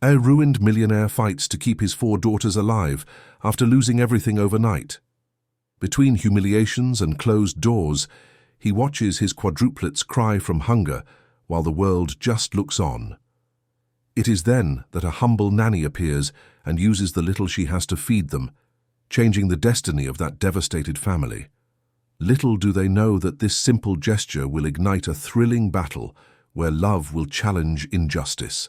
A ruined millionaire fights to keep his 4 daughters alive after losing everything overnight. Between humiliations and closed doors, he watches his quadruplets cry from hunger while the world just looks on. It is then that a humble nanny appears and uses the little she has to feed them, changing the destiny of that devastated family. Little do they know that this simple gesture will ignite a thrilling battle where love will challenge injustice.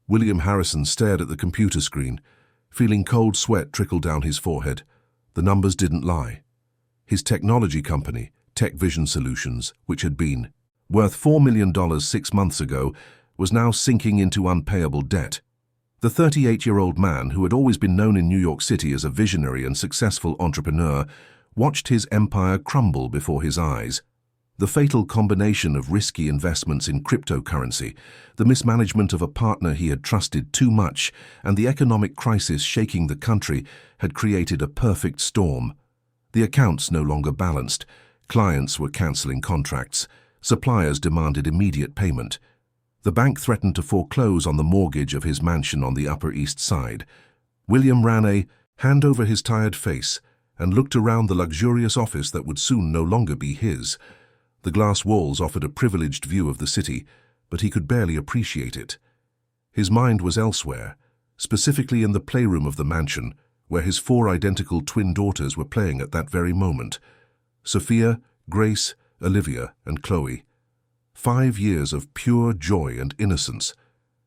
William Harrison stared at the computer screen, feeling cold sweat trickle down his forehead. The numbers didn't lie. His technology company, Tech Vision Solutions, which had been worth $4 million 6 months ago, was now sinking into unpayable debt. The 38-year-old man, who had always been known in New York City as a visionary and successful entrepreneur, watched his empire crumble before his eyes. The fatal combination of risky investments in cryptocurrency, the mismanagement of a partner he had trusted too much, and the economic crisis shaking the country had created a perfect storm. The accounts no longer balanced. Clients were canceling contracts. Suppliers demanded immediate payment. The bank threatened to foreclose on the mortgage of his mansion on the Upper East Side. William ran a hand over his tired face and looked around the luxurious office that would soon no longer be his. The glass walls offered a privileged view of the city, but he could barely appreciate it. His mind was elsewhere, specifically in the playroom of the mansion, where his 4 identical twin daughters were playing at that very moment. Sophia, Grace, Olivia, and Chloe. 5 years of pure joy and innocence.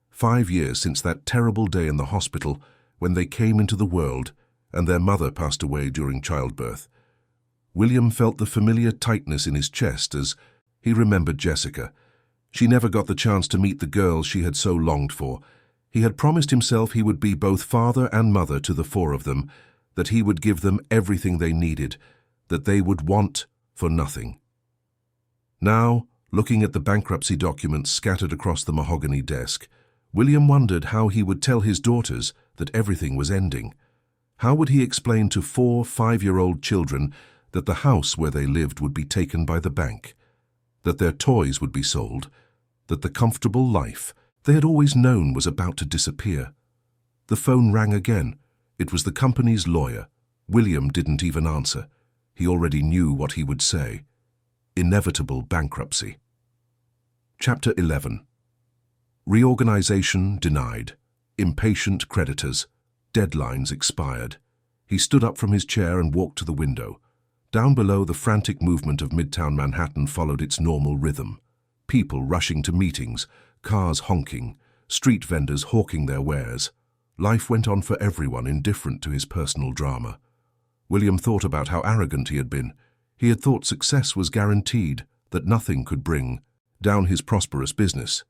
5 years since that terrible day in the hospital when they came into the world and their mother passed away during childbirth. William felt the familiar tightness in his chest as he remembered Jessica. She never got the chance to meet the girl she had so longed for. He had promised himself he would be both father and mother to the 4 of them, that he would give them everything they needed, that they would want for nothing. Now, looking at the bankruptcy documents scattered across the mahogany desk, William wondered how he would tell his daughters that everything was ending. How would he explain to 4 5-year-old children that the house where they lived would be taken by the bank, that their toys would be sold, that the comfortable life they had always known was about to disappear? The phone rang again. It was the company's lawyer. William didn't even answer. He already knew what he would say. Inevitable bankruptcy. Chapter 11. Reorganization denied. Impatient creditors. Deadlines expired. He stood up from his chair and walked to the window. Down below, the frantic movement of Midtown Manhattan followed its normal rhythm. People rushing to meetings, cars honking, street vendors hawking their wares. Life went on for everyone, indifferent to his personal drama. William thought about how arrogant he had been. He had thought success was guaranteed, that nothing could bring down his prosperous business.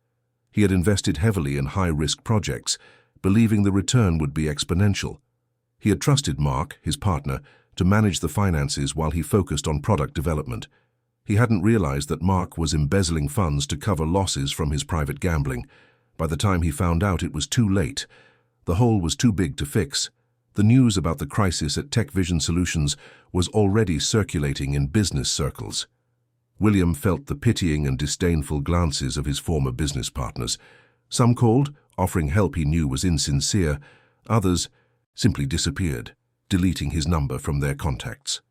He had invested heavily in high-risk projects, believing the return would be exponential. He had trusted Mark, his partner, to manage the finances while he focused on product development. He hadn't realized that Mark was embezzling funds to cover losses from his private gambling. By the time he found out, it was too late. The hole was too big to fix. The news about the crisis at Tech Vision Solutions was already circulating in business circles. William felt the pitying and disdainful glances of his former business partners. Some called, offering help he knew was insincere. Others simply disappeared, deleting his number from their contacts.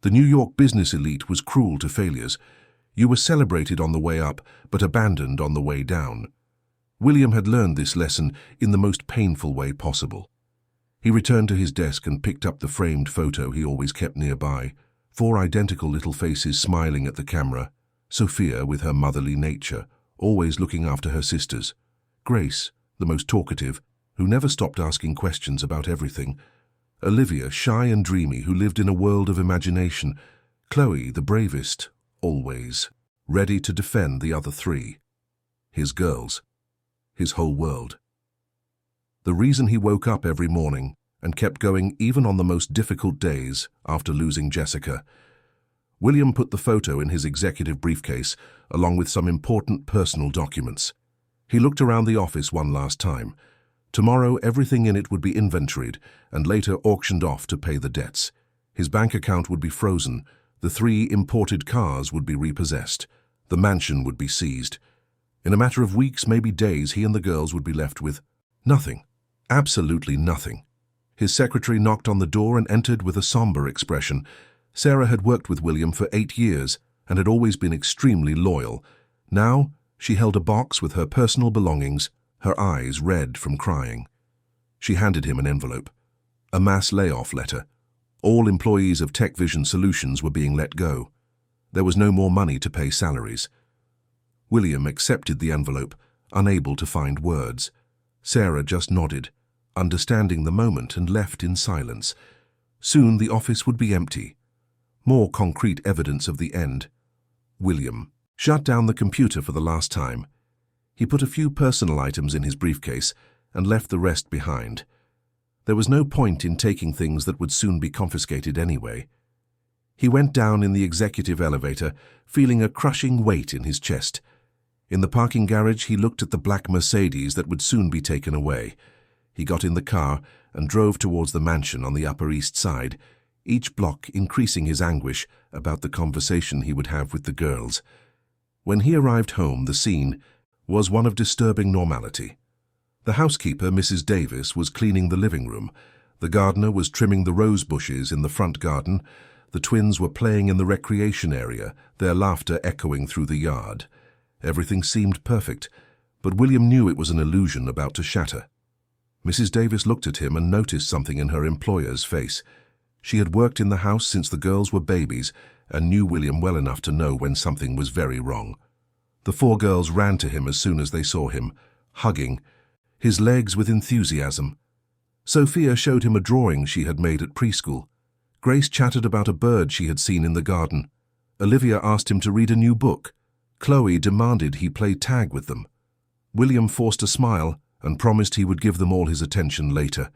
The New York business elite was cruel to failures. You were celebrated on the way up, but abandoned on the way down. William had learned this lesson in the most painful way possible. He returned to his desk and picked up the framed photo he always kept nearby. 4 identical little faces smiling at the camera. Sophia, with her motherly nature, always looking after her sisters. Grace, the most talkative, who never stopped asking questions about everything. Olivia, shy and dreamy, who lived in a world of imagination. Chloe, the bravest, always, ready to defend the other 3. His girls. His whole world. The reason he woke up every morning and kept going even on the most difficult days after losing Jessica. William put the photo in his executive briefcase along with some important personal documents. He looked around the office one last time. Tomorrow, everything in it would be inventoried and later auctioned off to pay the debts. His bank account would be frozen. The 3 imported cars would be repossessed. The mansion would be seized. In a matter of weeks, maybe days, he and the girls would be left with Nothing. Absolutely nothing. His secretary knocked on the door and entered with a somber expression. Sarah had worked with William for 8 years and had always been extremely loyal. Now, she held a box with her personal belongings, her eyes red from crying. She handed him an envelope. A mass layoff letter. All employees of Tech Vision Solutions were being let go. There was no more money to pay salaries. William accepted the envelope, unable to find words. Sarah just nodded, understanding the moment, and left in silence. Soon the office would be empty. More concrete evidence of the end. William shut down the computer for the last time. He put a few personal items in his briefcase and left the rest behind. There was no point in taking things that would soon be confiscated anyway. He went down in the executive elevator, feeling a crushing weight in his chest. In the parking garage, he looked at the black Mercedes that would soon be taken away. He got in the car and drove towards the mansion on the Upper East Side, each block increasing his anguish about the conversation he would have with the girls. When he arrived home, the scene was one of disturbing normality. The housekeeper, Mrs. Davis, was cleaning the living room. The gardener was trimming the rose bushes in the front garden. The twins were playing in the recreation area, their laughter echoing through the yard. Everything seemed perfect, but William knew it was an illusion about to shatter. Mrs. Davis looked at him and noticed something in her employer's face. She had worked in the house since the girls were babies and knew William well enough to know when something was very wrong. The 4 girls ran to him as soon as they saw him, hugging, his legs with enthusiasm. Sophia showed him a drawing she had made at preschool. Grace chattered about a bird she had seen in the garden. Olivia asked him to read a new book. Chloe demanded he play tag with them. William forced a smile and promised he would give them all his attention later.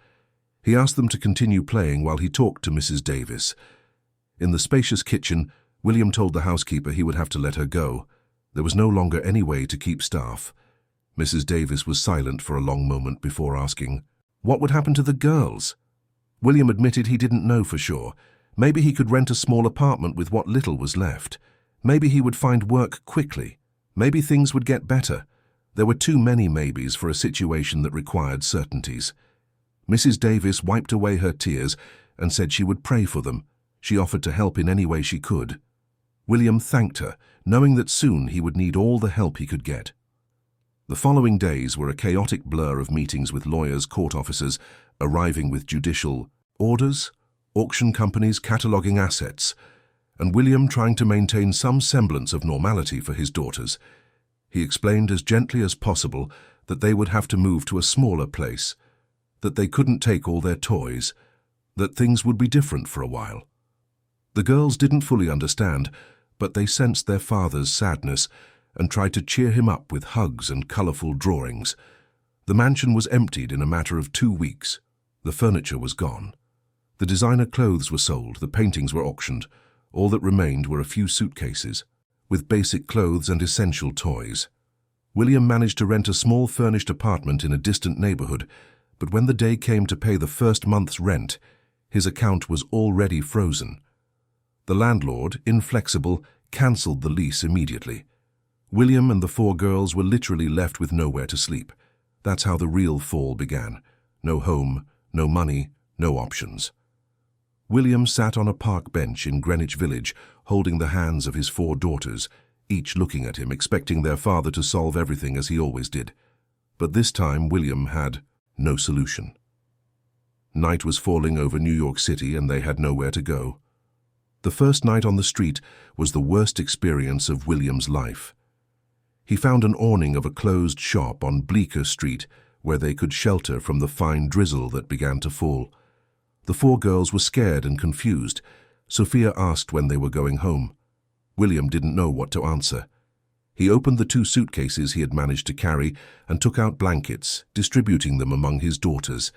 He asked them to continue playing while he talked to Mrs. Davis. In the spacious kitchen, William told the housekeeper he would have to let her go. There was no longer any way to keep staff. Mrs. Davis was silent for a long moment before asking, what would happen to the girls? William admitted he didn't know for sure. Maybe he could rent a small apartment with what little was left. Maybe he would find work quickly. Maybe things would get better. There were too many maybes for a situation that required certainties. Mrs. Davis wiped away her tears and said she would pray for them. She offered to help in any way she could. William thanked her, knowing that soon he would need all the help he could get. The following days were a chaotic blur of meetings with lawyers, court officers, arriving with judicial orders, auction companies cataloguing assets, and William trying to maintain some semblance of normality for his daughters. He explained as gently as possible that they would have to move to a smaller place, that they couldn't take all their toys, that things would be different for a while. The girls didn't fully understand, but they sensed their father's sadness and tried to cheer him up with hugs and colorful drawings. The mansion was emptied in a matter of 2 weeks. The furniture was gone. The designer clothes were sold, the paintings were auctioned. All that remained were a few suitcases, with basic clothes and essential toys. William managed to rent a small furnished apartment in a distant neighborhood, but when the day came to pay the first month's rent, his account was already frozen. The landlord, inflexible, cancelled the lease immediately. William and the 4 girls were literally left with nowhere to sleep. That's how the real fall began. No home, no money, no options. William sat on a park bench in Greenwich Village, holding the hands of his 4 daughters, each looking at him, expecting their father to solve everything as he always did. But this time William had no solution. Night was falling over New York City and they had nowhere to go. The first night on the street was the worst experience of William's life. He found an awning of a closed shop on Bleecker Street where they could shelter from the fine drizzle that began to fall. The 4 girls were scared and confused. Sophia asked when they were going home. William didn't know what to answer. He opened the 2 suitcases he had managed to carry and took out blankets, distributing them among his daughters.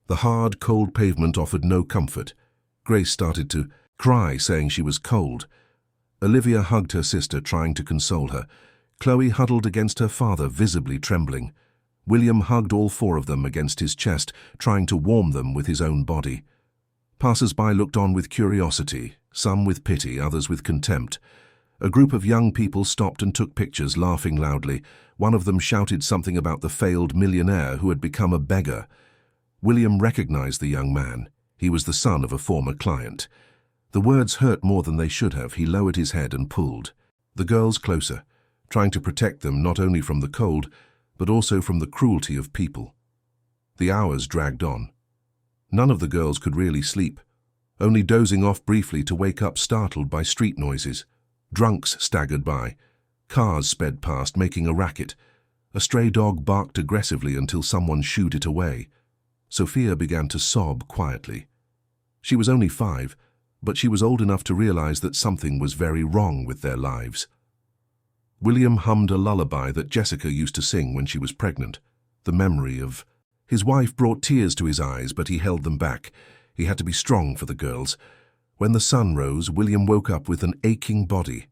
The hard, cold pavement offered no comfort. Grace started to cry, saying she was cold. Olivia hugged her sister, trying to console her. Chloe huddled against her father, visibly trembling. William hugged all 4 of them against his chest, trying to warm them with his own body. Passers-by looked on with curiosity, some with pity, others with contempt. A group of young people stopped and took pictures, laughing loudly. One of them shouted something about the failed millionaire who had become a beggar. William recognized the young man. He was the son of a former client. The words hurt more than they should have. He lowered his head and pulled the girls closer, trying to protect them not only from the cold, but also from the cruelty of people. The hours dragged on. None of the girls could really sleep, only dozing off briefly to wake up startled by street noises. Drunks staggered by. Cars sped past, making a racket. A stray dog barked aggressively until someone shooed it away. Sophia began to sob quietly. She was only 5, but she was old enough to realize that something was very wrong with their lives. William hummed a lullaby that Jessica used to sing when she was pregnant. The memory of his wife brought tears to his eyes, but he held them back. He had to be strong for the girls. When the sun rose, William woke up with an aching body.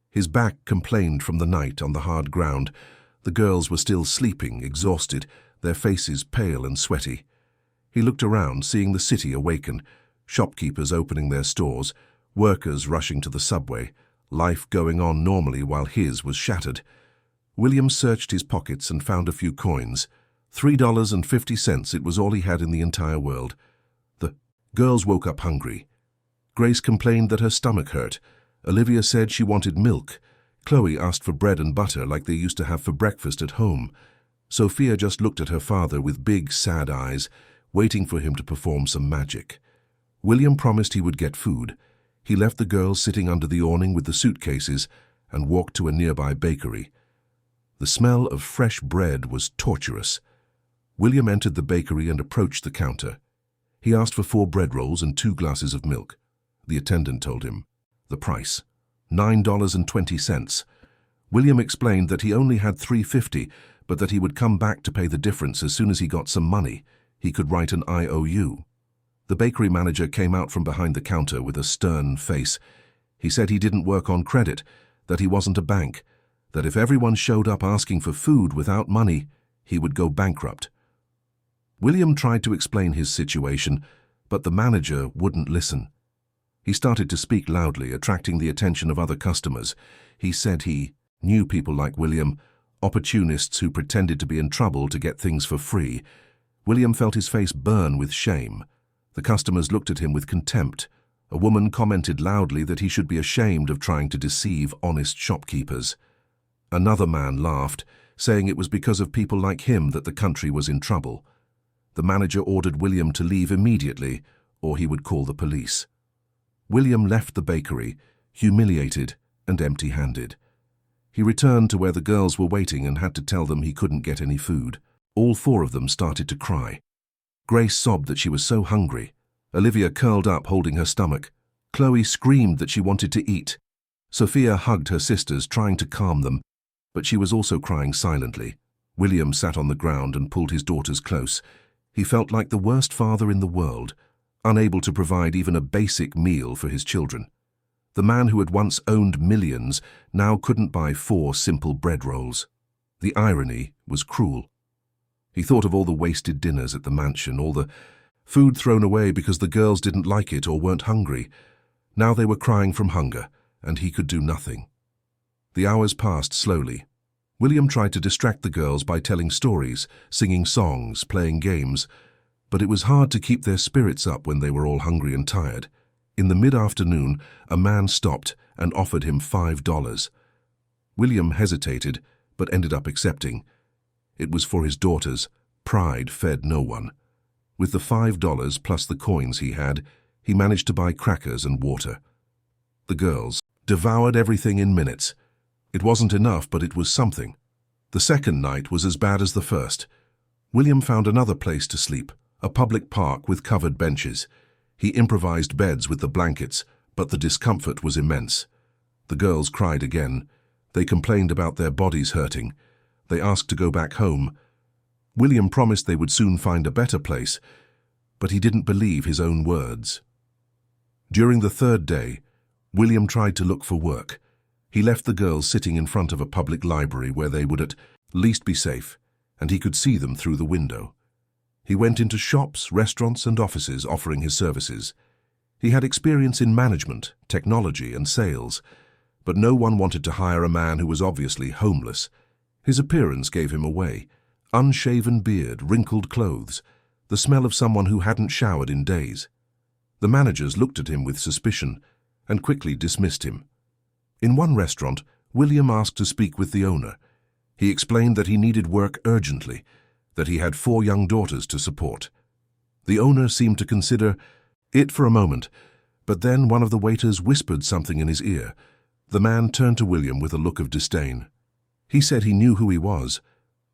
His back complained from the night on the hard ground. The girls were still sleeping, exhausted, their faces pale and sweaty. He looked around, seeing the city awaken, shopkeepers opening their stores, workers rushing to the subway, life going on normally while his was shattered. William searched his pockets and found a few coins. $3.50, it was all he had in the entire world. The girls woke up hungry. Grace complained that her stomach hurt. Olivia said she wanted milk. Chloe asked for bread and butter like they used to have for breakfast at home. Sophia just looked at her father with big, sad eyes, waiting for him to perform some magic. William promised he would get food. He left the girls sitting under the awning with the suitcases and walked to a nearby bakery. The smell of fresh bread was torturous. William entered the bakery and approached the counter. He asked for 4 bread rolls and 2 glasses of milk. The attendant told him the price, $9.20. William explained that he only had $3.50, but that he would come back to pay the difference as soon as he got some money. He could write an IOU. The bakery manager came out from behind the counter with a stern face. He said he didn't work on credit, that he wasn't a bank, that if everyone showed up asking for food without money, he would go bankrupt. William tried to explain his situation, but the manager wouldn't listen. He started to speak loudly, attracting the attention of other customers. He said he knew people like William, opportunists who pretended to be in trouble to get things for free. William felt his face burn with shame. The customers looked at him with contempt. A woman commented loudly that he should be ashamed of trying to deceive honest shopkeepers. Another man laughed, saying it was because of people like him that the country was in trouble. The manager ordered William to leave immediately, or he would call the police. William left the bakery, humiliated and empty-handed. He returned to where the girls were waiting and had to tell them he couldn't get any food. All 4 of them started to cry. Grace sobbed that she was so hungry. Olivia curled up, holding her stomach. Chloe screamed that she wanted to eat. Sophia hugged her sisters, trying to calm them, but she was also crying silently. William sat on the ground and pulled his daughters close. He felt like the worst father in the world, unable to provide even a basic meal for his children. The man who had once owned millions now couldn't buy 4 simple bread rolls. The irony was cruel. He thought of all the wasted dinners at the mansion, all the food thrown away because the girls didn't like it or weren't hungry. Now they were crying from hunger, and he could do nothing. The hours passed slowly. William tried to distract the girls by telling stories, singing songs, playing games, but it was hard to keep their spirits up when they were all hungry and tired. In the mid-afternoon, a man stopped and offered him $5. William hesitated, but ended up accepting. It was for his daughters. Pride fed no one. With the $5 plus the coins he had, he managed to buy crackers and water. The girls devoured everything in minutes. It wasn't enough, but it was something. The second night was as bad as the first. William found another place to sleep, a public park with covered benches. He improvised beds with the blankets, but the discomfort was immense. The girls cried again. They complained about their bodies hurting. They asked to go back home. William promised they would soon find a better place, but he didn't believe his own words. During the 3rd day, William tried to look for work. He left the girls sitting in front of a public library where they would at least be safe, and he could see them through the window. He went into shops, restaurants, and offices offering his services. He had experience in management, technology, and sales, but no one wanted to hire a man who was obviously homeless. His appearance gave him away. Unshaven beard, wrinkled clothes, the smell of someone who hadn't showered in days. The managers looked at him with suspicion and quickly dismissed him. In one restaurant, William asked to speak with the owner. He explained that he needed work urgently, that he had 4 young daughters to support. The owner seemed to consider it for a moment, but then one of the waiters whispered something in his ear. The man turned to William with a look of disdain. He said he knew who he was,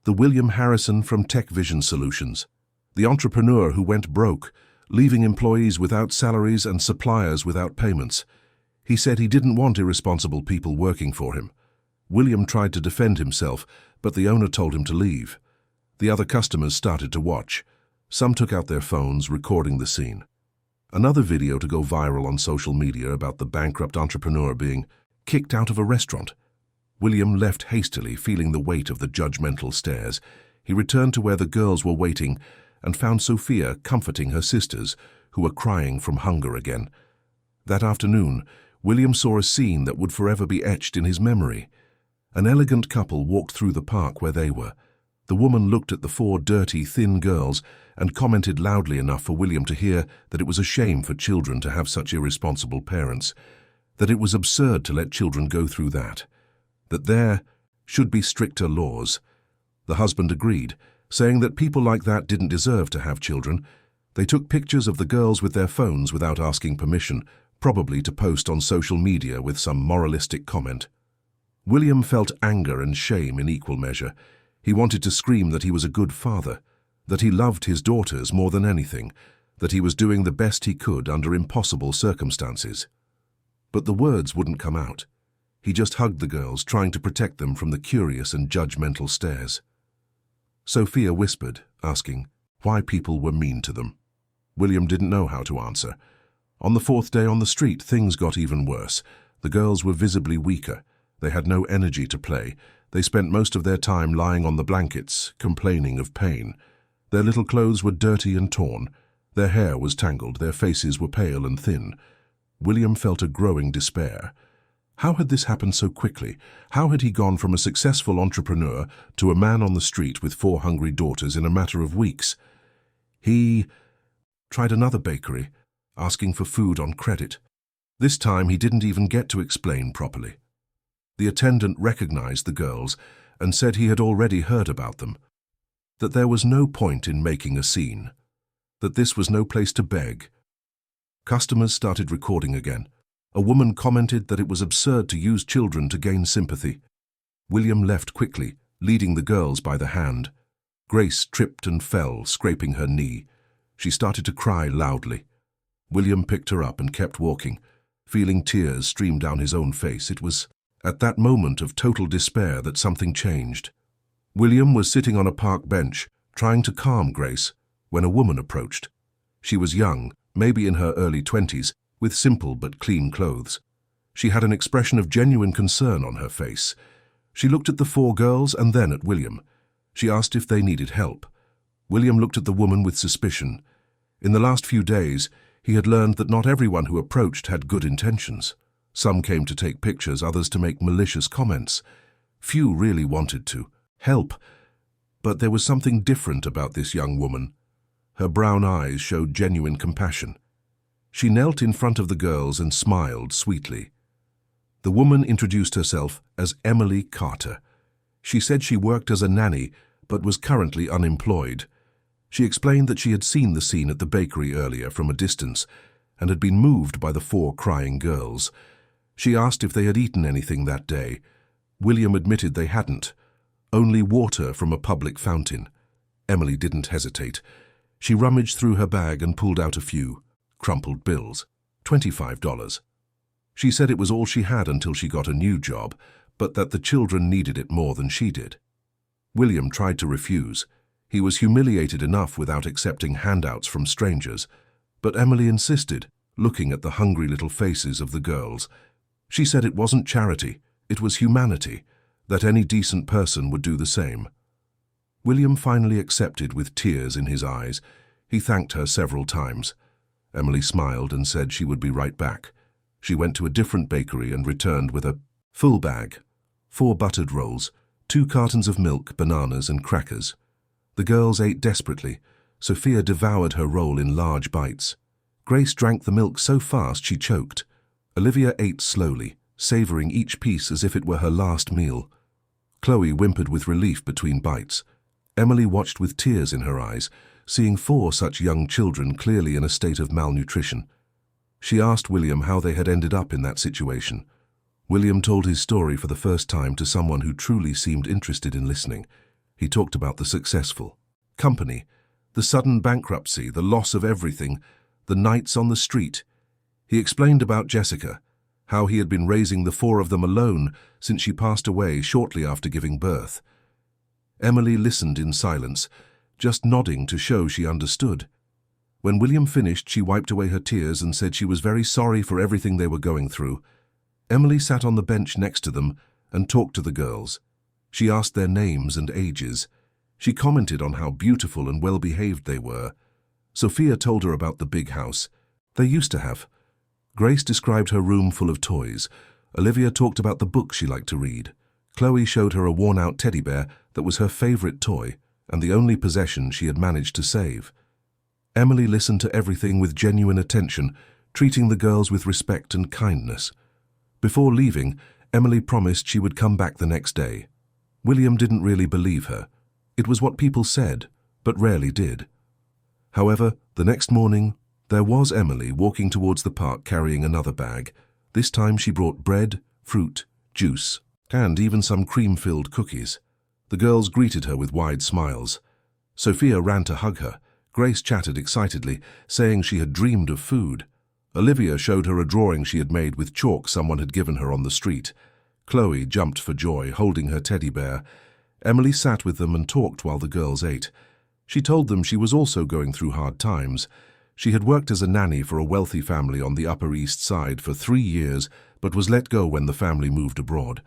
the William Harrison from Tech Vision Solutions, the entrepreneur who went broke, leaving employees without salaries and suppliers without payments. He said he didn't want irresponsible people working for him. William tried to defend himself, but the owner told him to leave. The other customers started to watch. Some took out their phones, recording the scene. Another video to go viral on social media about the bankrupt entrepreneur being kicked out of a restaurant. William left hastily, feeling the weight of the judgmental stares. He returned to where the girls were waiting and found Sophia comforting her sisters, who were crying from hunger again. That afternoon, William saw a scene that would forever be etched in his memory. An elegant couple walked through the park where they were. The woman looked at the 4 dirty, thin girls and commented loudly enough for William to hear that it was a shame for children to have such irresponsible parents, that it was absurd to let children go through that there should be stricter laws. The husband agreed, saying that people like that didn't deserve to have children. They took pictures of the girls with their phones without asking permission, probably to post on social media with some moralistic comment. William felt anger and shame in equal measure. He wanted to scream that he was a good father, that he loved his daughters more than anything, that he was doing the best he could under impossible circumstances. But the words wouldn't come out. He just hugged the girls, trying to protect them from the curious and judgmental stares. Sophia whispered, asking why people were mean to them. William didn't know how to answer. On the 4th day on the street, things got even worse. The girls were visibly weaker. They had no energy to play. They spent most of their time lying on the blankets, complaining of pain. Their little clothes were dirty and torn. Their hair was tangled. Their faces were pale and thin. William felt a growing despair. How had this happened so quickly? How had he gone from a successful entrepreneur to a man on the street with 4 hungry daughters in a matter of weeks? He tried another bakery, asking for food on credit. This time he didn't even get to explain properly. The attendant recognized the girls and said he had already heard about them, that there was no point in making a scene, that this was no place to beg. Customers started recording again. A woman commented that it was absurd to use children to gain sympathy. William left quickly, leading the girls by the hand. Grace tripped and fell, scraping her knee. She started to cry loudly. William picked her up and kept walking, feeling tears stream down his own face. It was at that moment of total despair that something changed. William was sitting on a park bench, trying to calm Grace, when a woman approached. She was young, maybe in her early 20s, with simple but clean clothes. She had an expression of genuine concern on her face. She looked at the 4 girls and then at William. She asked if they needed help. William looked at the woman with suspicion. In the last few days, he had learned that not everyone who approached had good intentions. Some came to take pictures, others to make malicious comments. Few really wanted to help. But there was something different about this young woman. Her brown eyes showed genuine compassion. She knelt in front of the girls and smiled sweetly. The woman introduced herself as Emily Carter. She said she worked as a nanny, but was currently unemployed. She explained that she had seen the scene at the bakery earlier from a distance and had been moved by the 4 crying girls. She asked if they had eaten anything that day. William admitted they hadn't, only water from a public fountain. Emily didn't hesitate. She rummaged through her bag and pulled out a few crumpled bills, $25. She said it was all she had until she got a new job, but that the children needed it more than she did. William tried to refuse. He was humiliated enough without accepting handouts from strangers, but Emily insisted, looking at the hungry little faces of the girls. She said it wasn't charity, it was humanity, that any decent person would do the same. William finally accepted with tears in his eyes. He thanked her several times. Emily smiled and said she would be right back. She went to a different bakery and returned with a Full bag, 4 buttered rolls, 2 cartons of milk, bananas and crackers. The girls ate desperately. Sophia devoured her roll in large bites. Grace drank the milk so fast she choked. Olivia ate slowly, savoring each piece as if it were her last meal. Chloe whimpered with relief between bites. Emily watched with tears in her eyes, seeing 4 such young children clearly in a state of malnutrition. She asked William how they had ended up in that situation. William told his story for the first time to someone who truly seemed interested in listening. He talked about the successful company, the sudden bankruptcy, the loss of everything, the nights on the street. He explained about Jessica, how he had been raising the 4 of them alone since she passed away shortly after giving birth. Emily listened in silence, just nodding to show she understood. When William finished, she wiped away her tears and said she was very sorry for everything they were going through. Emily sat on the bench next to them and talked to the girls. She asked their names and ages. She commented on how beautiful and well-behaved they were. Sophia told her about the big house they used to have. Grace described her room full of toys. Olivia talked about the books she liked to read. Chloe showed her a worn-out teddy bear that was her favorite toy and the only possession she had managed to save. Emily listened to everything with genuine attention, treating the girls with respect and kindness. Before leaving, Emily promised she would come back the next day. William didn't really believe her. It was what people said, but rarely did. However, the next morning, there was Emily walking towards the park carrying another bag. This time she brought bread, fruit, juice, and even some cream-filled cookies. The girls greeted her with wide smiles. Sophia ran to hug her. Grace chatted excitedly, saying she had dreamed of food. Olivia showed her a drawing she had made with chalk someone had given her on the street. Chloe jumped for joy, holding her teddy bear. Emily sat with them and talked while the girls ate. She told them she was also going through hard times. She had worked as a nanny for a wealthy family on the Upper East Side for 3 years, but was let go when the family moved abroad.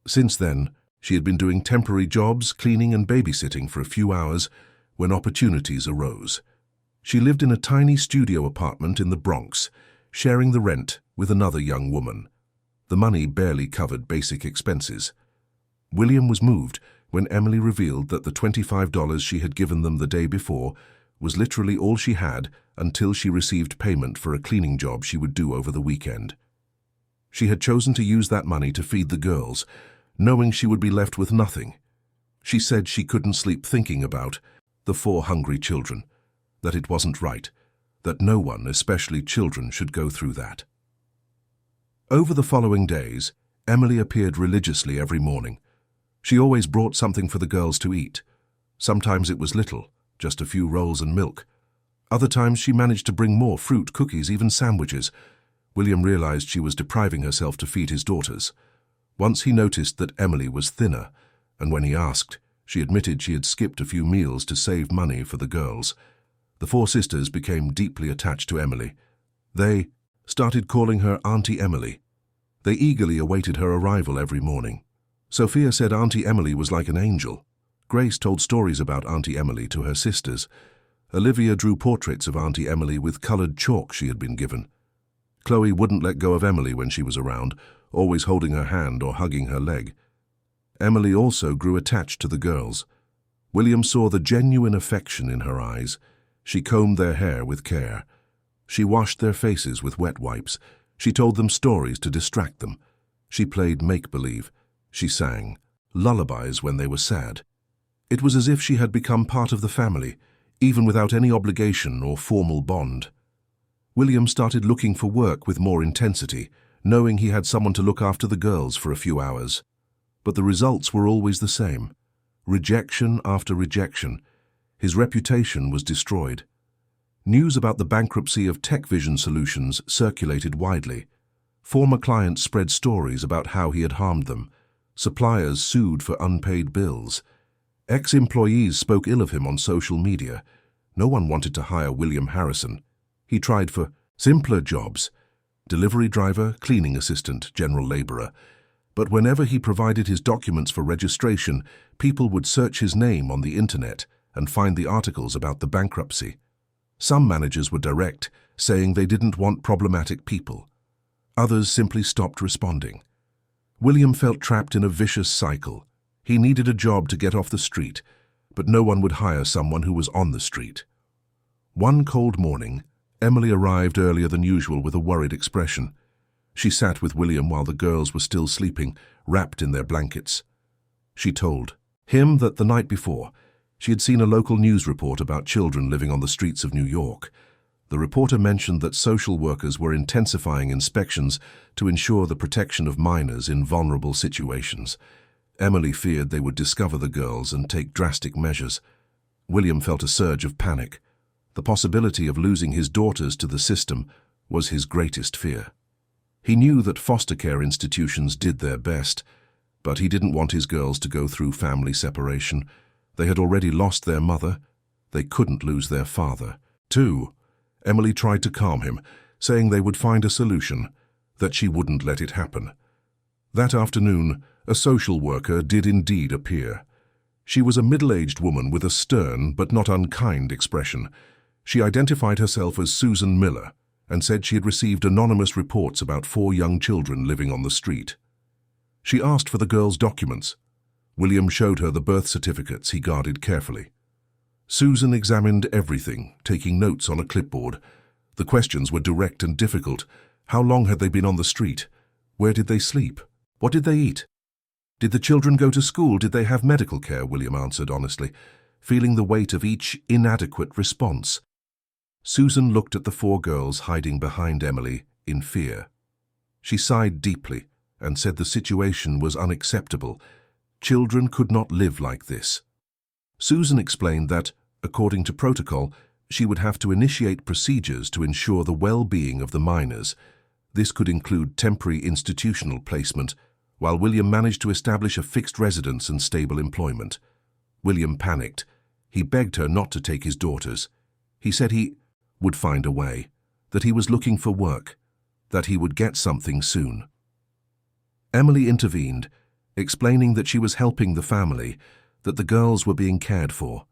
Since then, she had been doing temporary jobs, cleaning and babysitting for a few hours when opportunities arose. She lived in a tiny studio apartment in the Bronx, sharing the rent with another young woman. The money barely covered basic expenses. William was moved when Emily revealed that the $25 she had given them the day before was literally all she had until she received payment for a cleaning job she would do over the weekend. She had chosen to use that money to feed the girls, knowing she would be left with nothing. She said she couldn't sleep thinking about the 4 hungry children, that it wasn't right, that no one, especially children, should go through that. Over the following days, Emily appeared religiously every morning. She always brought something for the girls to eat. Sometimes it was little, just a few rolls and milk. Other times she managed to bring more fruit, cookies, even sandwiches. William realized she was depriving herself to feed his daughters. Once he noticed that Emily was thinner, and when he asked, she admitted she had skipped a few meals to save money for the girls. The 4 sisters became deeply attached to Emily. They started calling her Auntie Emily. They eagerly awaited her arrival every morning. Sophia said Auntie Emily was like an angel. Grace told stories about Auntie Emily to her sisters. Olivia drew portraits of Auntie Emily with colored chalk she had been given. Chloe wouldn't let go of Emily when she was around, always holding her hand or hugging her leg. Emily also grew attached to the girls. William saw the genuine affection in her eyes. She combed their hair with care. She washed their faces with wet wipes. She told them stories to distract them. She played make-believe. She sang lullabies when they were sad. It was as if she had become part of the family, even without any obligation or formal bond. William started looking for work with more intensity, knowing he had someone to look after the girls for a few hours. But the results were always the same. Rejection after rejection. His reputation was destroyed. News about the bankruptcy of Tech Vision Solutions circulated widely. Former clients spread stories about how he had harmed them. Suppliers sued for unpaid bills. Ex-employees spoke ill of him on social media. No one wanted to hire William Harrison. He tried for simpler jobs: delivery driver, cleaning assistant, general laborer. But whenever he provided his documents for registration, people would search his name on the internet and find the articles about the bankruptcy. Some managers were direct, saying they didn't want problematic people. Others simply stopped responding. William felt trapped in a vicious cycle. He needed a job to get off the street, but no one would hire someone who was on the street. One cold morning, Emily arrived earlier than usual with a worried expression. She sat with William while the girls were still sleeping, wrapped in their blankets. She told him that the night before, she had seen a local news report about children living on the streets of New York. The reporter mentioned that social workers were intensifying inspections to ensure the protection of minors in vulnerable situations. Emily feared they would discover the girls and take drastic measures. William felt a surge of panic. The possibility of losing his daughters to the system was his greatest fear. He knew that foster care institutions did their best, but he didn't want his girls to go through family separation. They had already lost their mother. They couldn't lose their father, too. Emily tried to calm him, saying they would find a solution, that she wouldn't let it happen. That afternoon, a social worker did indeed appear. She was a middle-aged woman with a stern but not unkind expression. She identified herself as Susan Miller and said she had received anonymous reports about 4 young children living on the street. She asked for the girls' documents. William showed her the birth certificates he guarded carefully. Susan examined everything, taking notes on a clipboard. The questions were direct and difficult. How long had they been on the street? Where did they sleep? What did they eat? Did the children go to school? Did they have medical care? William answered honestly, feeling the weight of each inadequate response. Susan looked at the 4 girls hiding behind Emily in fear. She sighed deeply and said the situation was unacceptable. Children could not live like this. Susan explained that, according to protocol, she would have to initiate procedures to ensure the well-being of the minors. This could include temporary institutional placement, while William managed to establish a fixed residence and stable employment. William panicked. He begged her not to take his daughters. He said he would find a way, that he was looking for work, that he would get something soon. Emily intervened, explaining that she was helping the family, that the girls were being cared for.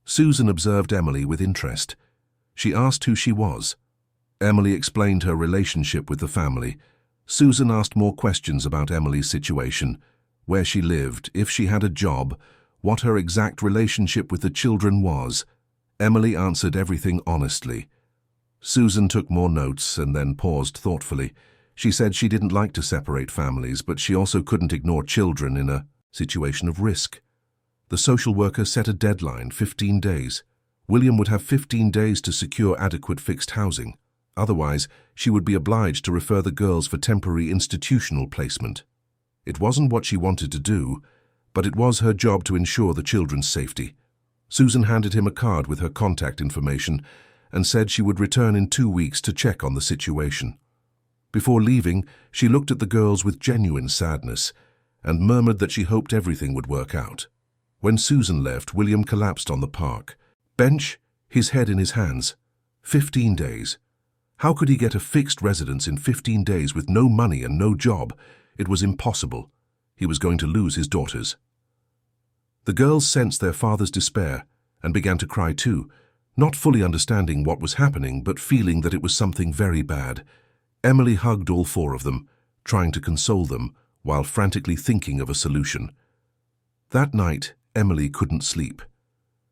Susan observed Emily with interest. She asked who she was. Emily explained her relationship with the family. Susan asked more questions about Emily's situation, where she lived, if she had a job, what her exact relationship with the children was. Emily answered everything honestly. Susan took more notes and then paused thoughtfully. She said she didn't like to separate families, but she also couldn't ignore children in a situation of risk. The social worker set a deadline, 15 days. William would have 15 days to secure adequate fixed housing. Otherwise, she would be obliged to refer the girls for temporary institutional placement. It wasn't what she wanted to do, but it was her job to ensure the children's safety. Susan handed him a card with her contact information and said she would return in 2 weeks to check on the situation. Before leaving, she looked at the girls with genuine sadness and murmured that she hoped everything would work out. When Susan left, William collapsed on the park bench, his head in his hands. 15 days. How could he get a fixed residence in 15 days with no money and no job? It was impossible. He was going to lose his daughters. The girls sensed their father's despair and began to cry too, not fully understanding what was happening, but feeling that it was something very bad. Emily hugged all 4 of them, trying to console them while frantically thinking of a solution. That night, Emily couldn't sleep.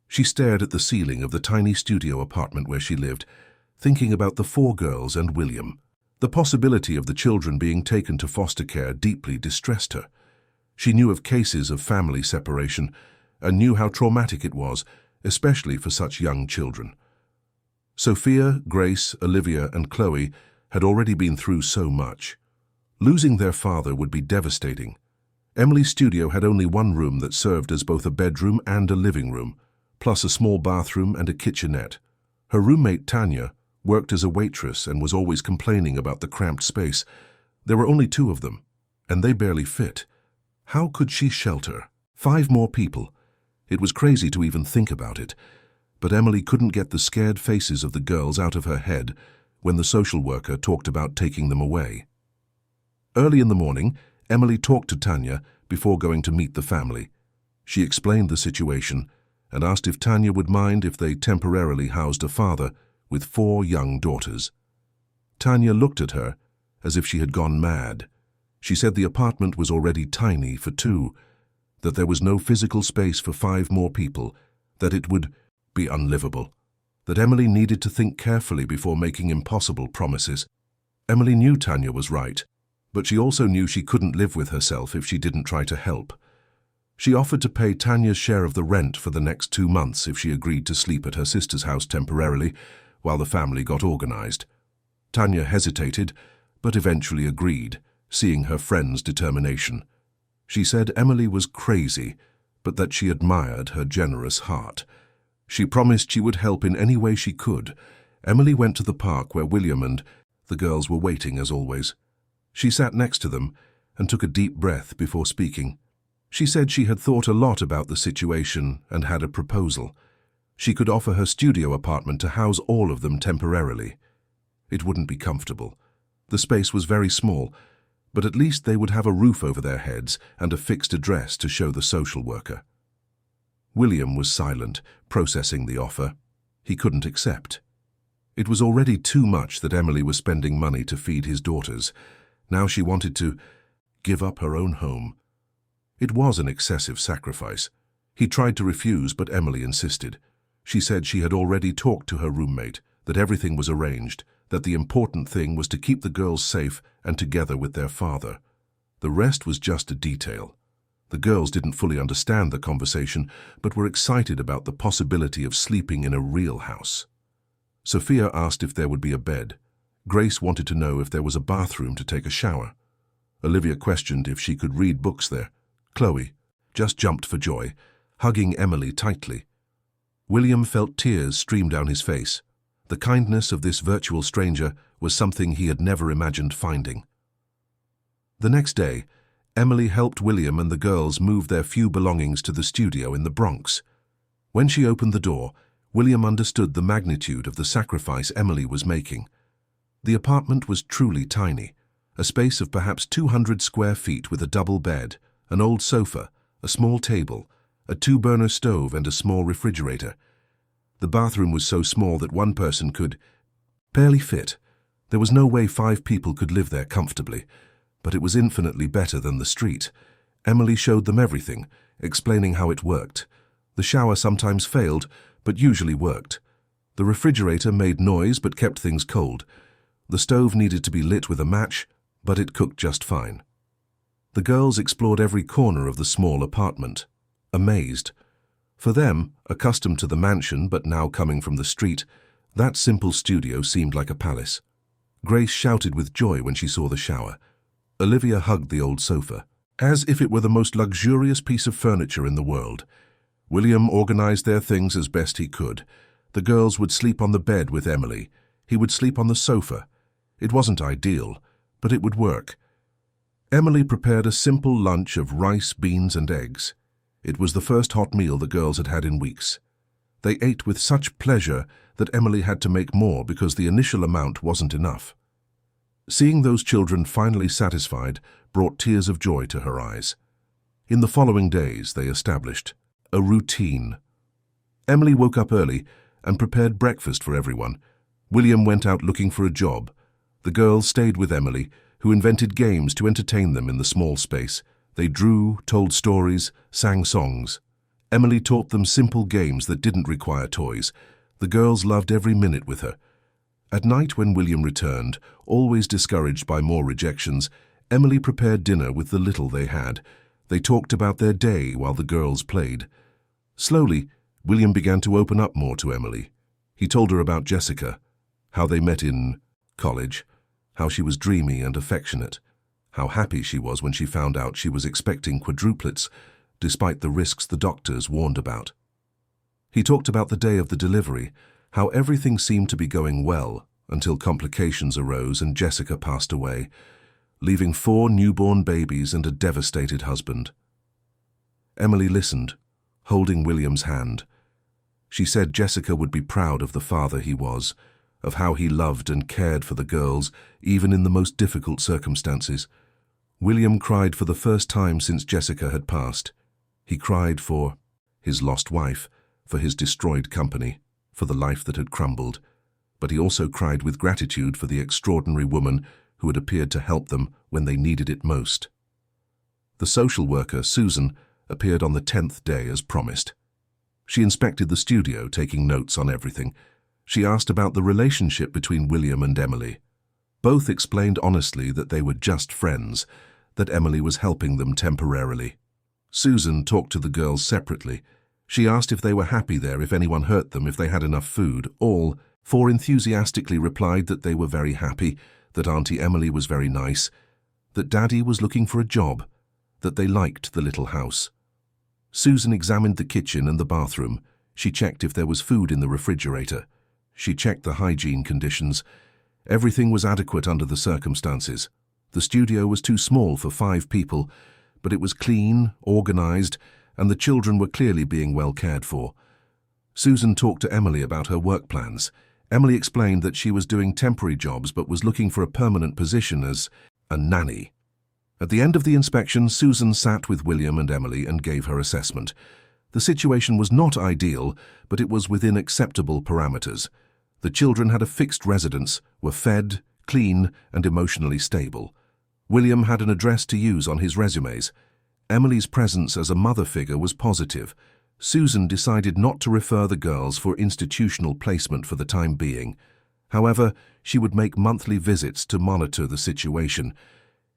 She stared at the ceiling of the tiny studio apartment where she lived, thinking about the 4 girls and William. The possibility of the children being taken to foster care deeply distressed her. She knew of cases of family separation and knew how traumatic it was, especially for such young children. Sophia, Grace, Olivia, and Chloe had already been through so much. Losing their father would be devastating. Emily's studio had only 1 room that served as both a bedroom and a living room, plus a small bathroom and a kitchenette. Her roommate, Tanya, worked as a waitress and was always complaining about the cramped space. There were only 2 of them, and they barely fit. How could she shelter 5 more people? It was crazy to even think about it, but Emily couldn't get the scared faces of the girls out of her head when the social worker talked about taking them away. Early in the morning, Emily talked to Tanya before going to meet the family. She explained the situation and asked if Tanya would mind if they temporarily housed a father with 4 young daughters. Tanya looked at her as if she had gone mad. She said the apartment was already tiny for two, that there was no physical space for 5 more people, that it would be unlivable, that Emily needed to think carefully before making impossible promises. Emily knew Tanya was right, but she also knew she couldn't live with herself if she didn't try to help. She offered to pay Tanya's share of the rent for the next 2 months if she agreed to sleep at her sister's house temporarily while the family got organized. Tanya hesitated, but eventually agreed, seeing her friend's determination. She said Emily was crazy, but that she admired her generous heart. She promised she would help in any way she could. Emily went to the park where William and the girls were waiting as always. She sat next to them and took a deep breath before speaking. She said she had thought a lot about the situation and had a proposal. She could offer her studio apartment to house all of them temporarily. It wouldn't be comfortable. The space was very small, but at least they would have a roof over their heads and a fixed address to show the social worker. William was silent, processing the offer. He couldn't accept. It was already too much that Emily was spending money to feed his daughters. Now she wanted to give up her own home. It was an excessive sacrifice. He tried to refuse, but Emily insisted. She said she had already talked to her roommate, that everything was arranged, that the important thing was to keep the girls safe and together with their father. The rest was just a detail. The girls didn't fully understand the conversation, but were excited about the possibility of sleeping in a real house. Sophia asked if there would be a bed. Grace wanted to know if there was a bathroom to take a shower. Olivia questioned if she could read books there. Chloe just jumped for joy, hugging Emily tightly. William felt tears stream down his face. The kindness of this virtual stranger was something he had never imagined finding. The next day, Emily helped William and the girls move their few belongings to the studio in the Bronx. When she opened the door, William understood the magnitude of the sacrifice Emily was making. The apartment was truly tiny, a space of perhaps 200 square feet with a double bed, an old sofa, a small table, a 2-burner stove and a small refrigerator. The bathroom was so small that one person could barely fit. There was no way 5 people could live there comfortably, but it was infinitely better than the street. Emily showed them everything, explaining how it worked. The shower sometimes failed, but usually worked. The refrigerator made noise but kept things cold. The stove needed to be lit with a match, but it cooked just fine. The girls explored every corner of the small apartment, amazed. For them, accustomed to the mansion but now coming from the street, that simple studio seemed like a palace. Grace shouted with joy when she saw the shower. Olivia hugged the old sofa, as if it were the most luxurious piece of furniture in the world. William organized their things as best he could. The girls would sleep on the bed with Emily. He would sleep on the sofa. It wasn't ideal, but it would work. Emily prepared a simple lunch of rice, beans, and eggs. It was the first hot meal the girls had had in weeks. They ate with such pleasure that Emily had to make more because the initial amount wasn't enough. Seeing those children finally satisfied brought tears of joy to her eyes. In the following days, they established a routine. Emily woke up early and prepared breakfast for everyone. William went out looking for a job. The girls stayed with Emily, who invented games to entertain them in the small space. They drew, told stories, sang songs. Emily taught them simple games that didn't require toys. The girls loved every minute with her. At night when William returned, always discouraged by more rejections, Emily prepared dinner with the little they had. They talked about their day while the girls played. Slowly, William began to open up more to Emily. He told her about Jessica, how they met in college, how she was dreamy and affectionate, how happy she was when she found out she was expecting quadruplets, despite the risks the doctors warned about. He talked about the day of the delivery, how everything seemed to be going well until complications arose and Jessica passed away, leaving 4 newborn babies and a devastated husband. Emily listened, holding William's hand. She said Jessica would be proud of the father he was, of how he loved and cared for the girls, even in the most difficult circumstances. William cried for the first time since Jessica had passed. He cried for his lost wife, for his destroyed company, for the life that had crumbled. But he also cried with gratitude for the extraordinary woman who had appeared to help them when they needed it most. The social worker, Susan, appeared on the 10th day as promised. She inspected the studio, taking notes on everything. She asked about the relationship between William and Emily. Both explained honestly that they were just friends, that Emily was helping them temporarily. Susan talked to the girls separately. She asked if they were happy there, if anyone hurt them, if they had enough food. All four enthusiastically replied that they were very happy, that Auntie Emily was very nice, that Daddy was looking for a job, that they liked the little house. Susan examined the kitchen and the bathroom. She checked if there was food in the refrigerator. She checked the hygiene conditions. Everything was adequate under the circumstances. The studio was too small for 5 people, but it was clean, organized, and the children were clearly being well cared for. Susan talked to Emily about her work plans. Emily explained that she was doing temporary jobs but was looking for a permanent position as a nanny. At the end of the inspection, Susan sat with William and Emily and gave her assessment. The situation was not ideal, but it was within acceptable parameters. The children had a fixed residence, were fed, clean, and emotionally stable. William had an address to use on his resumes. Emily's presence as a mother figure was positive. Susan decided not to refer the girls for institutional placement for the time being. However, she would make monthly visits to monitor the situation.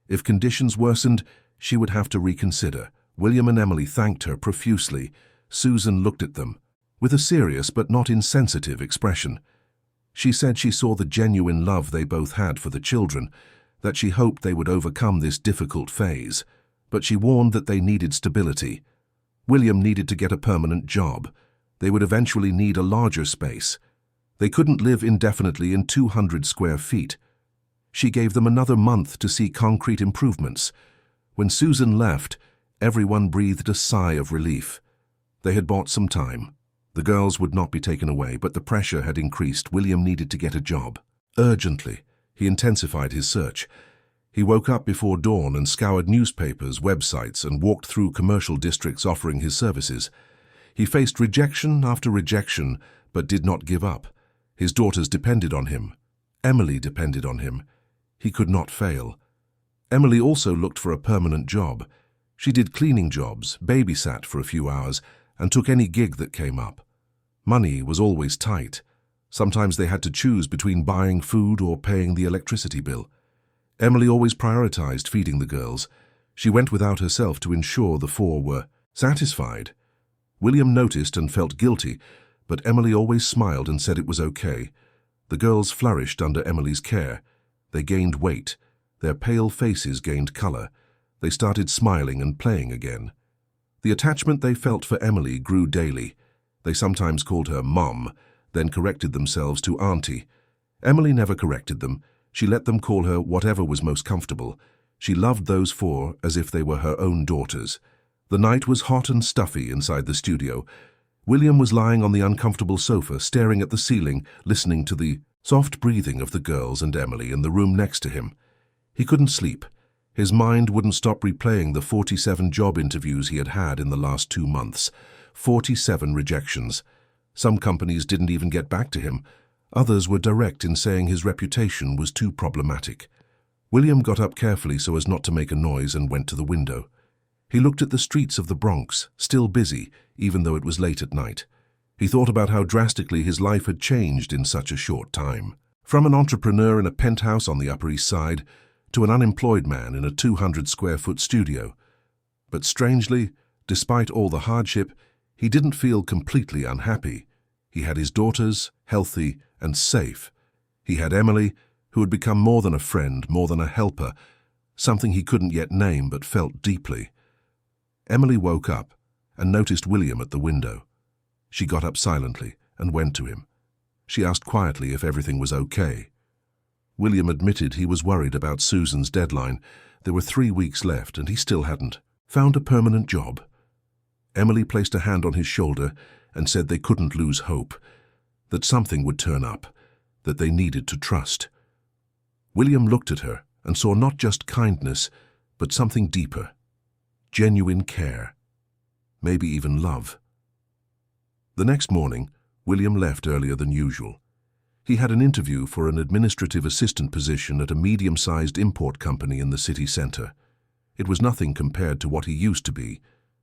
If conditions worsened, she would have to reconsider. William and Emily thanked her profusely. Susan looked at them with a serious but not insensitive expression. She said she saw the genuine love they both had for the children, that she hoped they would overcome this difficult phase, but she warned that they needed stability. William needed to get a permanent job. They would eventually need a larger space. They couldn't live indefinitely in 200 square feet. She gave them another month to see concrete improvements. When Susan left, everyone breathed a sigh of relief. They had bought some time. The girls would not be taken away, but the pressure had increased. William needed to get a job. Urgently, he intensified his search. He woke up before dawn and scoured newspapers, websites, and walked through commercial districts offering his services. He faced rejection after rejection, but did not give up. His daughters depended on him. Emily depended on him. He could not fail. Emily also looked for a permanent job. She did cleaning jobs, babysat for a few hours, and took any gig that came up. Money was always tight. Sometimes they had to choose between buying food or paying the electricity bill. Emily always prioritized feeding the girls. She went without herself to ensure the 4 were satisfied. William noticed and felt guilty, but Emily always smiled and said it was okay. The girls flourished under Emily's care. They gained weight. Their pale faces gained color. They started smiling and playing again. The attachment they felt for Emily grew daily. They sometimes called her Mom, then corrected themselves to Auntie. Emily never corrected them. She let them call her whatever was most comfortable. She loved those 4 as if they were her own daughters. The night was hot and stuffy inside the studio. William was lying on the uncomfortable sofa, staring at the ceiling, listening to the soft breathing of the girls and Emily in the room next to him. He couldn't sleep. His mind wouldn't stop replaying the 47 job interviews he had had in the last 2 months. 47 rejections. Some companies didn't even get back to him. Others were direct in saying his reputation was too problematic. William got up carefully so as not to make a noise and went to the window. He looked at the streets of the Bronx, still busy, even though it was late at night. He thought about how drastically his life had changed in such a short time. From an entrepreneur in a penthouse on the Upper East Side to an unemployed man in a 200-square-foot studio. But strangely, despite all the hardship, he didn't feel completely unhappy. He had his daughters, healthy and safe. He had Emily, who had become more than a friend, more than a helper, something he couldn't yet name but felt deeply. Emily woke up and noticed William at the window. She got up silently and went to him. She asked quietly if everything was okay. William admitted he was worried about Susan's deadline. There were 3 weeks left and he still hadn't found a permanent job. Emily placed a hand on his shoulder and said they couldn't lose hope, that something would turn up, that they needed to trust. William looked at her and saw not just kindness, but something deeper, genuine care, maybe even love. The next morning, William left earlier than usual. He had an interview for an administrative assistant position at a medium-sized import company in the city centre. It was nothing compared to what he used to be,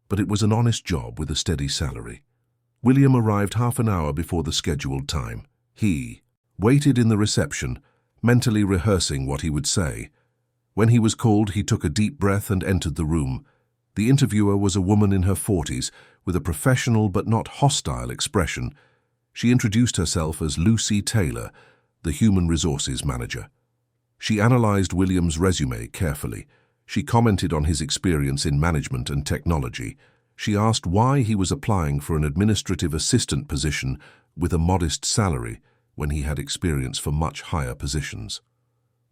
but it was an honest job with a steady salary. William arrived half an hour before the scheduled time. He waited in the reception, mentally rehearsing what he would say. When he was called, he took a deep breath and entered the room. The interviewer was a woman in her 40s, with a professional but not hostile expression. She introduced herself as Lucy Taylor, the human resources manager. She analyzed William's resume carefully. She commented on his experience in management and technology. She asked why he was applying for an administrative assistant position with a modest salary when he had experience for much higher positions.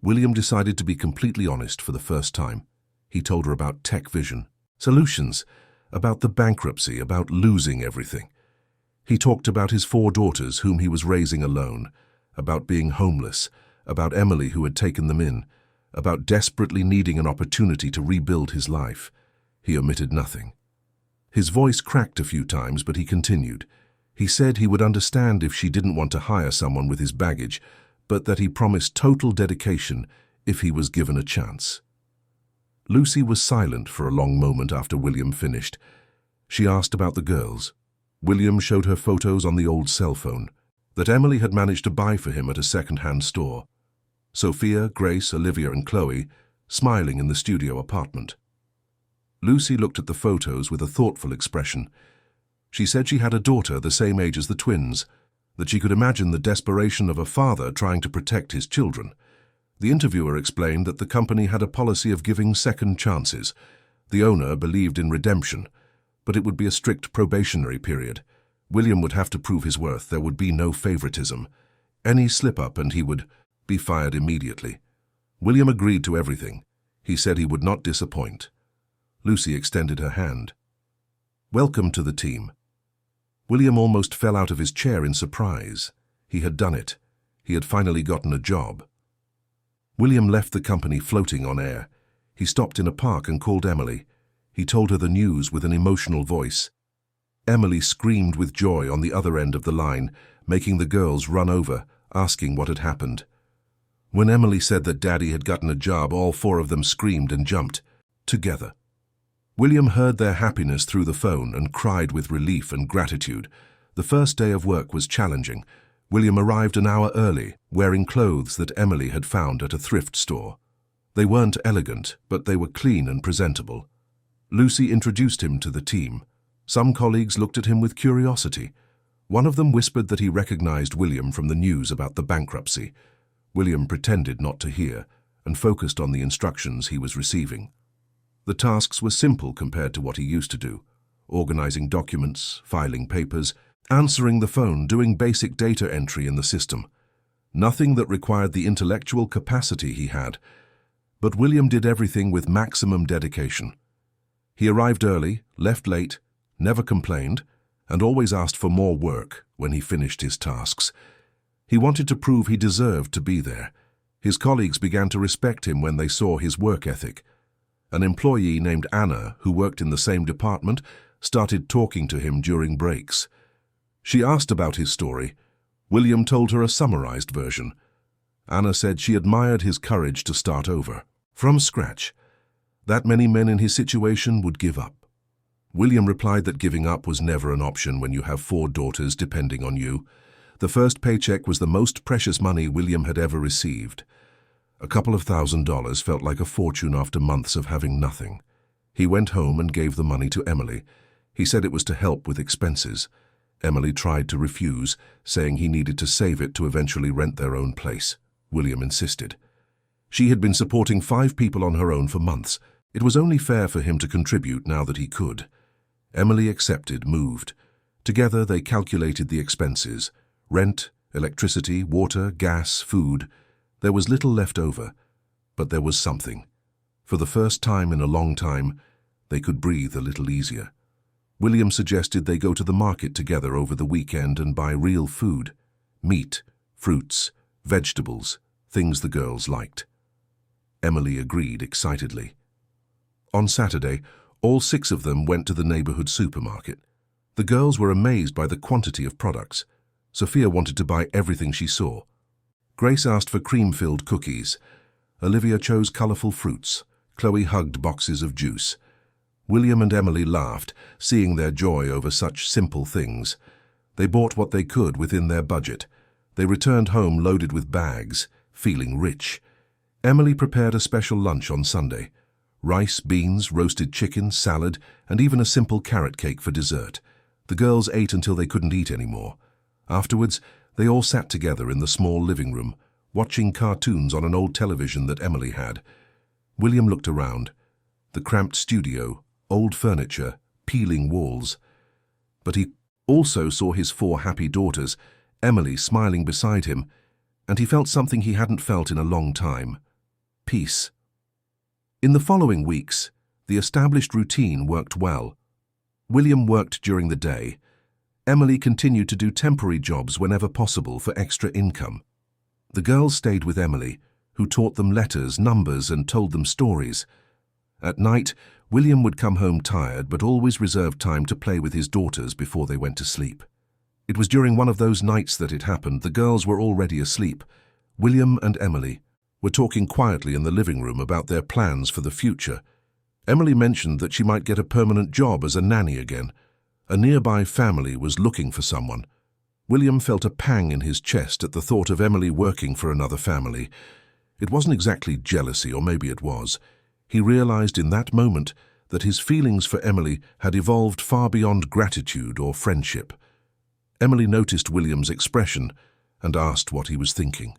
William decided to be completely honest for the first time. He told her about tech vision, solutions, about the bankruptcy, about losing everything. He talked about his 4 daughters whom he was raising alone, about being homeless, about Emily who had taken them in, about desperately needing an opportunity to rebuild his life. He omitted nothing. His voice cracked a few times, but he continued. He said he would understand if she didn't want to hire someone with his baggage, but that he promised total dedication if he was given a chance. Lucy was silent for a long moment after William finished. She asked about the girls. William showed her photos on the old cell phone that Emily had managed to buy for him at a second-hand store. Sophia, Grace, Olivia and Chloe, smiling in the studio apartment. Lucy looked at the photos with a thoughtful expression. She said she had a daughter the same age as the twins, that she could imagine the desperation of a father trying to protect his children. The interviewer explained that the company had a policy of giving second chances. The owner believed in redemption, but it would be a strict probationary period. William would have to prove his worth. There would be no favoritism. Any slip-up and he would be fired immediately. William agreed to everything. He said he would not disappoint. Lucy extended her hand. "Welcome to the team." William almost fell out of his chair in surprise. He had done it. He had finally gotten a job. William left the company floating on air. He stopped in a park and called Emily. He told her the news with an emotional voice. Emily screamed with joy on the other end of the line, making the girls run over, asking what had happened. When Emily said that Daddy had gotten a job, all 4 of them screamed and jumped, together. William heard their happiness through the phone and cried with relief and gratitude. The first day of work was challenging. William arrived an hour early, wearing clothes that Emily had found at a thrift store. They weren't elegant, but they were clean and presentable. Lucy introduced him to the team. Some colleagues looked at him with curiosity. One of them whispered that he recognized William from the news about the bankruptcy. William pretended not to hear and focused on the instructions he was receiving. The tasks were simple compared to what he used to do: organizing documents, filing papers, answering the phone, doing basic data entry in the system. Nothing that required the intellectual capacity he had. But William did everything with maximum dedication. He arrived early, left late, never complained, and always asked for more work when he finished his tasks. He wanted to prove he deserved to be there. His colleagues began to respect him when they saw his work ethic. An employee named Anna, who worked in the same department, started talking to him during breaks. She asked about his story. William told her a summarized version. Anna said she admired his courage to start over, from scratch. That many men in his situation would give up. William replied that giving up was never an option when you have 4 daughters depending on you. The first paycheck was the most precious money William had ever received. A couple of $1,000s felt like a fortune after months of having nothing. He went home and gave the money to Emily. He said it was to help with expenses. Emily tried to refuse, saying he needed to save it to eventually rent their own place. William insisted. She had been supporting 5 people on her own for months. It was only fair for him to contribute now that he could. Emily accepted, moved. Together they calculated the expenses: rent, electricity, water, gas, food. There was little left over, but there was something. For the first time in a long time, they could breathe a little easier. William suggested they go to the market together over the weekend and buy real food: meat, fruits, vegetables, things the girls liked. Emily agreed excitedly. On Saturday, all 6 of them went to the neighborhood supermarket. The girls were amazed by the quantity of products. Sophia wanted to buy everything she saw: Grace asked for cream-filled cookies. Olivia chose colourful fruits. Chloe hugged boxes of juice. William and Emily laughed, seeing their joy over such simple things. They bought what they could within their budget. They returned home loaded with bags, feeling rich. Emily prepared a special lunch on Sunday. Rice, beans, roasted chicken, salad, and even a simple carrot cake for dessert. The girls ate until they couldn't eat anymore. Afterwards, they all sat together in the small living room, watching cartoons on an old television that Emily had. William looked around. The cramped studio, old furniture, peeling walls. But he also saw his 4 happy daughters, Emily smiling beside him, and he felt something he hadn't felt in a long time: peace. In the following weeks, the established routine worked well. William worked during the day. Emily continued to do temporary jobs whenever possible for extra income. The girls stayed with Emily, who taught them letters, numbers, and told them stories. At night, William would come home tired but always reserved time to play with his daughters before they went to sleep. It was during one of those nights that it happened. The girls were already asleep. William and Emily were talking quietly in the living room about their plans for the future. Emily mentioned that she might get a permanent job as a nanny again. A nearby family was looking for someone. William felt a pang in his chest at the thought of Emily working for another family. It wasn't exactly jealousy, or maybe it was. He realized in that moment that his feelings for Emily had evolved far beyond gratitude or friendship. Emily noticed William's expression and asked what he was thinking.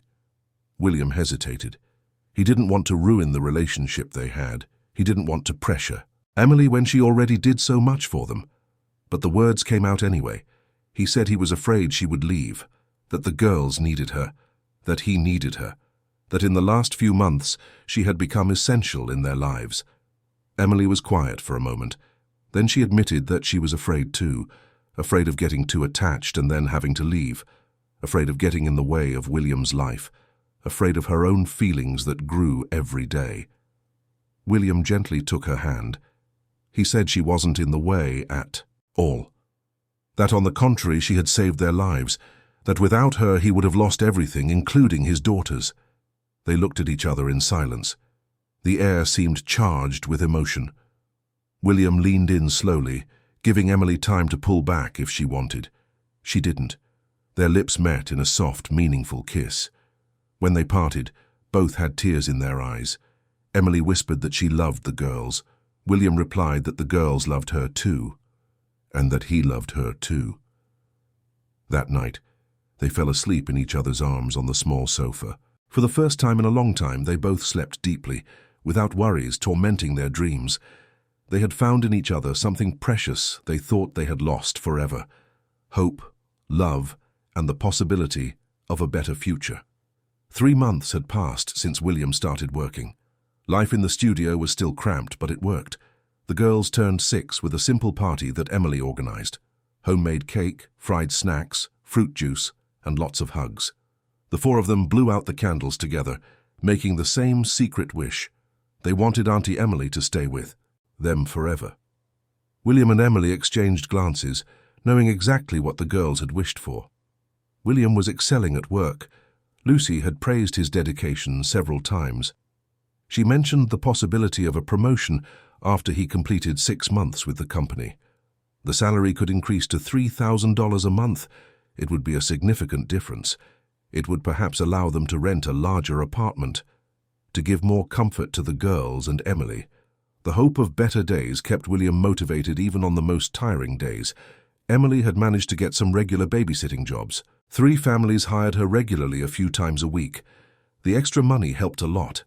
William hesitated. He didn't want to ruin the relationship they had. He didn't want to pressure Emily when she already did so much for them. But the words came out anyway. He said he was afraid she would leave, that the girls needed her, that he needed her, that in the last few months she had become essential in their lives. Emily was quiet for a moment. Then she admitted that she was afraid too, afraid of getting too attached and then having to leave, afraid of getting in the way of William's life, afraid of her own feelings that grew every day. William gently took her hand. He said she wasn't in the way at all. That on the contrary she had saved their lives, that without her he would have lost everything, including his daughters. They looked at each other in silence. The air seemed charged with emotion. William leaned in slowly, giving Emily time to pull back if she wanted. She didn't. Their lips met in a soft, meaningful kiss. When they parted, both had tears in their eyes. Emily whispered that she loved the girls. William replied that the girls loved her too, and that he loved her too. That night, they fell asleep in each other's arms on the small sofa. For the first time in a long time, they both slept deeply, without worries tormenting their dreams. They had found in each other something precious they thought they had lost forever: hope, love, and the possibility of a better future. 3 months had passed since William started working. Life in the studio was still cramped, but it worked. The girls turned 6 with a simple party that Emily organized. Homemade cake, fried snacks, fruit juice, and lots of hugs. The 4 of them blew out the candles together, making the same secret wish. They wanted Auntie Emily to stay with them forever. William and Emily exchanged glances, knowing exactly what the girls had wished for. William was excelling at work. Lucy had praised his dedication several times. She mentioned the possibility of a promotion after he completed 6 months with the company. The salary could increase to $3,000 a month. It would be a significant difference. It would perhaps allow them to rent a larger apartment, to give more comfort to the girls and Emily. The hope of better days kept William motivated even on the most tiring days. Emily had managed to get some regular babysitting jobs. 3 families hired her regularly a few times a week. The extra money helped a lot.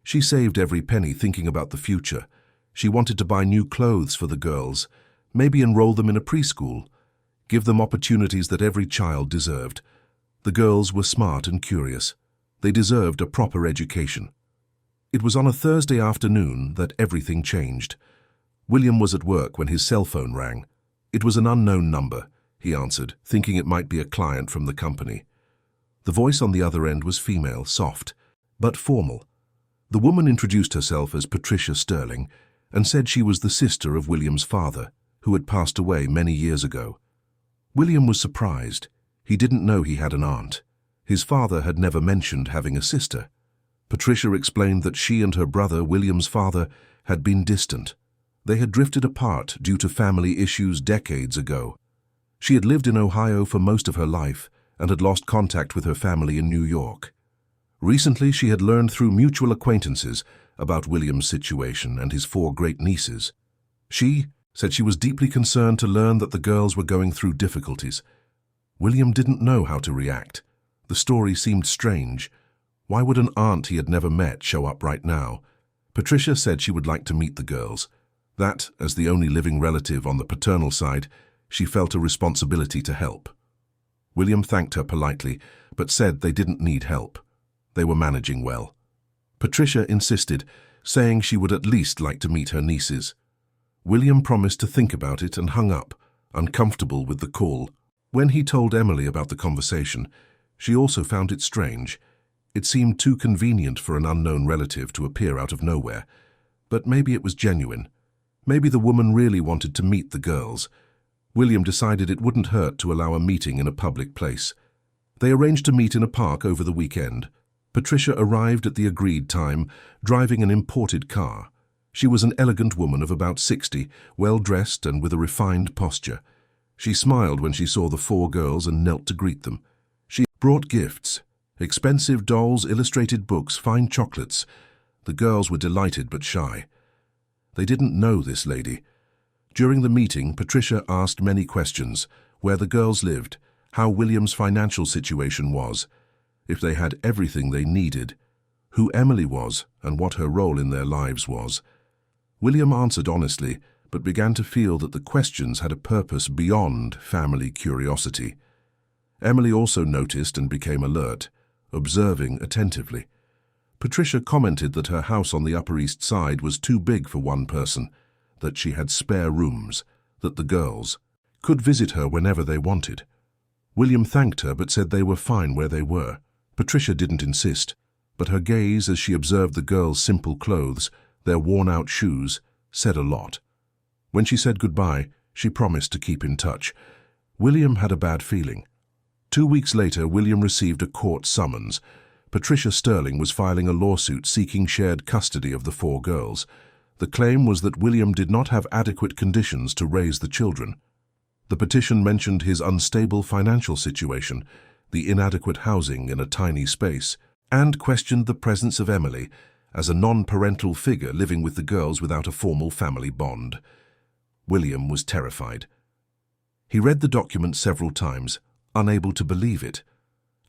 She saved every penny thinking about the future. She wanted to buy new clothes for the girls, maybe enroll them in a preschool, give them opportunities that every child deserved. The girls were smart and curious. They deserved a proper education. It was on a Thursday afternoon that everything changed. William was at work when his cell phone rang. It was an unknown number, he answered, thinking it might be a client from the company. The voice on the other end was female, soft, but formal. The woman introduced herself as Patricia Sterling and said she was the sister of William's father, who had passed away many years ago. William was surprised. He didn't know he had an aunt. His father had never mentioned having a sister. Patricia explained that she and her brother, William's father, had been distant. They had drifted apart due to family issues decades ago. She had lived in Ohio for most of her life and had lost contact with her family in New York. Recently, she had learned through mutual acquaintances about William's situation and his 4 great nieces. She said she was deeply concerned to learn that the girls were going through difficulties. William didn't know how to react. The story seemed strange. Why would an aunt he had never met show up right now? Patricia said she would like to meet the girls. That, as the only living relative on the paternal side, she felt a responsibility to help. William thanked her politely, but said they didn't need help. They were managing well. Patricia insisted, saying she would at least like to meet her nieces. William promised to think about it and hung up, uncomfortable with the call. When he told Emily about the conversation, she also found it strange. It seemed too convenient for an unknown relative to appear out of nowhere. But maybe it was genuine. Maybe the woman really wanted to meet the girls. William decided it wouldn't hurt to allow a meeting in a public place. They arranged to meet in a park over the weekend. Patricia arrived at the agreed time, driving an imported car. She was an elegant woman of about 60, well-dressed and with a refined posture. She smiled when she saw the 4 girls and knelt to greet them. She brought gifts, expensive dolls, illustrated books, fine chocolates. The girls were delighted but shy. They didn't know this lady. During the meeting, Patricia asked many questions: where the girls lived, how William's financial situation was, if they had everything they needed, who Emily was and what her role in their lives was. William answered honestly, but began to feel that the questions had a purpose beyond family curiosity. Emily also noticed and became alert, observing attentively. Patricia commented that her house on the Upper East Side was too big for one person, that she had spare rooms, that the girls could visit her whenever they wanted. William thanked her but said they were fine where they were. Patricia didn't insist, but her gaze as she observed the girls' simple clothes, their worn-out shoes, said a lot. When she said goodbye, she promised to keep in touch. William had a bad feeling. 2 weeks later, William received a court summons. Patricia Sterling was filing a lawsuit seeking shared custody of the 4 girls. The claim was that William did not have adequate conditions to raise the children. The petition mentioned his unstable financial situation, the inadequate housing in a tiny space, and questioned the presence of Emily as a non-parental figure living with the girls without a formal family bond. William was terrified. He read the document several times, unable to believe it.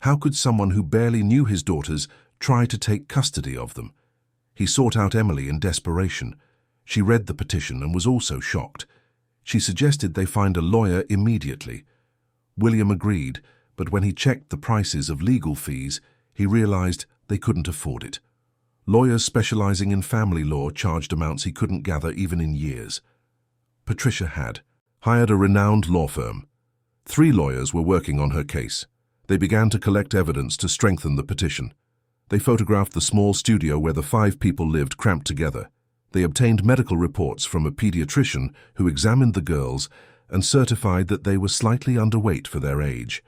How could someone who barely knew his daughters try to take custody of them? He sought out Emily in desperation. She read the petition and was also shocked. She suggested they find a lawyer immediately. William agreed, but when he checked the prices of legal fees, he realized they couldn't afford it. Lawyers specializing in family law charged amounts he couldn't gather even in years. Patricia had hired a renowned law firm. 3 lawyers were working on her case. They began to collect evidence to strengthen the petition. They photographed the small studio where the 5 people lived cramped together. They obtained medical reports from a pediatrician who examined the girls and certified that they were slightly underweight for their age.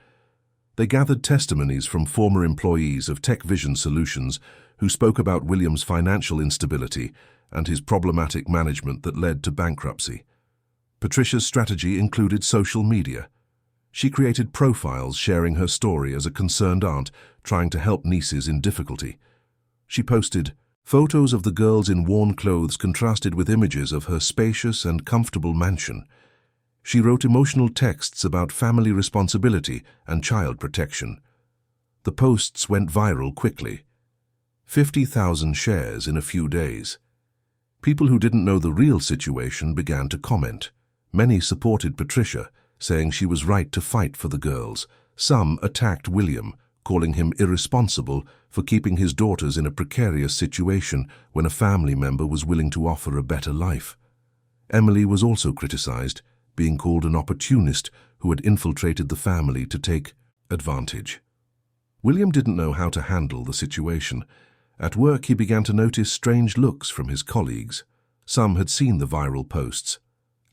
They gathered testimonies from former employees of Tech Vision Solutions who spoke about William's financial instability and his problematic management that led to bankruptcy. Patricia's strategy included social media. She created profiles sharing her story as a concerned aunt trying to help nieces in difficulty. She posted photos of the girls in worn clothes contrasted with images of her spacious and comfortable mansion. She wrote emotional texts about family responsibility and child protection. The posts went viral quickly. 50,000 shares in a few days. People who didn't know the real situation began to comment. Many supported Patricia, saying she was right to fight for the girls. Some attacked William, calling him irresponsible for keeping his daughters in a precarious situation when a family member was willing to offer a better life. Emily was also criticized, being called an opportunist who had infiltrated the family to take advantage. William didn't know how to handle the situation. At work, he began to notice strange looks from his colleagues. Some had seen the viral posts.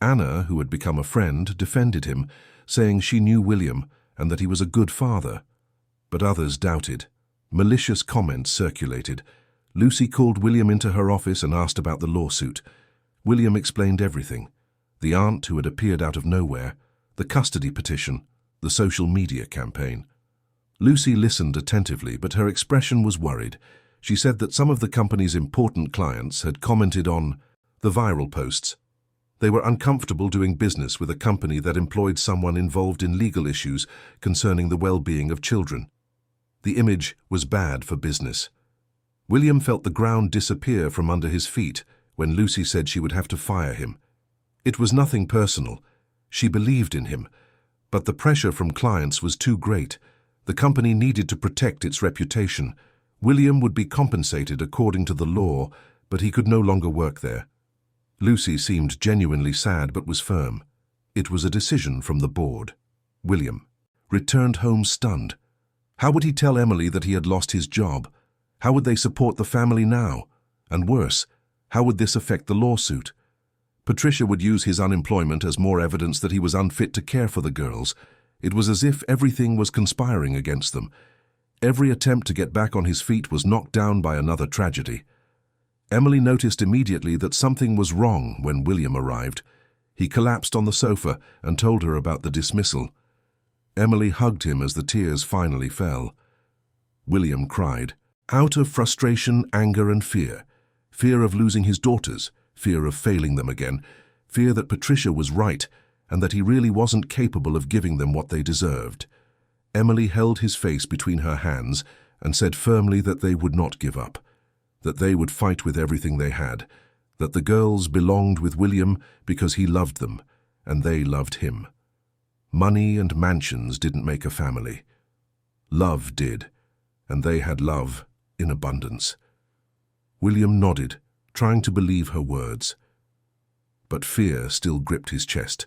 Anna, who had become a friend, defended him, saying she knew William and that he was a good father. But others doubted. Malicious comments circulated. Lucy called William into her office and asked about the lawsuit. William explained everything. The aunt who had appeared out of nowhere, the custody petition, the social media campaign. Lucy listened attentively, but her expression was worried. She said that some of the company's important clients had commented on the viral posts. They were uncomfortable doing business with a company that employed someone involved in legal issues concerning the well-being of children. The image was bad for business. William felt the ground disappear from under his feet when Lucy said she would have to fire him. It was nothing personal. She believed in him. But the pressure from clients was too great. The company needed to protect its reputation. William would be compensated according to the law, but he could no longer work there. Lucy seemed genuinely sad but was firm. It was a decision from the board. William returned home stunned. How would he tell Emily that he had lost his job? How would they support the family now? And worse, how would this affect the lawsuit? Patricia would use his unemployment as more evidence that he was unfit to care for the girls. It was as if everything was conspiring against them. Every attempt to get back on his feet was knocked down by another tragedy. Emily noticed immediately that something was wrong when William arrived. He collapsed on the sofa and told her about the dismissal. Emily hugged him as the tears finally fell. William cried, out of frustration, anger and fear. Fear of losing his daughters, fear of failing them again, fear that Patricia was right and that he really wasn't capable of giving them what they deserved. Emily held his face between her hands and said firmly that they would not give up, that they would fight with everything they had, that the girls belonged with William because he loved them and they loved him. Money and mansions didn't make a family. Love did, and they had love in abundance. William nodded, trying to believe her words. But fear still gripped his chest.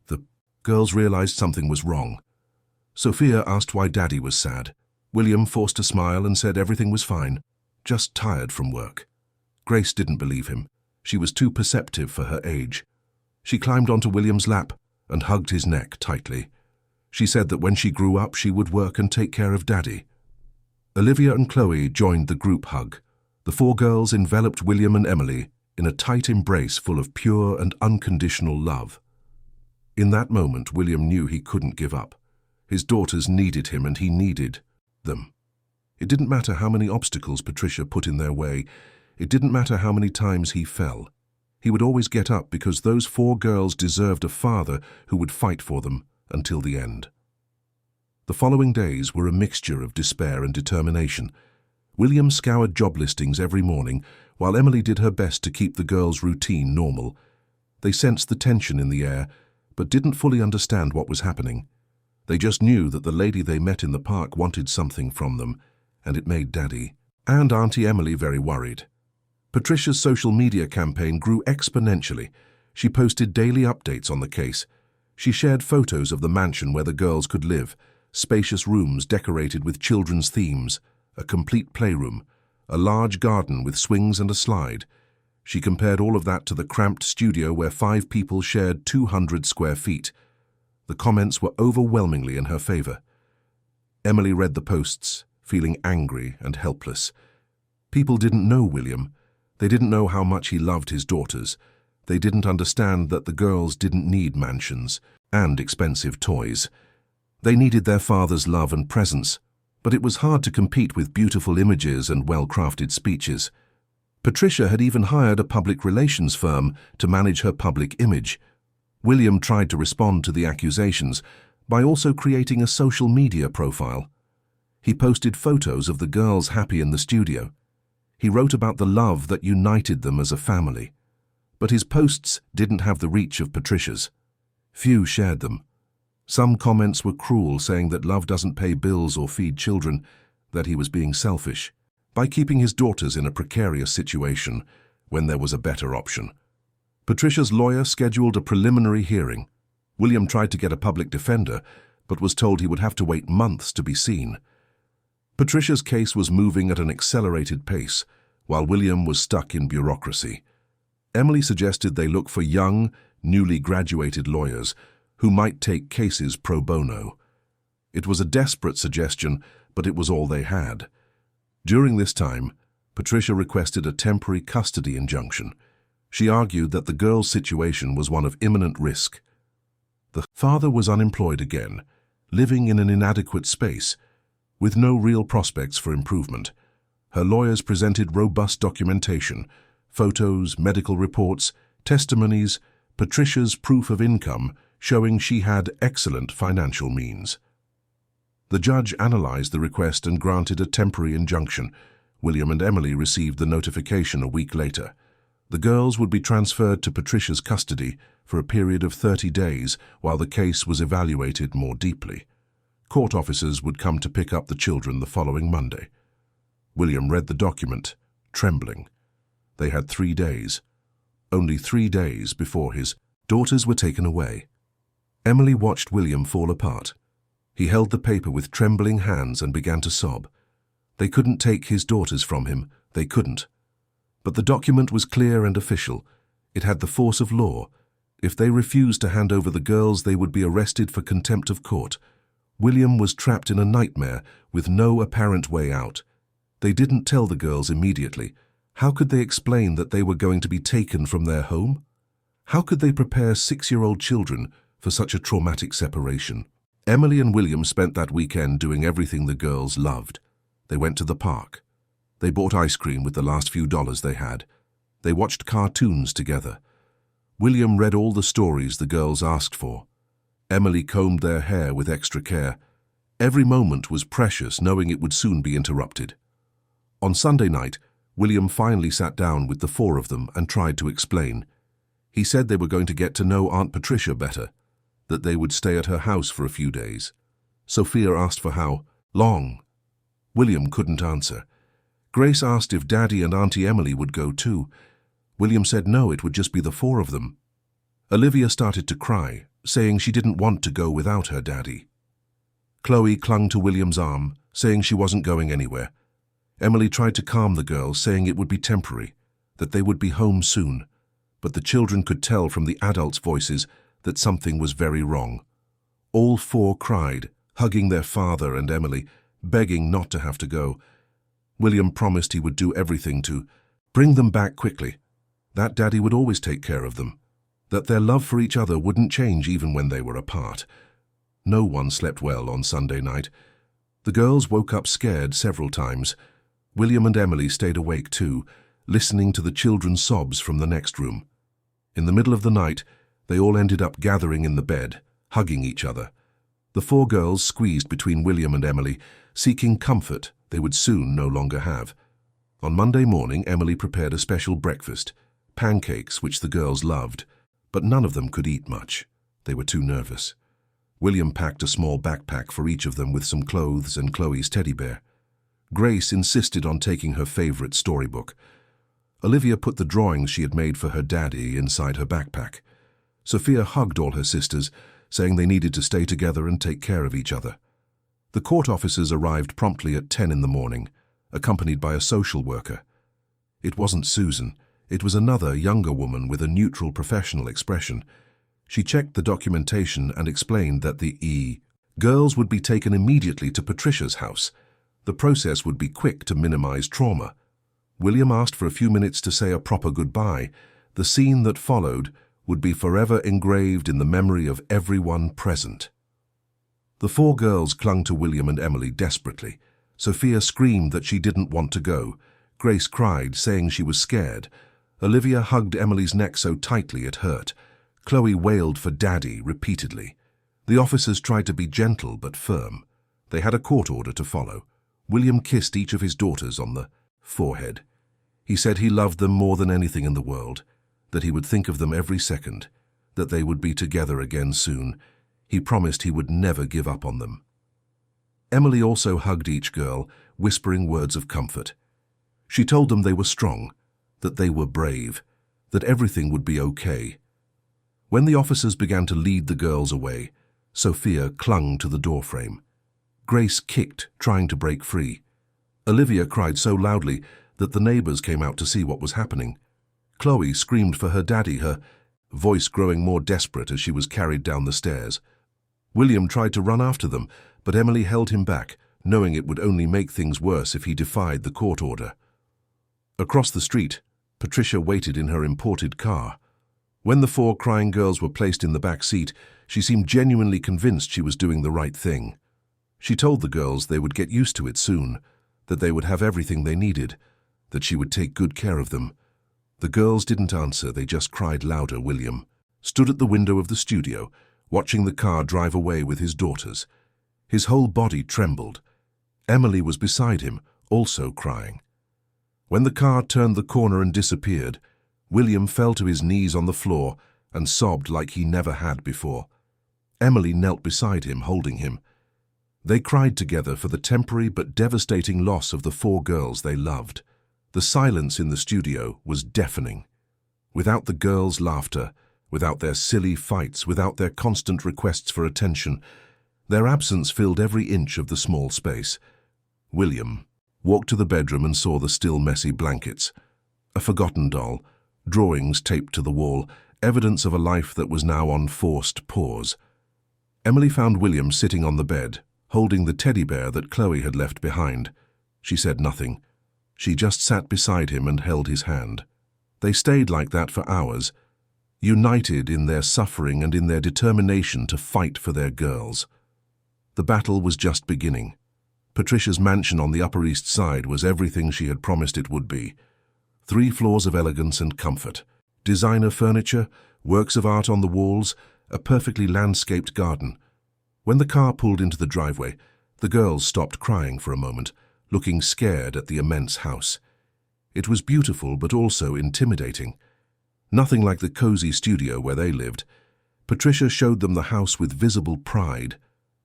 The girls realized something was wrong. Sophia asked why Daddy was sad. William forced a smile and said everything was fine, just tired from work. Grace didn't believe him. She was too perceptive for her age. She climbed onto William's lap and hugged his neck tightly. She said that when she grew up, she would work and take care of Daddy. Olivia and Chloe joined the group hug. The four girls enveloped William and Emily in a tight embrace full of pure and unconditional love. In that moment, William knew he couldn't give up. His daughters needed him and he needed them. It didn't matter how many obstacles Patricia put in their way. It didn't matter how many times he fell. He would always get up because those four girls deserved a father who would fight for them until the end. The following days were a mixture of despair and determination. William scoured job listings every morning, while Emily did her best to keep the girls' routine normal. They sensed the tension in the air, but didn't fully understand what was happening. They just knew that the lady they met in the park wanted something from them, and it made Daddy and Auntie Emily very worried. Patricia's social media campaign grew exponentially. She posted daily updates on the case. She shared photos of the mansion where the girls could live, spacious rooms decorated with children's themes, a complete playroom, a large garden with swings and a slide. She compared all of that to the cramped studio where 5 people shared 200 square feet. The comments were overwhelmingly in her favor. Emily read the posts, feeling angry and helpless. People didn't know William. They didn't know how much he loved his daughters. They didn't understand that the girls didn't need mansions and expensive toys. They needed their father's love and presence, but it was hard to compete with beautiful images and well-crafted speeches. Patricia had even hired a public relations firm to manage her public image. William tried to respond to the accusations by also creating a social media profile. He posted photos of the girls happy in the studio. He wrote about the love that united them as a family. But his posts didn't have the reach of Patricia's. Few shared them. Some comments were cruel, saying that love doesn't pay bills or feed children, that he was being selfish by keeping his daughters in a precarious situation when there was a better option. Patricia's lawyer scheduled a preliminary hearing. William tried to get a public defender, but was told he would have to wait months to be seen. Patricia's case was moving at an accelerated pace, while William was stuck in bureaucracy. Emily suggested they look for young, newly graduated lawyers who might take cases pro bono. It was a desperate suggestion, but it was all they had. During this time, Patricia requested a temporary custody injunction. She argued that the girl's situation was one of imminent risk. The father was unemployed again, living in an inadequate space, with no real prospects for improvement. Her lawyers presented robust documentation, photos, medical reports, testimonies, Patricia's proof of income showing she had excellent financial means. The judge analyzed the request and granted a temporary injunction. William and Emily received the notification a week later. The girls would be transferred to Patricia's custody for a period of 30 days while the case was evaluated more deeply. Court officers would come to pick up the children the following Monday. William read the document, trembling. They had 3 days. Only 3 days before his daughters were taken away. Emily watched William fall apart. He held the paper with trembling hands and began to sob. They couldn't take his daughters from him. They couldn't. But the document was clear and official. It had the force of law. If they refused to hand over the girls, they would be arrested for contempt of court. William was trapped in a nightmare with no apparent way out. They didn't tell the girls immediately. How could they explain that they were going to be taken from their home? How could they prepare 6-year-old children for such a traumatic separation? Emily and William spent that weekend doing everything the girls loved. They went to the park. They bought ice cream with the last few dollars they had. They watched cartoons together. William read all the stories the girls asked for. Emily combed their hair with extra care. Every moment was precious, knowing it would soon be interrupted. On Sunday night, William finally sat down with the 4 of them and tried to explain. He said they were going to get to know Aunt Patricia better, that they would stay at her house for a few days. Sophia asked for how long. William couldn't answer. Grace asked if Daddy and Auntie Emily would go too. William said no, it would just be the 4 of them. Olivia started to cry, saying she didn't want to go without her daddy. Chloe clung to William's arm, saying she wasn't going anywhere. Emily tried to calm the girls, saying it would be temporary, that they would be home soon, but the children could tell from the adults' voices that something was very wrong. All 4 cried, hugging their father and Emily, begging not to have to go. William promised he would do everything to bring them back quickly, that Daddy would always take care of them, that their love for each other wouldn't change even when they were apart. No one slept well on Sunday night. The girls woke up scared several times. William and Emily stayed awake too, listening to the children's sobs from the next room. In the middle of the night, they all ended up gathering in the bed, hugging each other. The 4 girls squeezed between William and Emily, seeking comfort they would soon no longer have. On Monday morning, Emily prepared a special breakfast, pancakes which the girls loved, but none of them could eat much. They were too nervous. William packed a small backpack for each of them with some clothes and Chloe's teddy bear. Grace insisted on taking her favorite storybook. Olivia put the drawings she had made for her daddy inside her backpack. Sophia hugged all her sisters, saying they needed to stay together and take care of each other. The court officers arrived promptly at 10 in the morning, accompanied by a social worker. It wasn't Susan. It was another, younger woman with a neutral professional expression. She checked the documentation and explained that the girls would be taken immediately to Patricia's house. The process would be quick to minimize trauma. William asked for a few minutes to say a proper goodbye. The scene that followed would be forever engraved in the memory of everyone present. The 4 girls clung to William and Emily desperately. Sophia screamed that she didn't want to go. Grace cried, saying she was scared. Olivia hugged Emily's neck so tightly it hurt. Chloe wailed for Daddy repeatedly. The officers tried to be gentle but firm. They had a court order to follow. William kissed each of his daughters on the forehead. He said he loved them more than anything in the world, that he would think of them every second, that they would be together again soon. He promised he would never give up on them. Emily also hugged each girl, whispering words of comfort. She told them they were strong, that they were brave, that everything would be okay. When the officers began to lead the girls away, Sophia clung to the doorframe. Grace kicked, trying to break free. Olivia cried so loudly that the neighbors came out to see what was happening. Chloe screamed for her daddy, her voice growing more desperate as she was carried down the stairs. William tried to run after them, but Emily held him back. knowing it would only make things worse if he defied the court order. Across the street, Patricia waited in her imported car. When the 4 crying girls were placed in the back seat, she seemed genuinely convinced she was doing the right thing. She told the girls they would get used to it soon, that they would have everything they needed, that she would take good care of them. The girls didn't answer, they just cried louder. William stood at the window of the studio, watching the car drive away with his daughters. His whole body trembled. Emily was beside him, also crying. When the car turned the corner and disappeared, William fell to his knees on the floor and sobbed like he never had before. Emily knelt beside him, holding him. They cried together for the temporary but devastating loss of the 4 girls they loved. The silence in the studio was deafening. Without the girls' laughter, without their silly fights, without their constant requests for attention, their absence filled every inch of the small space. William walked to the bedroom and saw the still messy blankets, a forgotten doll, drawings taped to the wall, evidence of a life that was now on forced pause. Emily found William sitting on the bed, holding the teddy bear that Chloe had left behind. She said nothing. She just sat beside him and held his hand. They stayed like that for hours, united in their suffering and in their determination to fight for their girls. The battle was just beginning. Patricia's mansion on the Upper East Side was everything she had promised it would be. 3 floors of elegance and comfort, designer furniture, works of art on the walls, a perfectly landscaped garden. When the car pulled into the driveway, the girls stopped crying for a moment, looking scared at the immense house. It was beautiful but also intimidating. Nothing like the cozy studio where they lived. Patricia showed them the house with visible pride,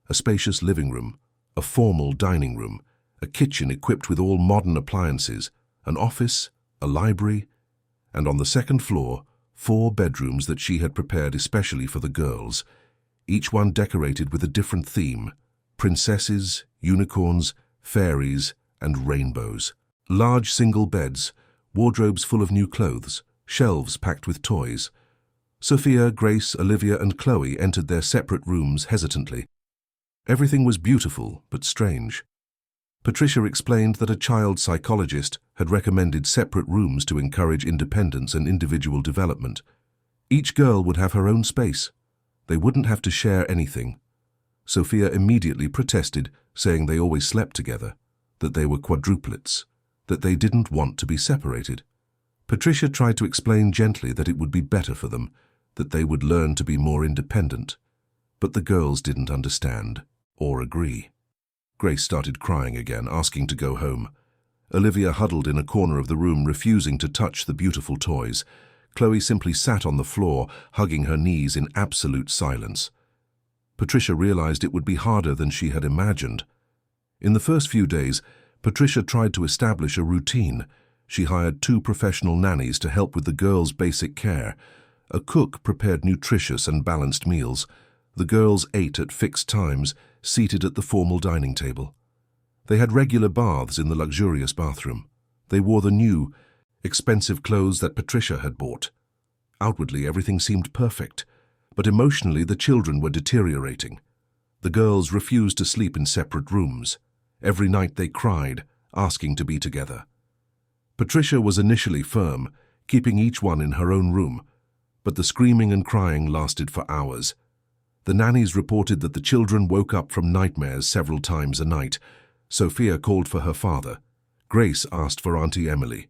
a spacious living room, a formal dining room, a kitchen equipped with all modern appliances, an office, a library, and on the 2nd floor, 4 bedrooms that she had prepared especially for the girls, each one decorated with a different theme: princesses, unicorns, fairies, and rainbows. Large single beds, wardrobes full of new clothes, shelves packed with toys. Sophia, Grace, Olivia, and Chloe entered their separate rooms hesitantly. Everything was beautiful but strange. Patricia explained that a child psychologist had recommended separate rooms to encourage independence and individual development. Each girl would have her own space. They wouldn't have to share anything. Sophia immediately protested, saying they always slept together, that they were quadruplets, that they didn't want to be separated. Patricia tried to explain gently that it would be better for them, that they would learn to be more independent. But the girls didn't understand or agree. Grace started crying again, asking to go home. Olivia huddled in a corner of the room, refusing to touch the beautiful toys. Chloe simply sat on the floor, hugging her knees in absolute silence. Patricia realized it would be harder than she had imagined. In the first few days, Patricia tried to establish a routine. She hired 2 professional nannies to help with the girls' basic care. A cook prepared nutritious and balanced meals. The girls ate at fixed times, seated at the formal dining table. They had regular baths in the luxurious bathroom. They wore the new, expensive clothes that Patricia had bought. Outwardly, everything seemed perfect, but emotionally the children were deteriorating. The girls refused to sleep in separate rooms. Every night they cried, asking to be together. Patricia was initially firm, keeping each one in her own room, but the screaming and crying lasted for hours. The nannies reported that the children woke up from nightmares several times a night. Sophia called for her father. Grace asked for Auntie Emily.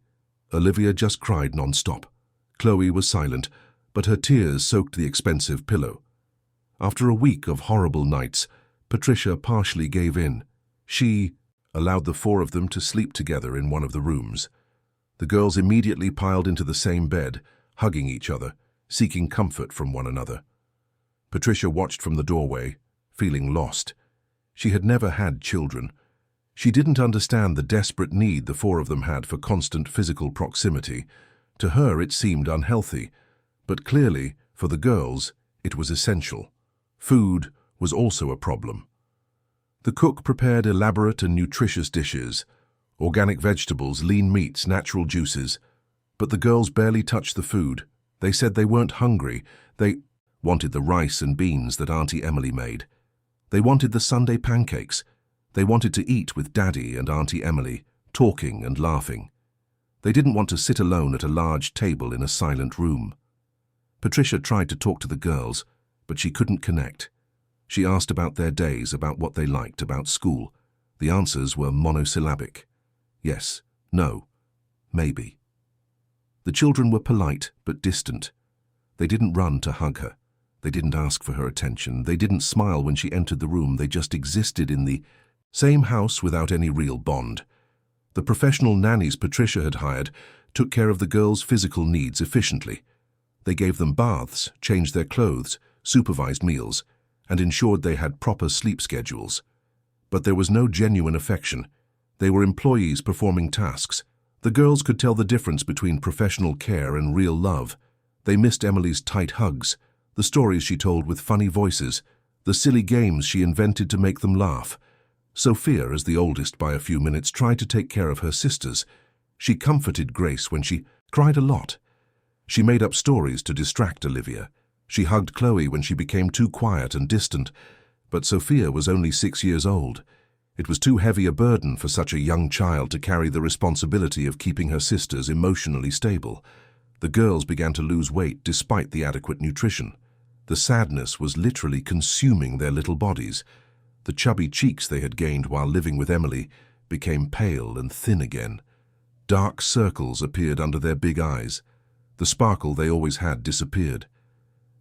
Olivia just cried non-stop. Chloe was silent, but her tears soaked the expensive pillow. After a week of horrible nights, Patricia partially gave in. She allowed the 4 of them to sleep together in one of the rooms. The girls immediately piled into the same bed, hugging each other, seeking comfort from one another. Patricia watched from the doorway, feeling lost. She had never had children. She didn't understand the desperate need the 4 of them had for constant physical proximity. To her it seemed unhealthy, but clearly, for the girls, it was essential. Food was also a problem. The cook prepared elaborate and nutritious dishes, organic vegetables, lean meats, natural juices. But the girls barely touched the food. They said they weren't hungry. They wanted the rice and beans that Auntie Emily made. They wanted the Sunday pancakes. They wanted to eat with Daddy and Auntie Emily, talking and laughing. They didn't want to sit alone at a large table in a silent room. Patricia tried to talk to the girls, but she couldn't connect. She asked about their days, about what they liked, about school. The answers were monosyllabic. Yes, no, maybe. The children were polite but distant. They didn't run to hug her. They didn't ask for her attention. They didn't smile when she entered the room. They just existed in the same house without any real bond. The professional nannies Patricia had hired took care of the girls' physical needs efficiently. They gave them baths, changed their clothes, supervised meals, and ensured they had proper sleep schedules. But there was no genuine affection. They were employees performing tasks. The girls could tell the difference between professional care and real love. They missed Emily's tight hugs, the stories she told with funny voices, the silly games she invented to make them laugh. Sophia, as the oldest by a few minutes, tried to take care of her sisters. She comforted Grace when she cried a lot. She made up stories to distract Olivia. She hugged Chloe when she became too quiet and distant. But Sophia was only 6 years old. It was too heavy a burden for such a young child to carry the responsibility of keeping her sisters emotionally stable. The girls began to lose weight despite the adequate nutrition. The sadness was literally consuming their little bodies. The chubby cheeks they had gained while living with Emily became pale and thin again. Dark circles appeared under their big eyes. The sparkle they always had disappeared.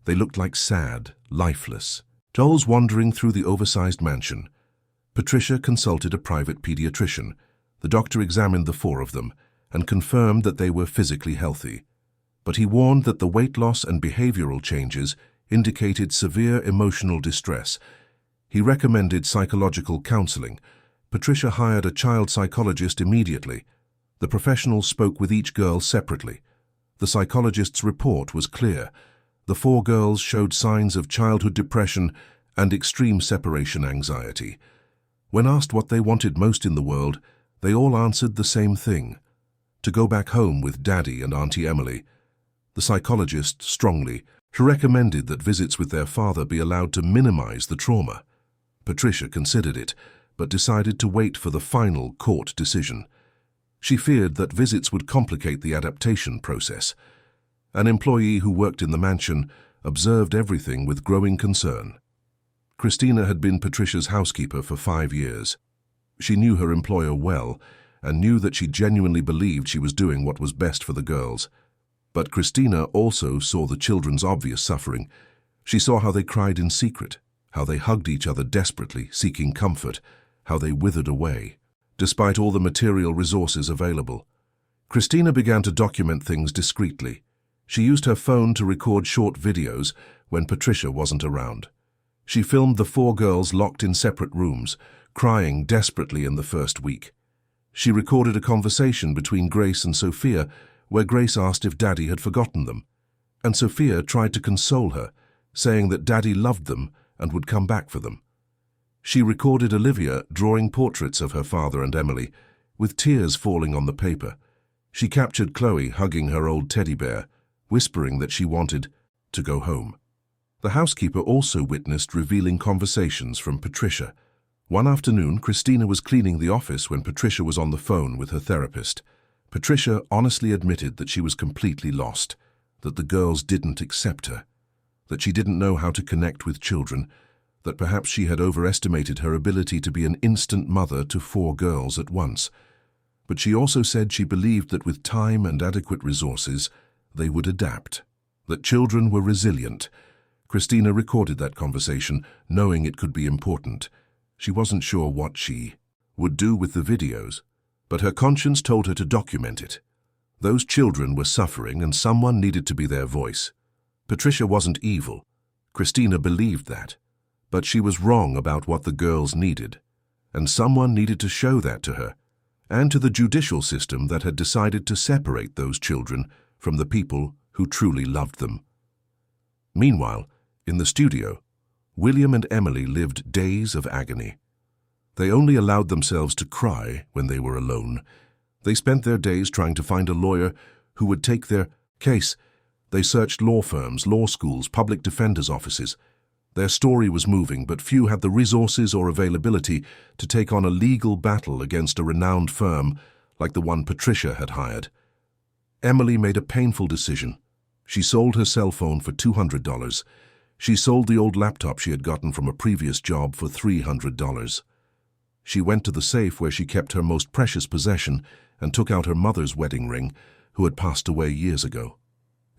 They looked like sad, lifeless dolls wandering through the oversized mansion. Patricia consulted a private pediatrician. The doctor examined the 4 of them and confirmed that they were physically healthy. But he warned that the weight loss and behavioral changes indicated severe emotional distress. He recommended psychological counseling. Patricia hired a child psychologist immediately. The professional spoke with each girl separately. The psychologist's report was clear. The 4 girls showed signs of childhood depression and extreme separation anxiety. When asked what they wanted most in the world, they all answered the same thing: to go back home with Daddy and Auntie Emily. The psychologist strongly recommended that visits with their father be allowed to minimize the trauma. Patricia considered it, but decided to wait for the final court decision. She feared that visits would complicate the adaptation process. An employee who worked in the mansion observed everything with growing concern. Christina had been Patricia's housekeeper for 5 years. She knew her employer well and knew that she genuinely believed she was doing what was best for the girls. But Christina also saw the children's obvious suffering. She saw how they cried in secret, how they hugged each other desperately, seeking comfort, how they withered away, despite all the material resources available. Christina began to document things discreetly. She used her phone to record short videos when Patricia wasn't around. She filmed the 4 girls locked in separate rooms, crying desperately in the first week. She recorded a conversation between Grace and Sophia where Grace asked if Daddy had forgotten them, and Sophia tried to console her, saying that Daddy loved them and would come back for them. She recorded Olivia drawing portraits of her father and Emily, with tears falling on the paper. She captured Chloe hugging her old teddy bear, whispering that she wanted to go home. The housekeeper also witnessed revealing conversations from Patricia. One afternoon, Christina was cleaning the office when Patricia was on the phone with her therapist. Patricia honestly admitted that she was completely lost, that the girls didn't accept her, that she didn't know how to connect with children, that perhaps she had overestimated her ability to be an instant mother to 4 girls at once. But she also said she believed that with time and adequate resources, they would adapt, that children were resilient. Christina recorded that conversation, knowing it could be important. She wasn't sure what she would do with the videos, but her conscience told her to document it. Those children were suffering and someone needed to be their voice. Patricia wasn't evil. Christina believed that. But she was wrong about what the girls needed, and someone needed to show that to her, and to the judicial system that had decided to separate those children from the people who truly loved them. Meanwhile, in the studio, William and Emily lived days of agony. They only allowed themselves to cry when they were alone. They spent their days trying to find a lawyer who would take their case. They searched law firms, law schools, public defenders' offices. Their story was moving, but few had the resources or availability to take on a legal battle against a renowned firm like the one Patricia had hired. Emily made a painful decision. She sold her cell phone for $200. She sold the old laptop she had gotten from a previous job for $300. She went to the safe where she kept her most precious possession and took out her mother's wedding ring, who had passed away years ago.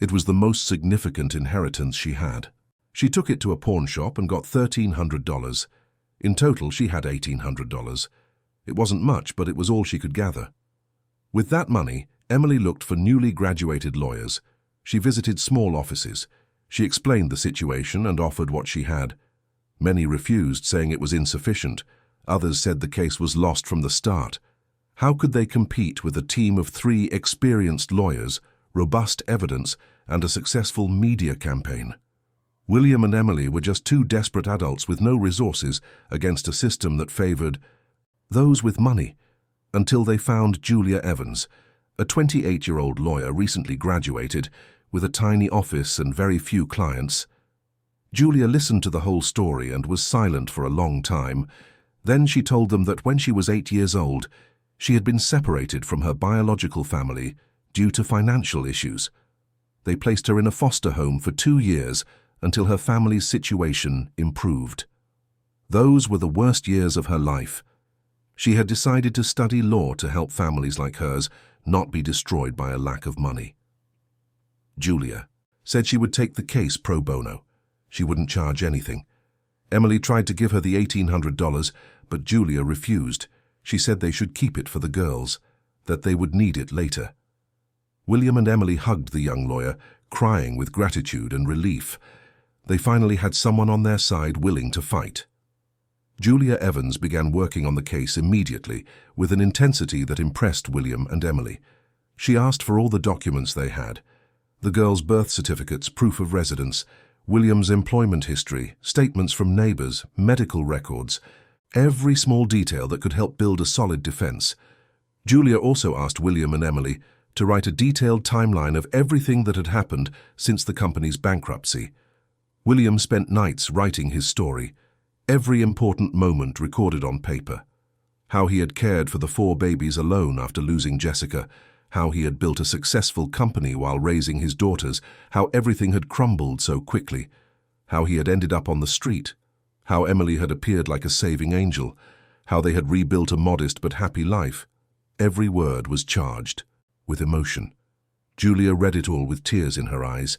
It was the most significant inheritance she had. She took it to a pawn shop and got $1,300. In total, she had $1,800. It wasn't much, but it was all she could gather. With that money, Emily looked for newly graduated lawyers. She visited small offices. She explained the situation and offered what she had. Many refused, saying it was insufficient. Others said the case was lost from the start. How could they compete with a team of 3 experienced lawyers, robust evidence, and a successful media campaign? William and Emily were just 2 desperate adults with no resources against a system that favored those with money, until they found Julia Evans, a 28-year-old lawyer recently graduated, with a tiny office and very few clients. Julia listened to the whole story and was silent for a long time. Then she told them that when she was 8 years old, she had been separated from her biological family due to financial issues. They placed her in a foster home for 2 years until her family's situation improved. Those were the worst years of her life. She had decided to study law to help families like hers not be destroyed by a lack of money. Julia said she would take the case pro bono. She wouldn't charge anything. Emily tried to give her the $1,800, but Julia refused. She said they should keep it for the girls, that they would need it later. William and Emily hugged the young lawyer, crying with gratitude and relief. They finally had someone on their side willing to fight. Julia Evans began working on the case immediately, with an intensity that impressed William and Emily. She asked for all the documents they had: the girls' birth certificates, proof of residence, William's employment history, statements from neighbors, medical records, every small detail that could help build a solid defense. Julia also asked William and Emily to write a detailed timeline of everything that had happened since the company's bankruptcy. William spent nights writing his story, every important moment recorded on paper. How he had cared for the 4 babies alone after losing Jessica, how he had built a successful company while raising his daughters, how everything had crumbled so quickly, how he had ended up on the street, how Emily had appeared like a saving angel, how they had rebuilt a modest but happy life. Every word was charged with emotion. Julia read it all with tears in her eyes.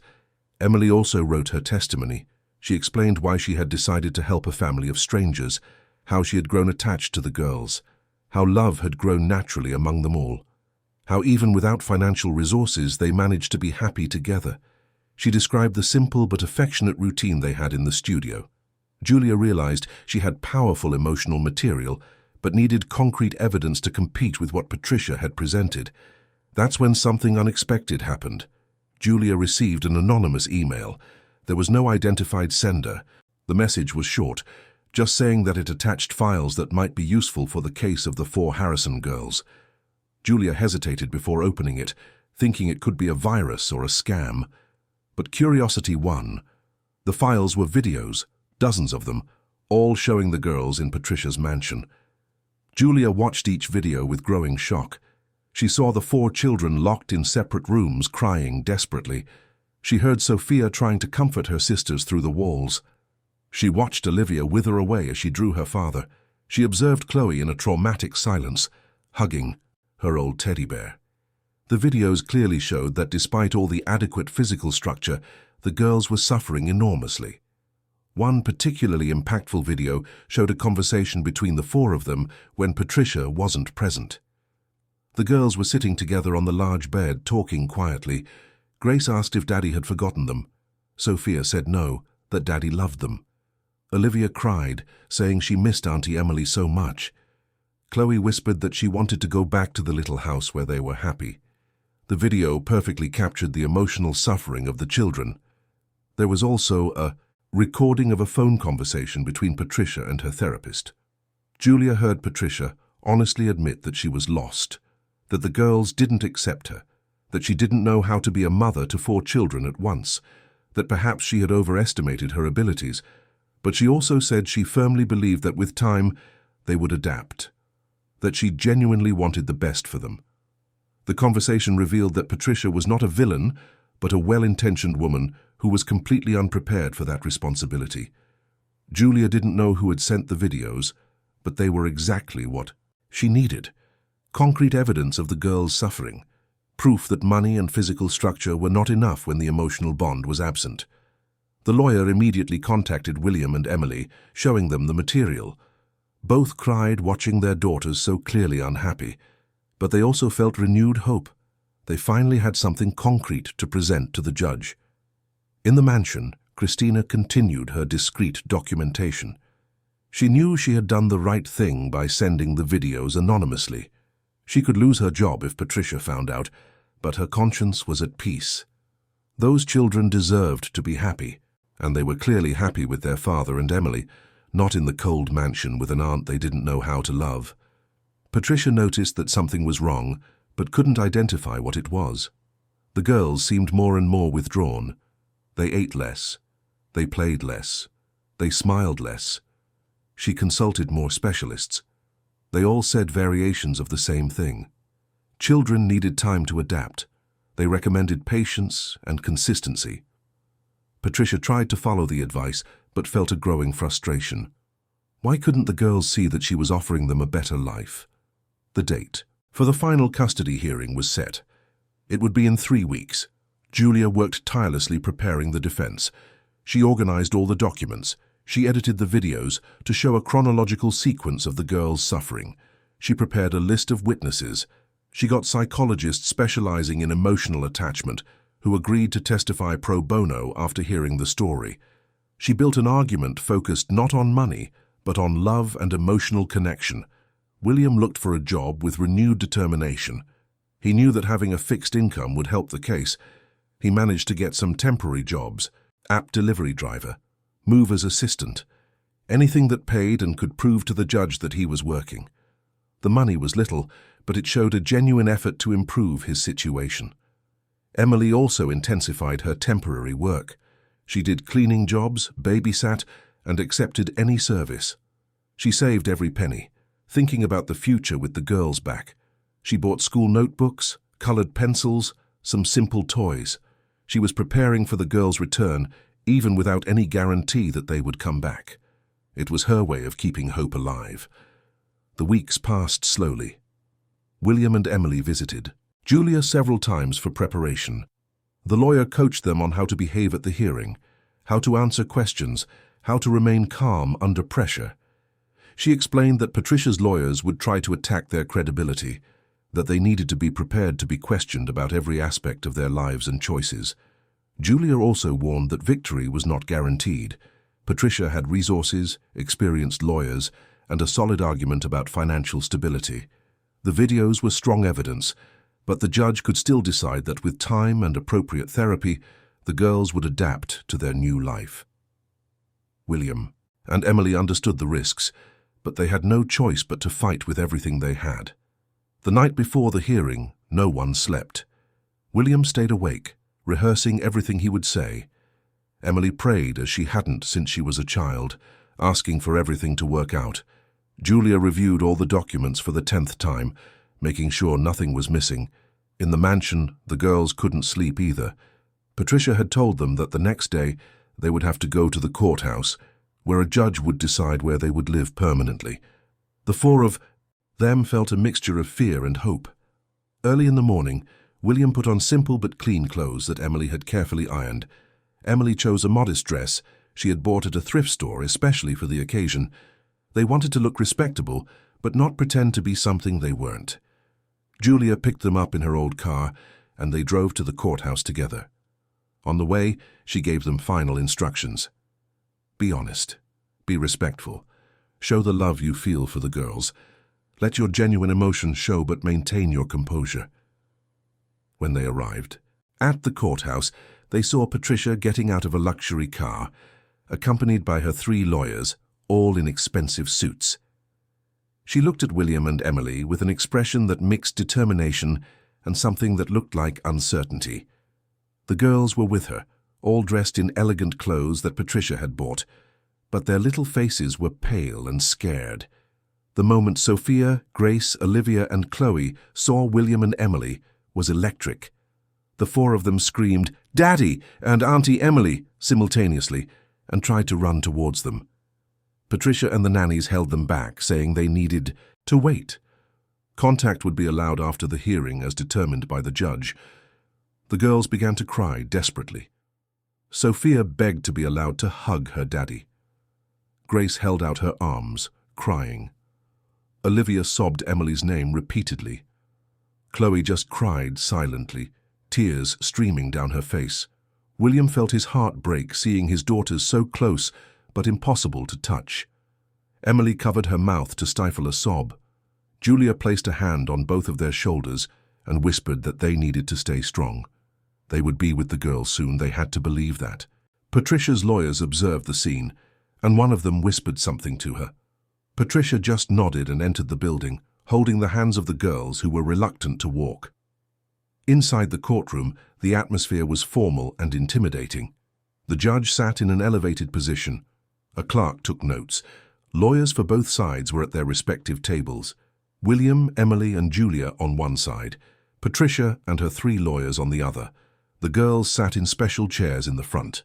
Emily also wrote her testimony. She explained why she had decided to help a family of strangers, how she had grown attached to the girls, how love had grown naturally among them all, how even without financial resources they managed to be happy together. She described the simple but affectionate routine they had in the studio. Julia realized she had powerful emotional material, but needed concrete evidence to compete with what Patricia had presented. That's when something unexpected happened. Julia received an anonymous email. There was no identified sender. The message was short, just saying that it attached files that might be useful for the case of the 4 Harrison girls. Julia hesitated before opening it, thinking it could be a virus or a scam. But curiosity won. The files were videos, dozens of them, all showing the girls in Patricia's mansion. Julia watched each video with growing shock. She saw the 4 children locked in separate rooms, crying desperately. She heard Sophia trying to comfort her sisters through the walls. She watched Olivia wither away as she drew her father. She observed Chloe in a traumatic silence, hugging her old teddy bear. The videos clearly showed that despite all the adequate physical structure, the girls were suffering enormously. One particularly impactful video showed a conversation between the 4 of them when Patricia wasn't present. The girls were sitting together on the large bed, talking quietly. Grace asked if Daddy had forgotten them. Sophia said no, that Daddy loved them. Olivia cried, saying she missed Auntie Emily so much. Chloe whispered that she wanted to go back to the little house where they were happy. The video perfectly captured the emotional suffering of the children. There was also a recording of a phone conversation between Patricia and her therapist. Julia heard Patricia honestly admit that she was lost, that the girls didn't accept her, that she didn't know how to be a mother to 4 children at once, that perhaps she had overestimated her abilities. But she also said she firmly believed that with time, they would adapt, that she genuinely wanted the best for them. The conversation revealed that Patricia was not a villain, but a well-intentioned woman who was completely unprepared for that responsibility. Julia didn't know who had sent the videos, but they were exactly what she needed. Concrete evidence of the girl's suffering, proof that money and physical structure were not enough when the emotional bond was absent. The lawyer immediately contacted William and Emily, showing them the material. Both cried watching their daughters so clearly unhappy, but they also felt renewed hope. They finally had something concrete to present to the judge. In the mansion, Christina continued her discreet documentation. She knew she had done the right thing by sending the videos anonymously. She could lose her job if Patricia found out, but her conscience was at peace. Those children deserved to be happy, and they were clearly happy with their father and Emily, not in the cold mansion with an aunt they didn't know how to love. Patricia noticed that something was wrong, but couldn't identify what it was. The girls seemed more and more withdrawn. They ate less. They played less. They smiled less. She consulted more specialists. They all said variations of the same thing. Children needed time to adapt. They recommended patience and consistency. Patricia tried to follow the advice, but felt a growing frustration. Why couldn't the girls see that she was offering them a better life? The date for the final custody hearing was set. It would be in 3 weeks. Julia worked tirelessly preparing the defense. She organized all the documents. She edited the videos to show a chronological sequence of the girls' suffering. She prepared a list of witnesses. She got psychologists specializing in emotional attachment who agreed to testify pro bono after hearing the story. She built an argument focused not on money, but on love and emotional connection. William looked for a job with renewed determination. He knew that having a fixed income would help the case. He managed to get some temporary jobs, app delivery driver, mover's assistant, anything that paid and could prove to the judge that he was working. The money was little, but it showed a genuine effort to improve his situation. Emily also intensified her temporary work. She did cleaning jobs, babysat, and accepted any service. She saved every penny, thinking about the future with the girls back. She bought school notebooks, colored pencils, some simple toys. She was preparing for the girls' return, even without any guarantee that they would come back. It was her way of keeping hope alive. The weeks passed slowly. William and Emily visited Julia several times for preparation. The lawyer coached them on how to behave at the hearing, how to answer questions, how to remain calm under pressure. She explained that Patricia's lawyers would try to attack their credibility, that they needed to be prepared to be questioned about every aspect of their lives and choices. Julia also warned that victory was not guaranteed. Patricia had resources, experienced lawyers, and a solid argument about financial stability. The videos were strong evidence, but the judge could still decide that with time and appropriate therapy, the girls would adapt to their new life. William and Emily understood the risks, but they had no choice but to fight with everything they had. The night before the hearing, no one slept. William stayed awake, rehearsing everything he would say. Emily prayed as she hadn't since she was a child, asking for everything to work out. Julia reviewed all the documents for the 10th time, making sure nothing was missing. In the mansion, the girls couldn't sleep either. Patricia had told them that the next day they would have to go to the courthouse, where a judge would decide where they would live permanently. The four of them felt a mixture of fear and hope. Early in the morning, William put on simple but clean clothes that Emily had carefully ironed. Emily chose a modest dress she had bought at a thrift store especially for the occasion. They wanted to look respectable, but not pretend to be something they weren't. Julia picked them up in her old car, and they drove to the courthouse together. On the way, she gave them final instructions. Be honest. Be respectful. Show the love you feel for the girls. Let your genuine emotions show, but maintain your composure. When they arrived at the courthouse, they saw Patricia getting out of a luxury car, accompanied by her 3 lawyers, all in expensive suits. She looked at William and Emily with an expression that mixed determination and something that looked like uncertainty. The girls were with her, all dressed in elegant clothes that Patricia had bought, but their little faces were pale and scared. The moment Sophia, Grace, Olivia, and Chloe saw William and Emily was electric. The four of them screamed, "Daddy!" and "Auntie Emily!" simultaneously, and tried to run towards them. Patricia and the nannies held them back, saying they needed to wait. Contact would be allowed after the hearing as determined by the judge. The girls began to cry desperately. Sophia begged to be allowed to hug her daddy. Grace held out her arms, crying. Olivia sobbed Emily's name repeatedly. Chloe just cried silently, tears streaming down her face. William felt his heart break seeing his daughters so close but impossible to touch. Emily covered her mouth to stifle a sob. Julia placed a hand on both of their shoulders and whispered that they needed to stay strong. They would be with the girls soon, they had to believe that. Patricia's lawyers observed the scene, and one of them whispered something to her. Patricia just nodded and entered the building, holding the hands of the girls who were reluctant to walk. Inside the courtroom, the atmosphere was formal and intimidating. The judge sat in an elevated position. A clerk took notes. Lawyers for both sides were at their respective tables. William, Emily, and Julia on one side, Patricia and her 3 lawyers on the other. The girls sat in special chairs in the front.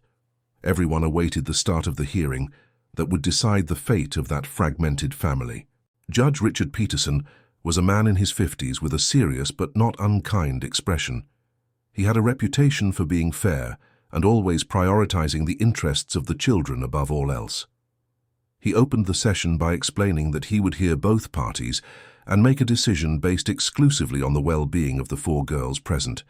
Everyone awaited the start of the hearing that would decide the fate of that fragmented family. Judge Richard Peterson was a man in his 50s with a serious but not unkind expression. He had a reputation for being fair and always prioritizing the interests of the children above all else. He opened the session by explaining that he would hear both parties and make a decision based exclusively on the well-being of the 4 girls present.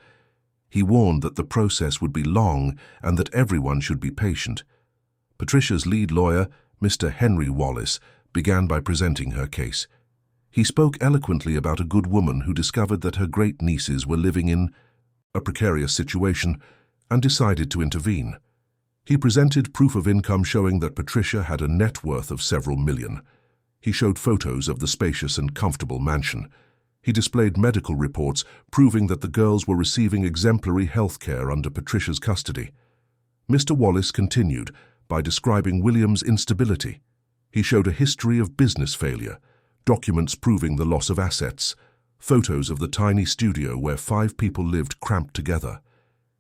He warned that the process would be long and that everyone should be patient. Patricia's lead lawyer, Mr. Henry Wallace, began by presenting her case. He spoke eloquently about a good woman who discovered that her great-nieces were living in a precarious situation and decided to intervene. He presented proof of income showing that Patricia had a net worth of several million. He showed photos of the spacious and comfortable mansion. He displayed medical reports proving that the girls were receiving exemplary health care under Patricia's custody. Mr. Wallace continued by describing William's instability. He showed a history of business failure, documents proving the loss of assets, photos of the tiny studio where 5 people lived cramped together.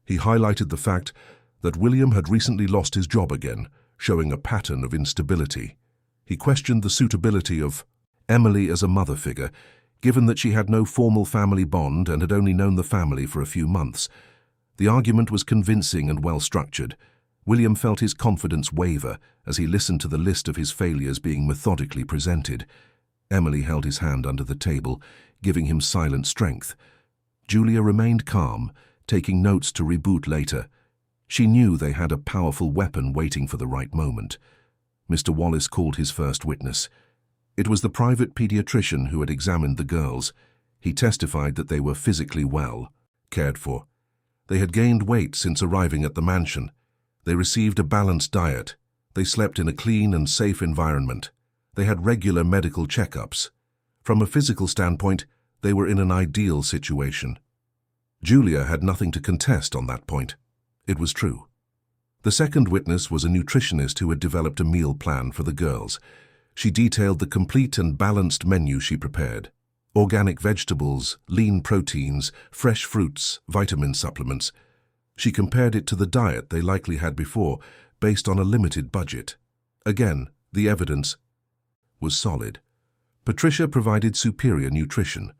He highlighted the fact that William had recently lost his job again, showing a pattern of instability. He questioned the suitability of Emily as a mother figure, given that she had no formal family bond and had only known the family for a few months. The argument was convincing and well-structured. William felt his confidence waver as he listened to the list of his failures being methodically presented. Emily held his hand under the table, giving him silent strength. Julia remained calm, taking notes to reboot later. She knew they had a powerful weapon waiting for the right moment. Mr. Wallace called his first witness. It was the private pediatrician who had examined the girls. He testified that they were physically well, cared for. They had gained weight since arriving at the mansion. They received a balanced diet. They slept in a clean and safe environment. They had regular medical checkups. From a physical standpoint, they were in an ideal situation. Julia had nothing to contest on that point. It was true. The second witness was a nutritionist who had developed a meal plan for the girls. She detailed the complete and balanced menu she prepared. Organic vegetables, lean proteins, fresh fruits, vitamin supplements. She compared it to the diet they likely had before, based on a limited budget. Again, the evidence was solid. Patricia provided superior nutrition.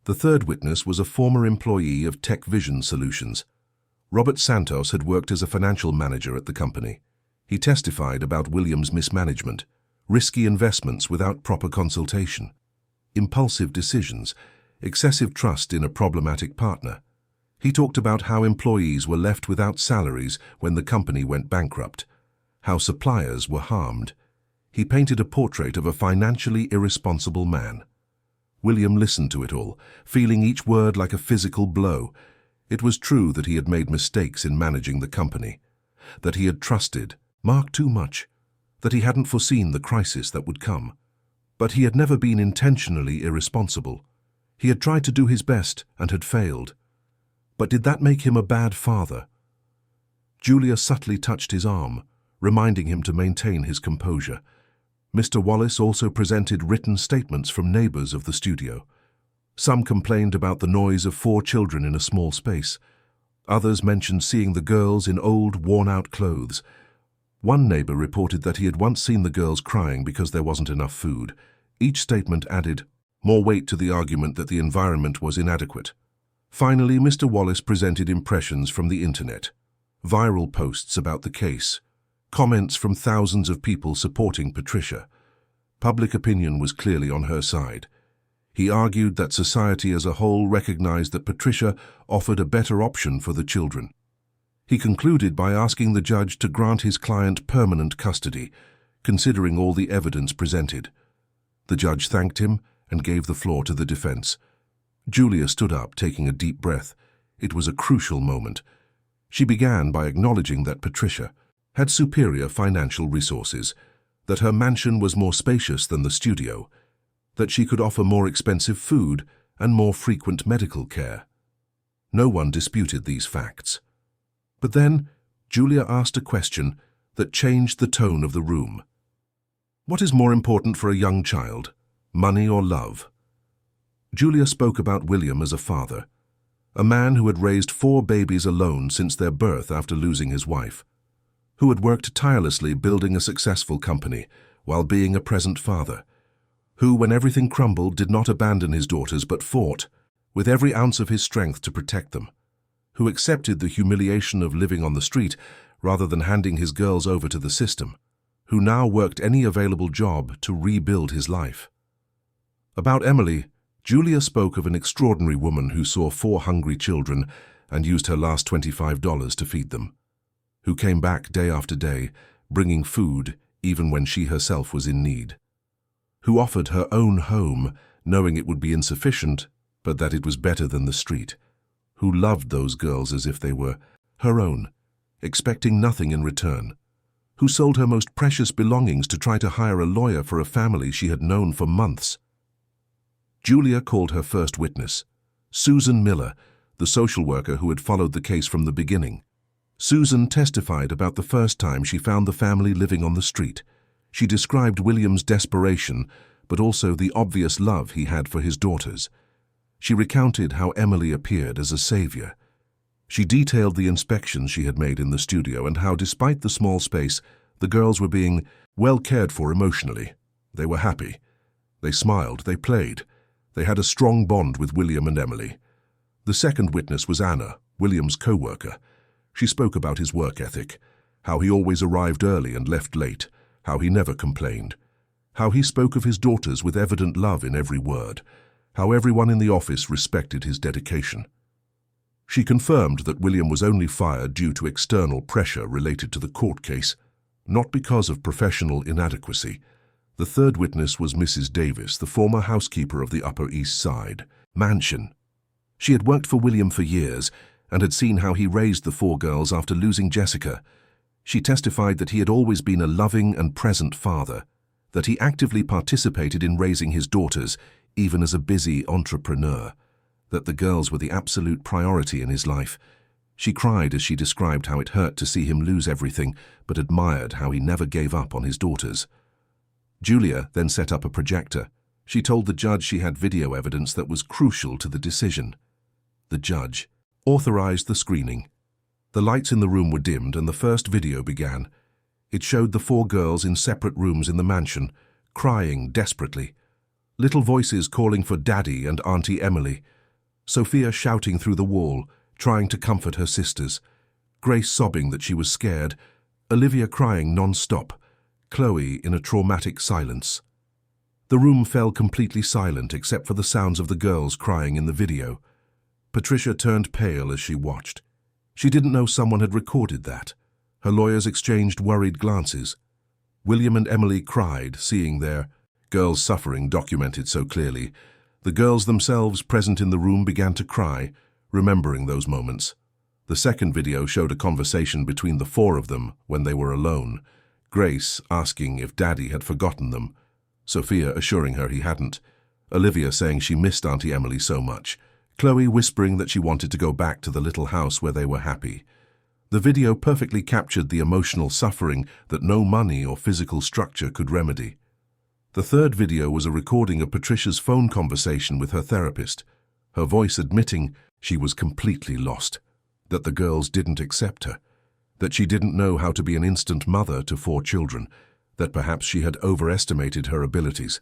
The third witness was a former employee of Tech Vision Solutions. Robert Santos had worked as a financial manager at the company. He testified about William's mismanagement, risky investments without proper consultation, impulsive decisions, excessive trust in a problematic partner. He talked about how employees were left without salaries when the company went bankrupt, how suppliers were harmed. He painted a portrait of a financially irresponsible man. William listened to it all, feeling each word like a physical blow. It was true that he had made mistakes in managing the company, that he had trusted Mark too much, that he hadn't foreseen the crisis that would come. But he had never been intentionally irresponsible. He had tried to do his best and had failed. But did that make him a bad father? Julia subtly touched his arm, reminding him to maintain his composure. Mr. Wallace also presented written statements from neighbors of the studio. Some complained about the noise of 4 children in a small space. Others mentioned seeing the girls in old, worn-out clothes. One neighbor reported that he had once seen the girls crying because there wasn't enough food. Each statement added more weight to the argument that the environment was inadequate. Finally, Mr. Wallace presented impressions from the internet, viral posts about the case, comments from thousands of people supporting Patricia. Public opinion was clearly on her side. He argued that society as a whole recognized that Patricia offered a better option for the children. He concluded by asking the judge to grant his client permanent custody, considering all the evidence presented. The judge thanked him and gave the floor to the defense. Julia stood up, taking a deep breath. It was a crucial moment. She began by acknowledging that Patricia had superior financial resources, that her mansion was more spacious than the studio, that she could offer more expensive food and more frequent medical care. No one disputed these facts. But then, Julia asked a question that changed the tone of the room. What is more important for a young child, money or love? Julia spoke about William as a father, a man who had raised 4 babies alone since their birth after losing his wife, who had worked tirelessly building a successful company while being a present father, who, when everything crumbled, did not abandon his daughters but fought with every ounce of his strength to protect them, who accepted the humiliation of living on the street rather than handing his girls over to the system, who now worked any available job to rebuild his life. About Emily, Julia spoke of an extraordinary woman who saw 4 hungry children and used her last $25 to feed them, who came back day after day, bringing food even when she herself was in need, who offered her own home, knowing it would be insufficient, but that it was better than the street, who loved those girls as if they were her own, expecting nothing in return, who sold her most precious belongings to try to hire a lawyer for a family she had known for months. Julia called her first witness, Susan Miller, the social worker who had followed the case from the beginning. Susan testified about the first time she found the family living on the street. She described William's desperation, but also the obvious love he had for his daughters. She recounted how Emily appeared as a savior. She detailed the inspections she had made in the studio and how, despite the small space, the girls were being well cared for emotionally. They were happy. They smiled. They played. They had a strong bond with William and Emily. The second witness was Anna, William's co-worker. She spoke about his work ethic, how he always arrived early and left late, how he never complained, how he spoke of his daughters with evident love in every word, how everyone in the office respected his dedication. She confirmed that William was only fired due to external pressure related to the court case, not because of professional inadequacy. The third witness was Mrs. Davis, the former housekeeper of the Upper East Side mansion. She had worked for William for years and had seen how he raised the 4 girls after losing Jessica. She testified that he had always been a loving and present father, that he actively participated in raising his daughters, even as a busy entrepreneur, that the girls were the absolute priority in his life. She cried as she described how it hurt to see him lose everything, but admired how he never gave up on his daughters. Julia then set up a projector. She told the judge she had video evidence that was crucial to the decision. The judge authorized the screening. The lights in the room were dimmed and the first video began. It showed the 4 girls in separate rooms in the mansion, crying desperately. Little voices calling for Daddy and Auntie Emily. Sophia shouting through the wall, trying to comfort her sisters. Grace sobbing that she was scared. Olivia crying non-stop. Chloe in a traumatic silence. The room fell completely silent except for the sounds of the girls crying in the video. Patricia turned pale as she watched. She didn't know someone had recorded that. Her lawyers exchanged worried glances. William and Emily cried, seeing their girls' suffering documented so clearly. The girls themselves present in the room began to cry, remembering those moments. The second video showed a conversation between the 4 of them when they were alone. Grace asking if Daddy had forgotten them. Sophia assuring her he hadn't. Olivia saying she missed Auntie Emily so much. Chloe whispering that she wanted to go back to the little house where they were happy. The video perfectly captured the emotional suffering that no money or physical structure could remedy. The third video was a recording of Patricia's phone conversation with her therapist, her voice admitting she was completely lost, that the girls didn't accept her, that she didn't know how to be an instant mother to 4 children, that perhaps she had overestimated her abilities.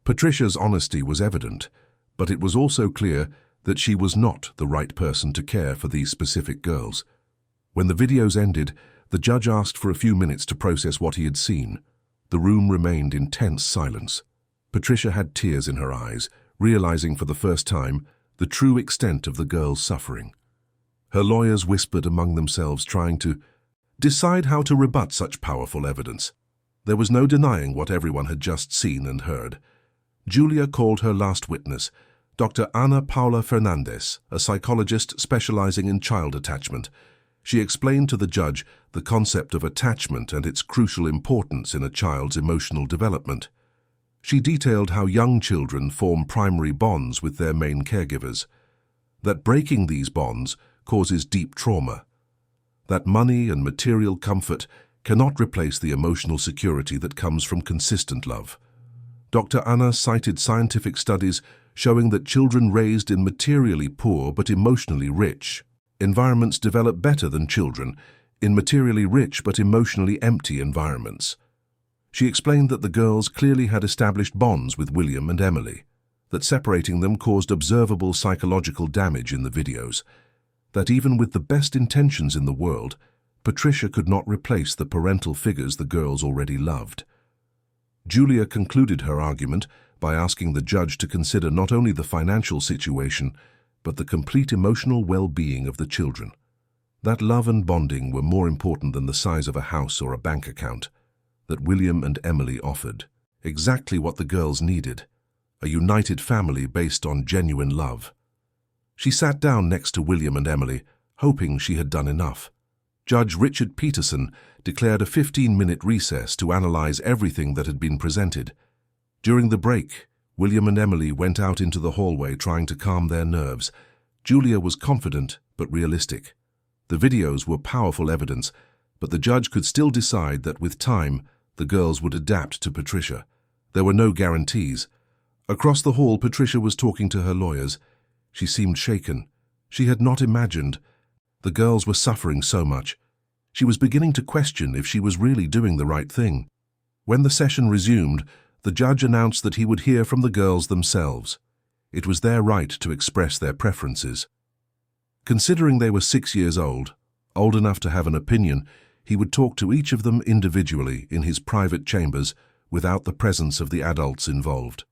Patricia's honesty was evident, but it was also clear that she was not the right person to care for these specific girls. When the videos ended, the judge asked for a few minutes to process what he had seen. The room remained in tense silence. Patricia had tears in her eyes, realizing for the first time the true extent of the girl's suffering. Her lawyers whispered among themselves, trying to decide how to rebut such powerful evidence. There was no denying what everyone had just seen and heard. Julia called her last witness, Dr. Ana Paula Fernandez, a psychologist specializing in child attachment. She explained to the judge the concept of attachment and its crucial importance in a child's emotional development. She detailed how young children form primary bonds with their main caregivers, that breaking these bonds causes deep trauma, that money and material comfort cannot replace the emotional security that comes from consistent love. Dr. Anna cited scientific studies showing that children raised in materially poor but emotionally rich environments develop better than children in materially rich but emotionally empty environments. She explained that the girls clearly had established bonds with William and Emily, that separating them caused observable psychological damage in the videos, that even with the best intentions in the world, Patricia could not replace the parental figures the girls already loved. Julia concluded her argument by asking the judge to consider not only the financial situation, but the complete emotional well-being of the children. That love and bonding were more important than the size of a house or a bank account, that William and Emily offered exactly what the girls needed, a united family based on genuine love. She sat down next to William and Emily, hoping she had done enough. Judge Richard Peterson declared a 15-minute recess to analyze everything that had been presented. During the break, William and Emily went out into the hallway trying to calm their nerves. Julia was confident but realistic. The videos were powerful evidence, but the judge could still decide that with time, the girls would adapt to Patricia. There were no guarantees. Across the hall, Patricia was talking to her lawyers. She seemed shaken. She had not imagined. The girls were suffering so much. She was beginning to question if she was really doing the right thing. When the session resumed, the judge announced that he would hear from the girls themselves. It was their right to express their preferences. Considering they were 6 years old enough to have an opinion, he would talk to each of them individually in his private chambers without the presence of the adults involved.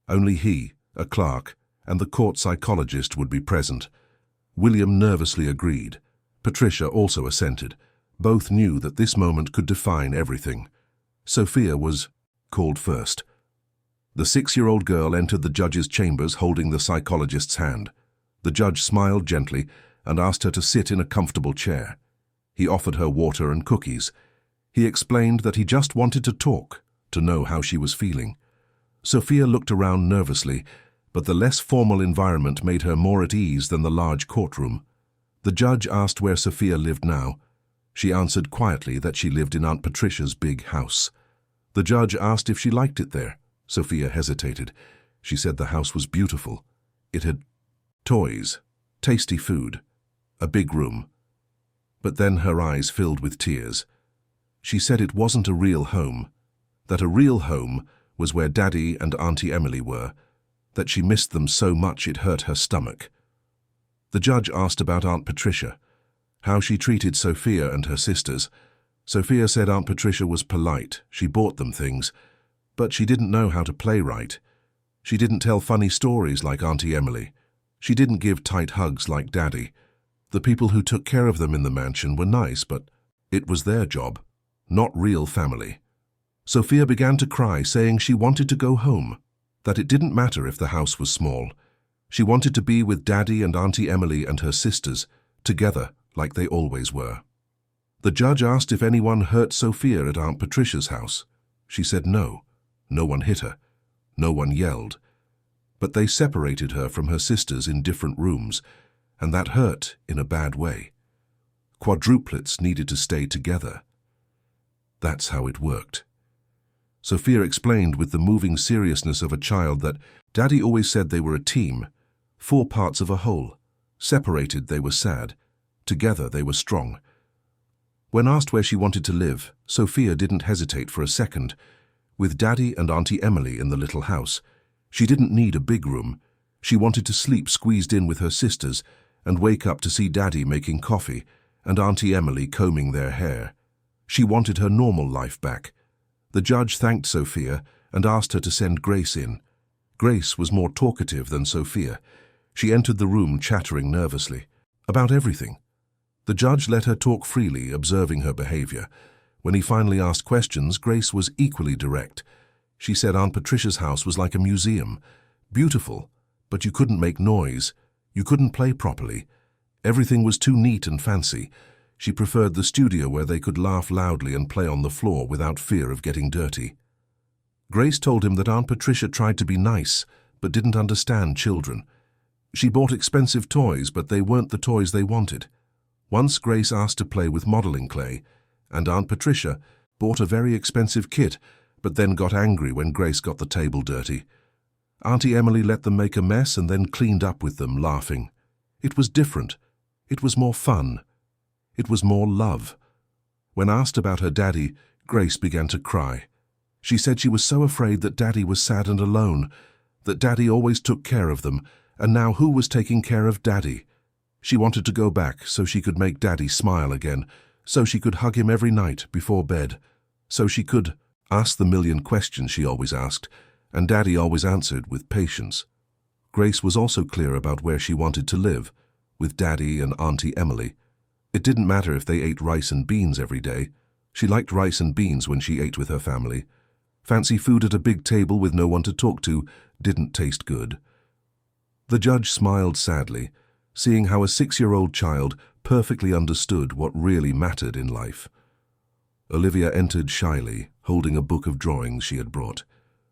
Only he, a clerk, and the court psychologist would be present. William nervously agreed. Patricia also assented. Both knew that this moment could define everything. Sophia was called first. The 6-year-old girl entered the judge's chambers holding the psychologist's hand. The judge smiled gently and asked her to sit in a comfortable chair. He offered her water and cookies. He explained that he just wanted to talk, to know how she was feeling. Sophia looked around nervously, but the less formal environment made her more at ease than the large courtroom. The judge asked where Sophia lived now. She answered quietly that she lived in Aunt Patricia's big house. The judge asked if she liked it there. Sophia hesitated. She said the house was beautiful. It had toys, tasty food, a big room. But then her eyes filled with tears. She said it wasn't a real home, that a real home was where Daddy and Auntie Emily were, that she missed them so much it hurt her stomach. The judge asked about Aunt Patricia, how she treated Sophia and her sisters. Sophia said Aunt Patricia was polite. She bought them things, but she didn't know how to play right. She didn't tell funny stories like Auntie Emily. She didn't give tight hugs like Daddy. The people who took care of them in the mansion were nice, but it was their job, not real family. Sophia began to cry, saying she wanted to go home, that it didn't matter if the house was small. She wanted to be with Daddy and Auntie Emily and her sisters, together like they always were. The judge asked if anyone hurt Sophia at Aunt Patricia's house. She said no. No one hit her. No one yelled. But they separated her from her sisters in different rooms, and that hurt in a bad way. Quadruplets needed to stay together. That's how it worked. Sophia explained with the moving seriousness of a child that Daddy always said they were a team, 4 parts of a whole. Separated, they were sad. Together, they were strong. When asked where she wanted to live, Sophia didn't hesitate for a second. With Daddy and Auntie Emily in the little house, she didn't need a big room. She wanted to sleep squeezed in with her sisters and wake up to see Daddy making coffee and Auntie Emily combing their hair. She wanted her normal life back. The judge thanked Sophia and asked her to send Grace in. Grace was more talkative than Sophia. She entered the room chattering nervously about everything. The judge let her talk freely, observing her behavior. When he finally asked questions, Grace was equally direct. She said Aunt Patricia's house was like a museum. Beautiful, but you couldn't make noise. You couldn't play properly. Everything was too neat and fancy. She preferred the studio where they could laugh loudly and play on the floor without fear of getting dirty. Grace told him that Aunt Patricia tried to be nice, but didn't understand children. She bought expensive toys, but they weren't the toys they wanted. Once Grace asked to play with modeling clay, and Aunt Patricia bought a very expensive kit, but then got angry when Grace got the table dirty. Auntie Emily let them make a mess and then cleaned up with them, laughing. It was different. It was more fun. It was more love. When asked about her daddy, Grace began to cry. She said she was so afraid that Daddy was sad and alone, that Daddy always took care of them, and now who was taking care of Daddy? She wanted to go back so she could make Daddy smile again, so she could hug him every night before bed, so she could ask the million questions she always asked, and Daddy always answered with patience. Grace was also clear about where she wanted to live, with Daddy and Auntie Emily. It didn't matter if they ate rice and beans every day. She liked rice and beans when she ate with her family. Fancy food at a big table with no one to talk to didn't taste good. The judge smiled sadly, seeing how a 6-year-old child perfectly understood what really mattered in life. Olivia entered shyly, holding a book of drawings she had brought.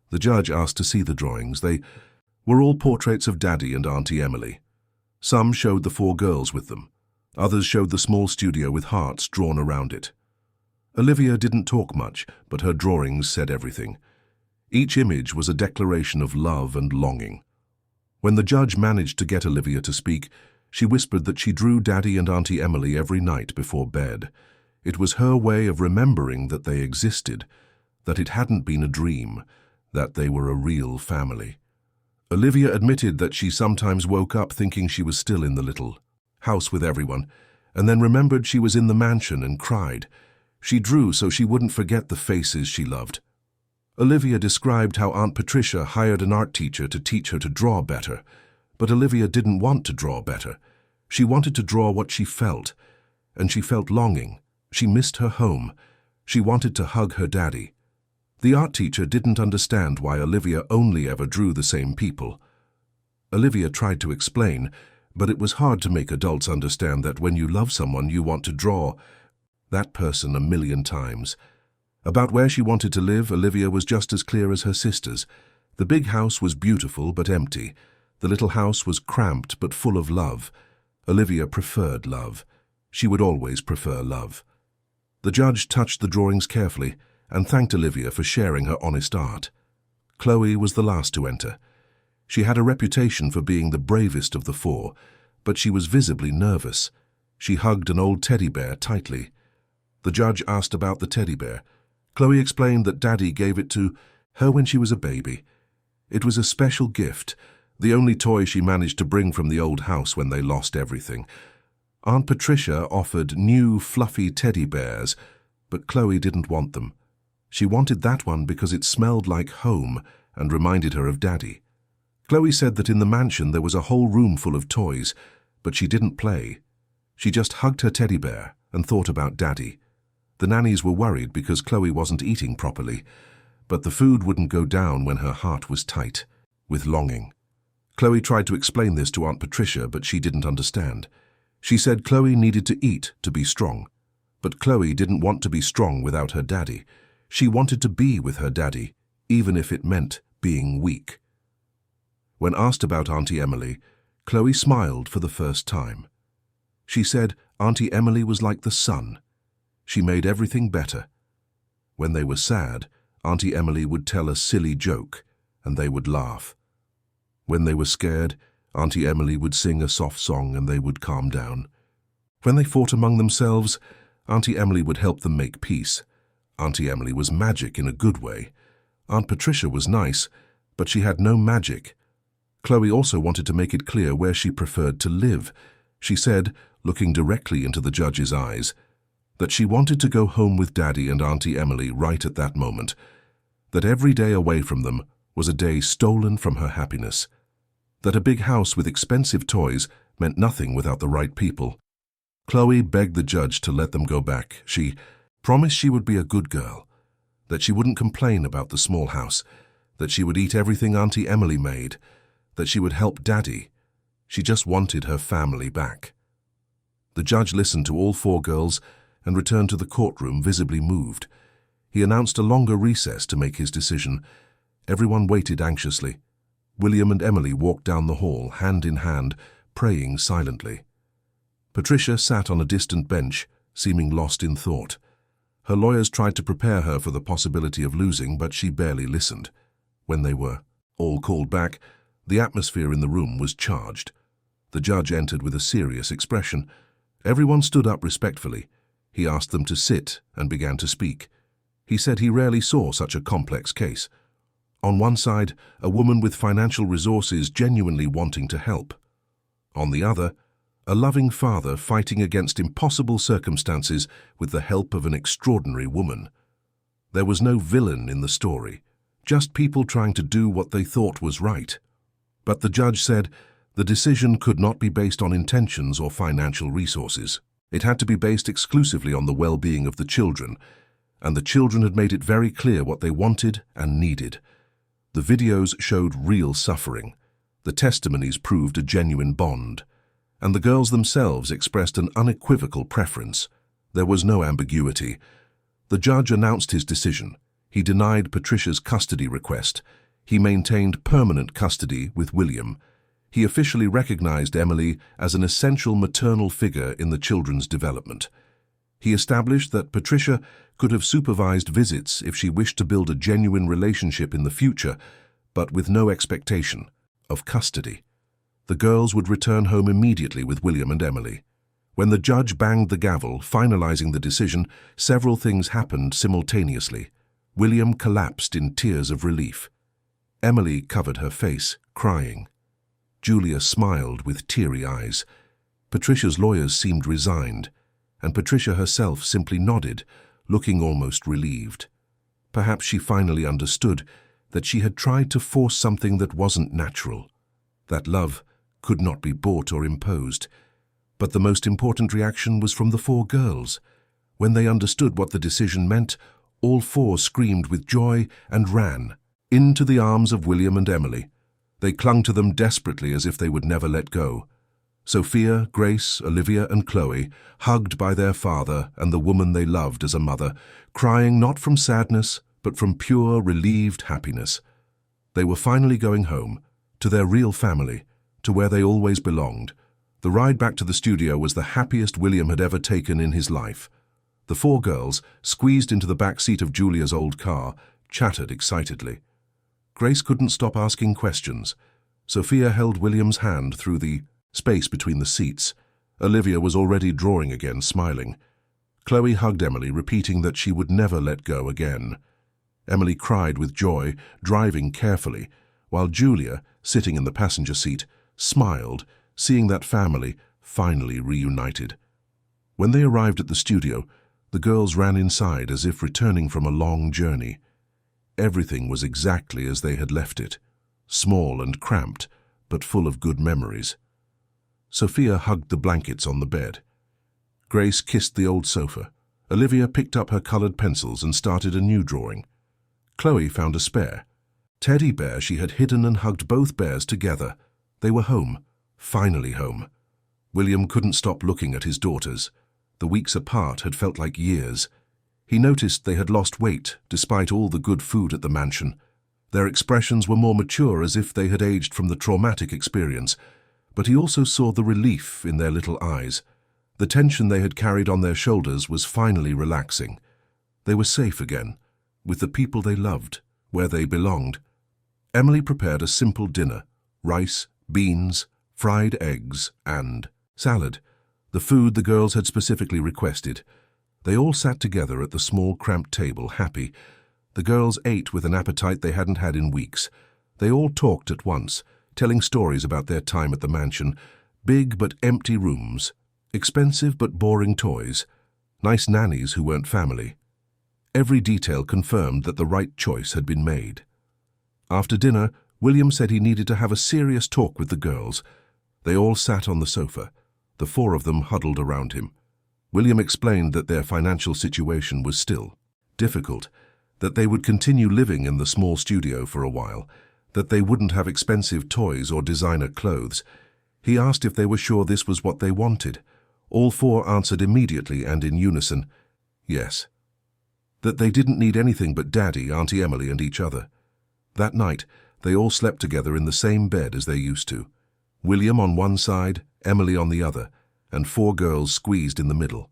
The judge asked to see the drawings. They were all portraits of Daddy and Auntie Emily. Some showed the 4 girls with them. Others showed the small studio with hearts drawn around it. Olivia didn't talk much, but her drawings said everything. Each image was a declaration of love and longing. When the judge managed to get Olivia to speak, she whispered that she drew Daddy and Auntie Emily every night before bed. It was her way of remembering that they existed, that it hadn't been a dream, that they were a real family. Olivia admitted that she sometimes woke up thinking she was still in the little house with everyone, and then remembered she was in the mansion and cried. She drew so she wouldn't forget the faces she loved. Olivia described how Aunt Patricia hired an art teacher to teach her to draw better, but Olivia didn't want to draw better. She wanted to draw what she felt, and she felt longing. She missed her home. She wanted to hug her daddy. The art teacher didn't understand why Olivia only ever drew the same people. Olivia tried to explain, but it was hard to make adults understand that when you love someone, you want to draw that person a million times. About where she wanted to live, Olivia was just as clear as her sisters. The big house was beautiful but empty. The little house was cramped but full of love. Olivia preferred love. She would always prefer love. The judge touched the drawings carefully and thanked Olivia for sharing her honest art. Chloe was the last to enter. She had a reputation for being the bravest of the 4, but she was visibly nervous. She hugged an old teddy bear tightly. The judge asked about the teddy bear. Chloe explained that Daddy gave it to her when she was a baby. It was a special gift, the only toy she managed to bring from the old house when they lost everything. Aunt Patricia offered new, fluffy teddy bears, but Chloe didn't want them. She wanted that one because it smelled like home and reminded her of Daddy. Chloe said that in the mansion there was a whole room full of toys, but she didn't play. She just hugged her teddy bear and thought about Daddy. The nannies were worried because Chloe wasn't eating properly, but the food wouldn't go down when her heart was tight with longing. Chloe tried to explain this to Aunt Patricia, but she didn't understand. She said Chloe needed to eat to be strong, but Chloe didn't want to be strong without her daddy. She wanted to be with her daddy, even if it meant being weak. When asked about Auntie Emily, Chloe smiled for the first time. She said, Auntie Emily was like the sun. She made everything better. When they were sad, Auntie Emily would tell a silly joke, and they would laugh. When they were scared, Auntie Emily would sing a soft song and they would calm down. When they fought among themselves, Auntie Emily would help them make peace. Auntie Emily was magic in a good way. Aunt Patricia was nice, but she had no magic. Chloe also wanted to make it clear where she preferred to live. She said, looking directly into the judge's eyes, that she wanted to go home with Daddy and Auntie Emily right at that moment, that every day away from them was a day stolen from her happiness, that a big house with expensive toys meant nothing without the right people. Chloe begged the judge to let them go back. She promised she would be a good girl, that she wouldn't complain about the small house, that she would eat everything Auntie Emily made, that she would help Daddy. She just wanted her family back. The judge listened to all 4 girls and returned to the courtroom visibly moved. He announced a longer recess to make his decision. Everyone waited anxiously. William and Emily walked down the hall, hand in hand, praying silently. Patricia sat on a distant bench, seeming lost in thought. Her lawyers tried to prepare her for the possibility of losing, but she barely listened. When they were all called back, the atmosphere in the room was charged. The judge entered with a serious expression. Everyone stood up respectfully. He asked them to sit and began to speak. He said he rarely saw such a complex case. On one side, a woman with financial resources genuinely wanting to help. On the other, a loving father fighting against impossible circumstances with the help of an extraordinary woman. There was no villain in the story, just people trying to do what they thought was right. But the judge said the decision could not be based on intentions or financial resources. It had to be based exclusively on the well-being of the children, and the children had made it very clear what they wanted and needed. The videos showed real suffering. The testimonies proved a genuine bond. And the girls themselves expressed an unequivocal preference. There was no ambiguity. The judge announced his decision. He denied Patricia's custody request. He maintained permanent custody with William. He officially recognized Emily as an essential maternal figure in the children's development. He established that Patricia could have supervised visits if she wished to build a genuine relationship in the future, but with no expectation of custody. The girls would return home immediately with William and Emily. When the judge banged the gavel, finalizing the decision, several things happened simultaneously. William collapsed in tears of relief. Emily covered her face, crying. Julia smiled with teary eyes. Patricia's lawyers seemed resigned, and Patricia herself simply nodded, looking almost relieved. Perhaps she finally understood that she had tried to force something that wasn't natural, that love could not be bought or imposed. But the most important reaction was from the 4 girls. When they understood what the decision meant, all 4 screamed with joy and ran into the arms of William and Emily. They clung to them desperately as if they would never let go. Sophia, Grace, Olivia, and Chloe, hugged by their father and the woman they loved as a mother, crying not from sadness, but from pure, relieved happiness. They were finally going home, to their real family, to where they always belonged. The ride back to the studio was the happiest William had ever taken in his life. The 4 girls, squeezed into the back seat of Julia's old car, chattered excitedly. Grace couldn't stop asking questions. Sophia held William's hand through the space between the seats. Olivia was already drawing again, smiling. Chloe hugged Emily, repeating that she would never let go again. Emily cried with joy, driving carefully, while Julia, sitting in the passenger seat, smiled, seeing that family finally reunited. When they arrived at the studio, the girls ran inside as if returning from a long journey. Everything was exactly as they had left it, small and cramped, but full of good memories. Sophia hugged the blankets on the bed. Grace kissed the old sofa. Olivia picked up her colored pencils and started a new drawing. Chloe found a spare teddy bear she had hidden and hugged both bears together. They were home, finally home. William couldn't stop looking at his daughters. The weeks apart had felt like years. He noticed they had lost weight despite all the good food at the mansion. Their expressions were more mature, as if they had aged from the traumatic experience, but he also saw the relief in their little eyes. The tension they had carried on their shoulders was finally relaxing. They were safe again, with the people they loved, where they belonged. Emily prepared a simple dinner: rice, beans, fried eggs, and salad, the food the girls had specifically requested. They all sat together at the small, cramped table, happy. The girls ate with an appetite they hadn't had in weeks. They all talked at once, telling stories about their time at the mansion: big but empty rooms, expensive but boring toys, nice nannies who weren't family. Every detail confirmed that the right choice had been made. After dinner, William said he needed to have a serious talk with the girls. They all sat on the sofa, the four of them huddled around him. William explained that their financial situation was still difficult, that they would continue living in the small studio for a while, that they wouldn't have expensive toys or designer clothes. He asked if they were sure this was what they wanted. All four answered immediately and in unison, yes. That they didn't need anything but Daddy, Auntie Emily, and each other. That night, they all slept together in the same bed as they used to. William on one side, Emily on the other, and four girls squeezed in the middle.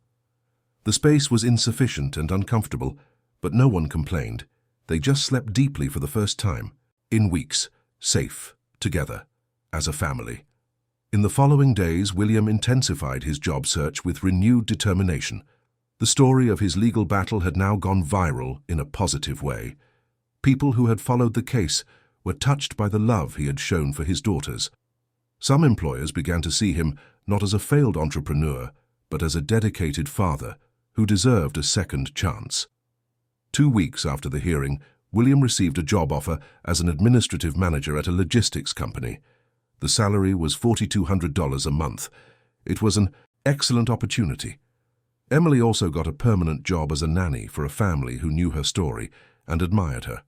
The space was insufficient and uncomfortable, but no one complained. They just slept deeply for the first time, in weeks, safe, together, as a family. In the following days, William intensified his job search with renewed determination. The story of his legal battle had now gone viral in a positive way. People who had followed the case were touched by the love he had shown for his daughters. Some employers began to see him not as a failed entrepreneur, but as a dedicated father who deserved a second chance. 2 weeks after the hearing, William received a job offer as an administrative manager at a logistics company. The salary was $4,200 a month. It was an excellent opportunity. Emily also got a permanent job as a nanny for a family who knew her story and admired her.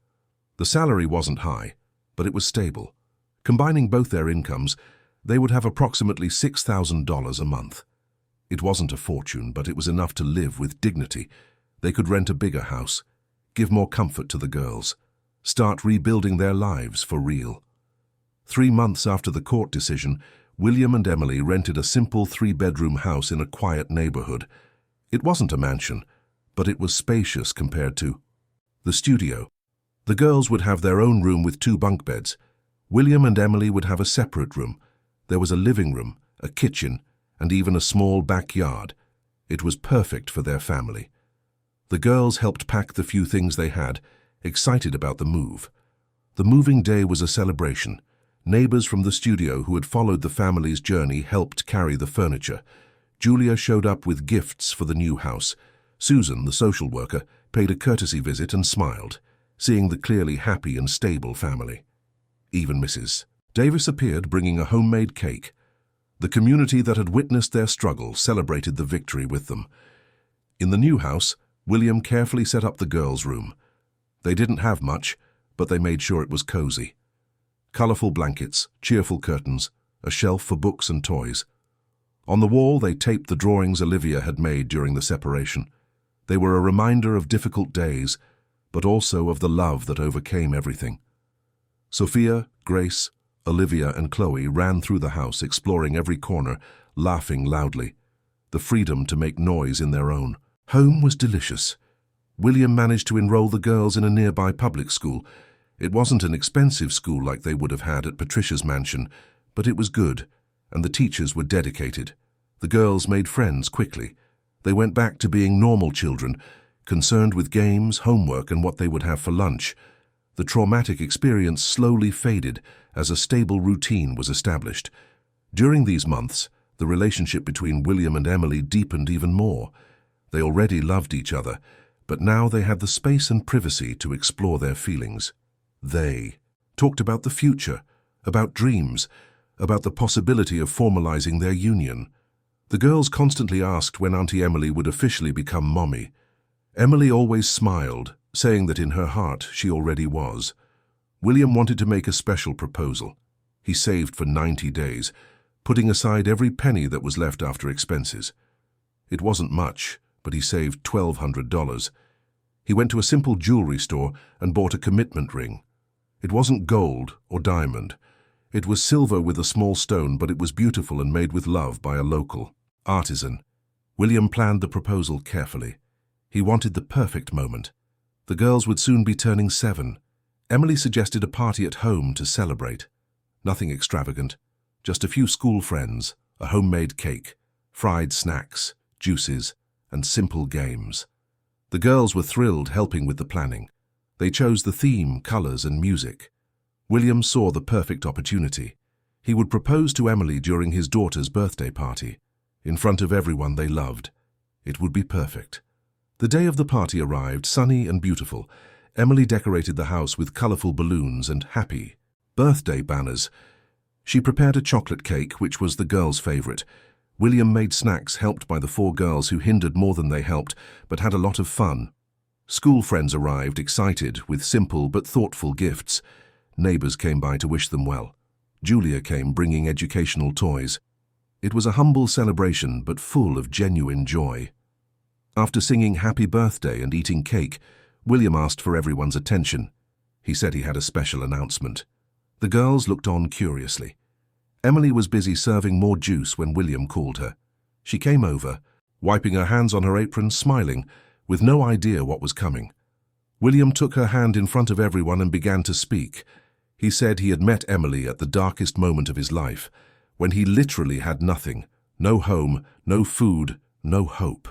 The salary wasn't high, but it was stable. Combining both their incomes, they would have approximately $6,000 a month. It wasn't a fortune, but it was enough to live with dignity. They could rent a bigger house, give more comfort to the girls, start rebuilding their lives for real. 3 months after the court decision, William and Emily rented a simple 3-bedroom house in a quiet neighborhood. It wasn't a mansion, but it was spacious compared to the studio. The girls would have their own room with 2 bunk beds. William and Emily would have a separate room. There was a living room, a kitchen, and even a small backyard. It was perfect for their family. The girls helped pack the few things they had, excited about the move. The moving day was a celebration. Neighbors from the studio who had followed the family's journey helped carry the furniture. Julia showed up with gifts for the new house. Susan, the social worker, paid a courtesy visit and smiled, seeing the clearly happy and stable family. Even Mrs. Davis appeared, bringing a homemade cake. The community that had witnessed their struggle celebrated the victory with them. In the new house, William carefully set up the girls' room. They didn't have much, but they made sure it was cozy. Colorful blankets, cheerful curtains, a shelf for books and toys. On the wall, they taped the drawings Olivia had made during the separation. They were a reminder of difficult days, but also of the love that overcame everything. Sophia, Grace, Olivia, and Chloe ran through the house, exploring every corner, laughing loudly. The freedom to make noise in their own home was delicious. William managed to enroll the girls in a nearby public school. It wasn't an expensive school like they would have had at Patricia's mansion, but it was good, and the teachers were dedicated. The girls made friends quickly. They went back to being normal children, concerned with games, homework, and what they would have for lunch. The traumatic experience slowly faded as a stable routine was established. During these months, the relationship between William and Emily deepened even more. They already loved each other, but now they had the space and privacy to explore their feelings. They talked about the future, about dreams, about the possibility of formalizing their union. The girls constantly asked when Auntie Emily would officially become mommy. Emily always smiled, saying that in her heart she already was. William wanted to make a special proposal. He saved for 90 days, putting aside every penny that was left after expenses. It wasn't much, but he saved $1,200. He went to a simple jewelry store and bought a commitment ring. It wasn't gold or diamond. It was silver with a small stone, but it was beautiful and made with love by a local artisan. William planned the proposal carefully. He wanted the perfect moment. The girls would soon be turning 7. Emily suggested a party at home to celebrate. Nothing extravagant, just a few school friends, a homemade cake, fried snacks, juices, and simple games. The girls were thrilled, helping with the planning. They chose the theme, colors, and music. William saw the perfect opportunity. He would propose to Emily during his daughter's birthday party, in front of everyone they loved. It would be perfect. The day of the party arrived, sunny and beautiful. Emily decorated the house with colorful balloons and happy birthday banners. She prepared a chocolate cake, which was the girls' favorite. William made snacks helped by the 4 girls who hindered more than they helped, but had a lot of fun. School friends arrived, excited, with simple but thoughtful gifts. Neighbors came by to wish them well. Julia came bringing educational toys. It was a humble celebration, but full of genuine joy. After singing Happy Birthday and eating cake, William asked for everyone's attention. He said he had a special announcement. The girls looked on curiously. Emily was busy serving more juice when William called her. She came over, wiping her hands on her apron, smiling, with no idea what was coming. William took her hand in front of everyone and began to speak. He said he had met Emily at the darkest moment of his life, when he literally had nothing, no home, no food, no hope.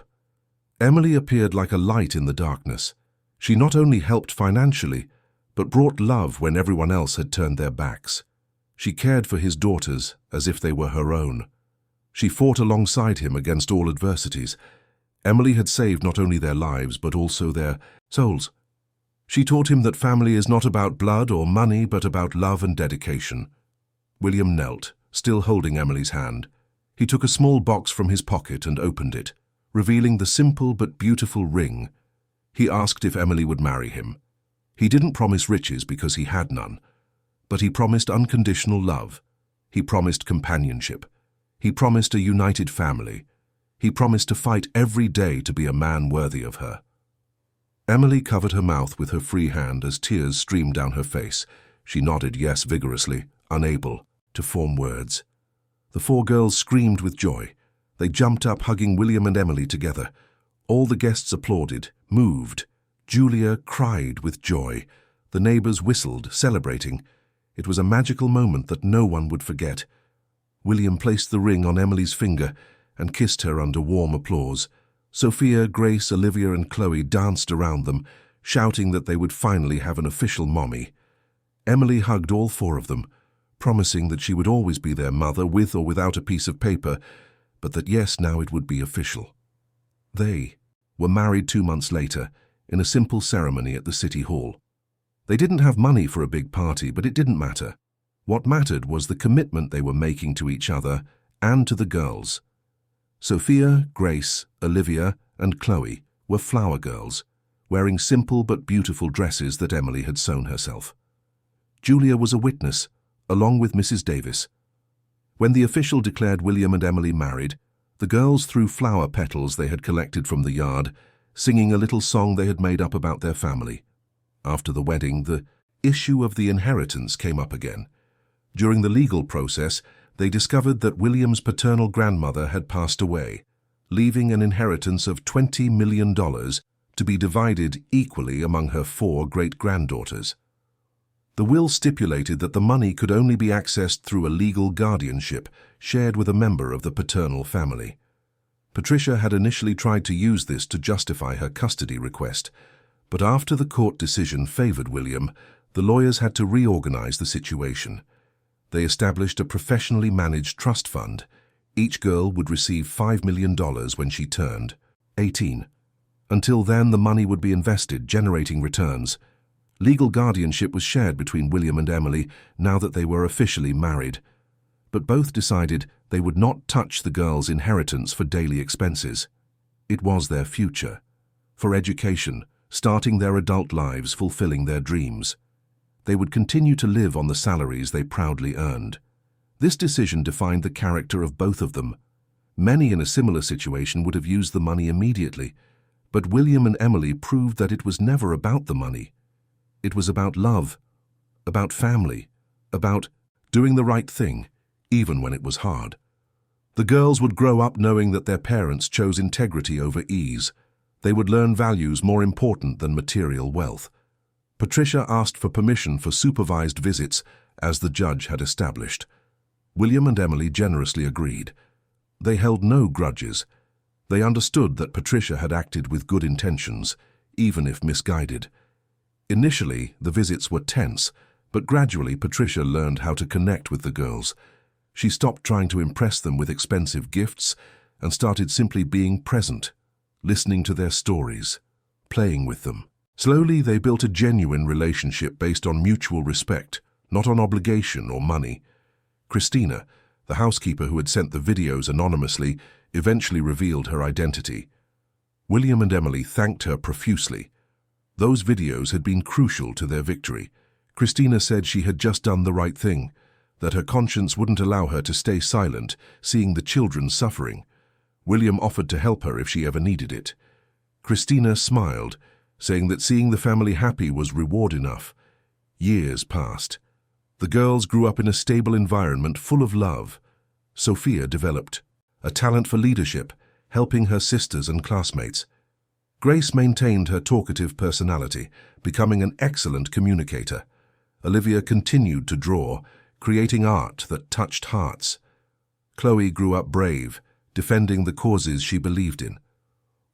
Emily appeared like a light in the darkness. She not only helped financially, but brought love when everyone else had turned their backs. She cared for his daughters as if they were her own. She fought alongside him against all adversities. Emily had saved not only their lives, but also their souls. She taught him that family is not about blood or money, but about love and dedication. William knelt, still holding Emily's hand. He took a small box from his pocket and opened it, revealing the simple but beautiful ring. He asked if Emily would marry him. He didn't promise riches because he had none, but he promised unconditional love. He promised companionship. He promised a united family. He promised to fight every day to be a man worthy of her. Emily covered her mouth with her free hand as tears streamed down her face. She nodded yes vigorously, unable to form words. The 4 girls screamed with joy. They jumped up, hugging William and Emily together. All the guests applauded, moved. Julia cried with joy. The neighbors whistled, celebrating. It was a magical moment that no one would forget. William placed the ring on Emily's finger and kissed her under warm applause. Sophia, Grace, Olivia, and Chloe danced around them, shouting that they would finally have an official mommy. Emily hugged all 4 of them, promising that she would always be their mother, with or without a piece of paper, but that yes, now it would be official. They were married 2 months later, in a simple ceremony at the city hall. They didn't have money for a big party, but it didn't matter. What mattered was the commitment they were making to each other and to the girls. Sophia, Grace, Olivia, and Chloe were flower girls, wearing simple but beautiful dresses that Emily had sewn herself. Julia was a witness, along with Mrs. Davis. When the official declared William and Emily married, the girls threw flower petals they had collected from the yard, singing a little song they had made up about their family. After the wedding, the issue of the inheritance came up again. During the legal process, they discovered that William's paternal grandmother had passed away, leaving an inheritance of $20 million to be divided equally among her 4 great-granddaughters. The will stipulated that the money could only be accessed through a legal guardianship shared with a member of the paternal family. Patricia had initially tried to use this to justify her custody request, but after the court decision favored William, the lawyers had to reorganize the situation. They established a professionally managed trust fund. Each girl would receive $5 million when she turned 18. Until then, the money would be invested, generating returns. Legal guardianship was shared between William and Emily now that they were officially married, but both decided they would not touch the girls' inheritance for daily expenses. It was their future, for education, starting their adult lives, fulfilling their dreams. They would continue to live on the salaries they proudly earned. This decision defined the character of both of them. Many in a similar situation would have used the money immediately, but William and Emily proved that it was never about the money. It was about love, about family, about doing the right thing, even when it was hard. The girls would grow up knowing that their parents chose integrity over ease. They would learn values more important than material wealth. Patricia asked for permission for supervised visits, as the judge had established. William and Emily generously agreed. They held no grudges. They understood that Patricia had acted with good intentions, even if misguided. Initially, the visits were tense, but gradually Patricia learned how to connect with the girls. She stopped trying to impress them with expensive gifts and started simply being present, listening to their stories, playing with them. Slowly, they built a genuine relationship based on mutual respect, not on obligation or money. Christina, the housekeeper who had sent the videos anonymously, eventually revealed her identity. William and Emily thanked her profusely. Those videos had been crucial to their victory. Christina said she had just done the right thing, that her conscience wouldn't allow her to stay silent, seeing the children suffering. William offered to help her if she ever needed it. Christina smiled, saying that seeing the family happy was reward enough. Years passed. The girls grew up in a stable environment full of love. Sophia developed a talent for leadership, helping her sisters and classmates. Grace maintained her talkative personality, becoming an excellent communicator. Olivia continued to draw, creating art that touched hearts. Chloe grew up brave, defending the causes she believed in.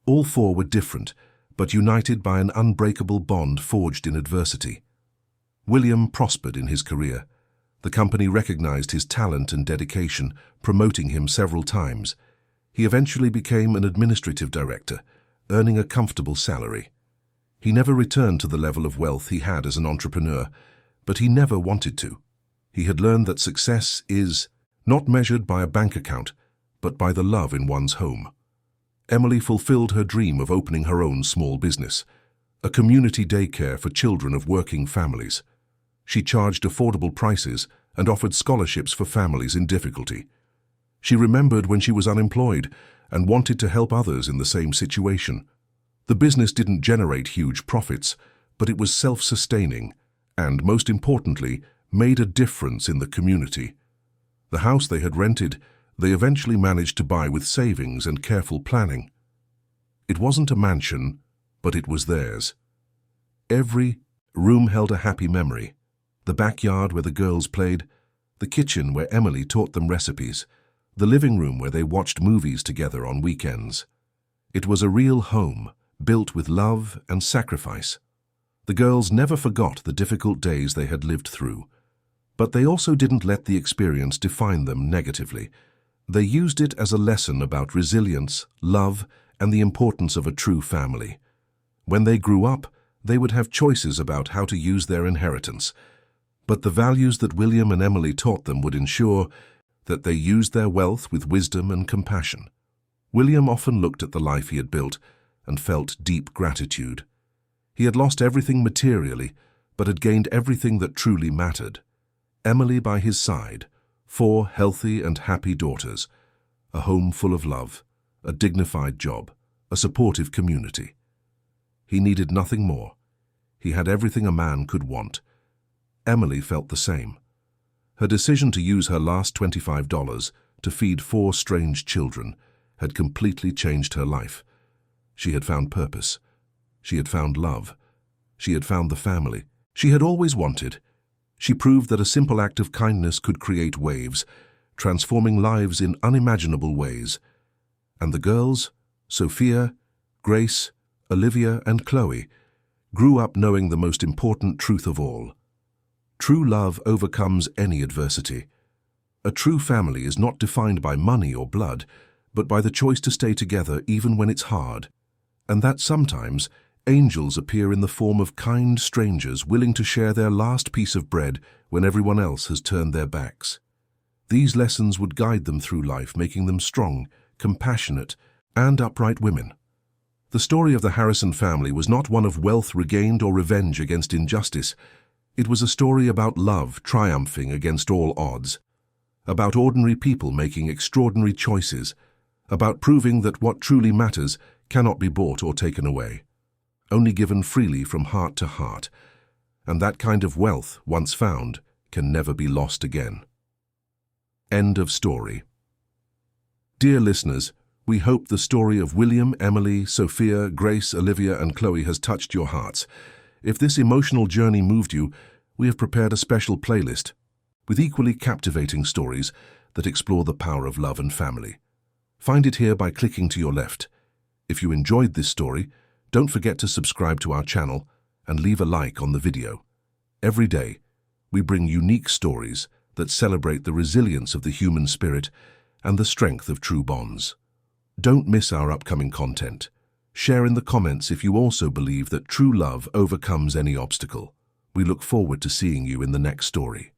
All four were different, but united by an unbreakable bond forged in adversity. William prospered in his career. The company recognized his talent and dedication, promoting him several times. He eventually became an administrative director, earning a comfortable salary. He never returned to the level of wealth he had as an entrepreneur, but he never wanted to. He had learned that success is not measured by a bank account, but by the love in one's home. Emily fulfilled her dream of opening her own small business, a community daycare for children of working families. She charged affordable prices and offered scholarships for families in difficulty. She remembered when she was unemployed and wanted to help others in the same situation. The business didn't generate huge profits, but it was self-sustaining and, most importantly, made a difference in the community. The house they had rented, they eventually managed to buy with savings and careful planning. It wasn't a mansion, but it was theirs. Every room held a happy memory. The backyard where the girls played, the kitchen where Emily taught them recipes, the living room where they watched movies together on weekends. It was a real home, built with love and sacrifice. The girls never forgot the difficult days they had lived through, but they also didn't let the experience define them negatively. They used it as a lesson about resilience, love, and the importance of a true family. When they grew up, they would have choices about how to use their inheritance, but the values that William and Emily taught them would ensure that they used their wealth with wisdom and compassion. William often looked at the life he had built and felt deep gratitude. He had lost everything materially, but had gained everything that truly mattered. Emily by his side, 4 healthy and happy daughters, a home full of love, a dignified job, a supportive community. He needed nothing more. He had everything a man could want. Emily felt the same. Her decision to use her last $25 to feed 4 strange children had completely changed her life. She had found purpose. She had found love. She had found the family she had always wanted. She proved that a simple act of kindness could create waves, transforming lives in unimaginable ways. And the girls, Sophia, Grace, Olivia, and Chloe, grew up knowing the most important truth of all. True love overcomes any adversity. A true family is not defined by money or blood, but by the choice to stay together even when it's hard. And that sometimes angels appear in the form of kind strangers willing to share their last piece of bread when everyone else has turned their backs. These lessons would guide them through life, making them strong, compassionate, and upright women. The story of the Harrison family was not one of wealth regained or revenge against injustice. It was a story about love triumphing against all odds, about ordinary people making extraordinary choices, about proving that what truly matters cannot be bought or taken away, only given freely from heart to heart, and that kind of wealth, once found, can never be lost again. End of story. Dear listeners, we hope the story of William, Emily, Sophia, Grace, Olivia, and Chloe has touched your hearts. If this emotional journey moved you, we have prepared a special playlist with equally captivating stories that explore the power of love and family. Find it here by clicking to your left. If you enjoyed this story, don't forget to subscribe to our channel and leave a like on the video. Every day, we bring unique stories that celebrate the resilience of the human spirit and the strength of true bonds. Don't miss our upcoming content. Share in the comments if you also believe that true love overcomes any obstacle. We look forward to seeing you in the next story.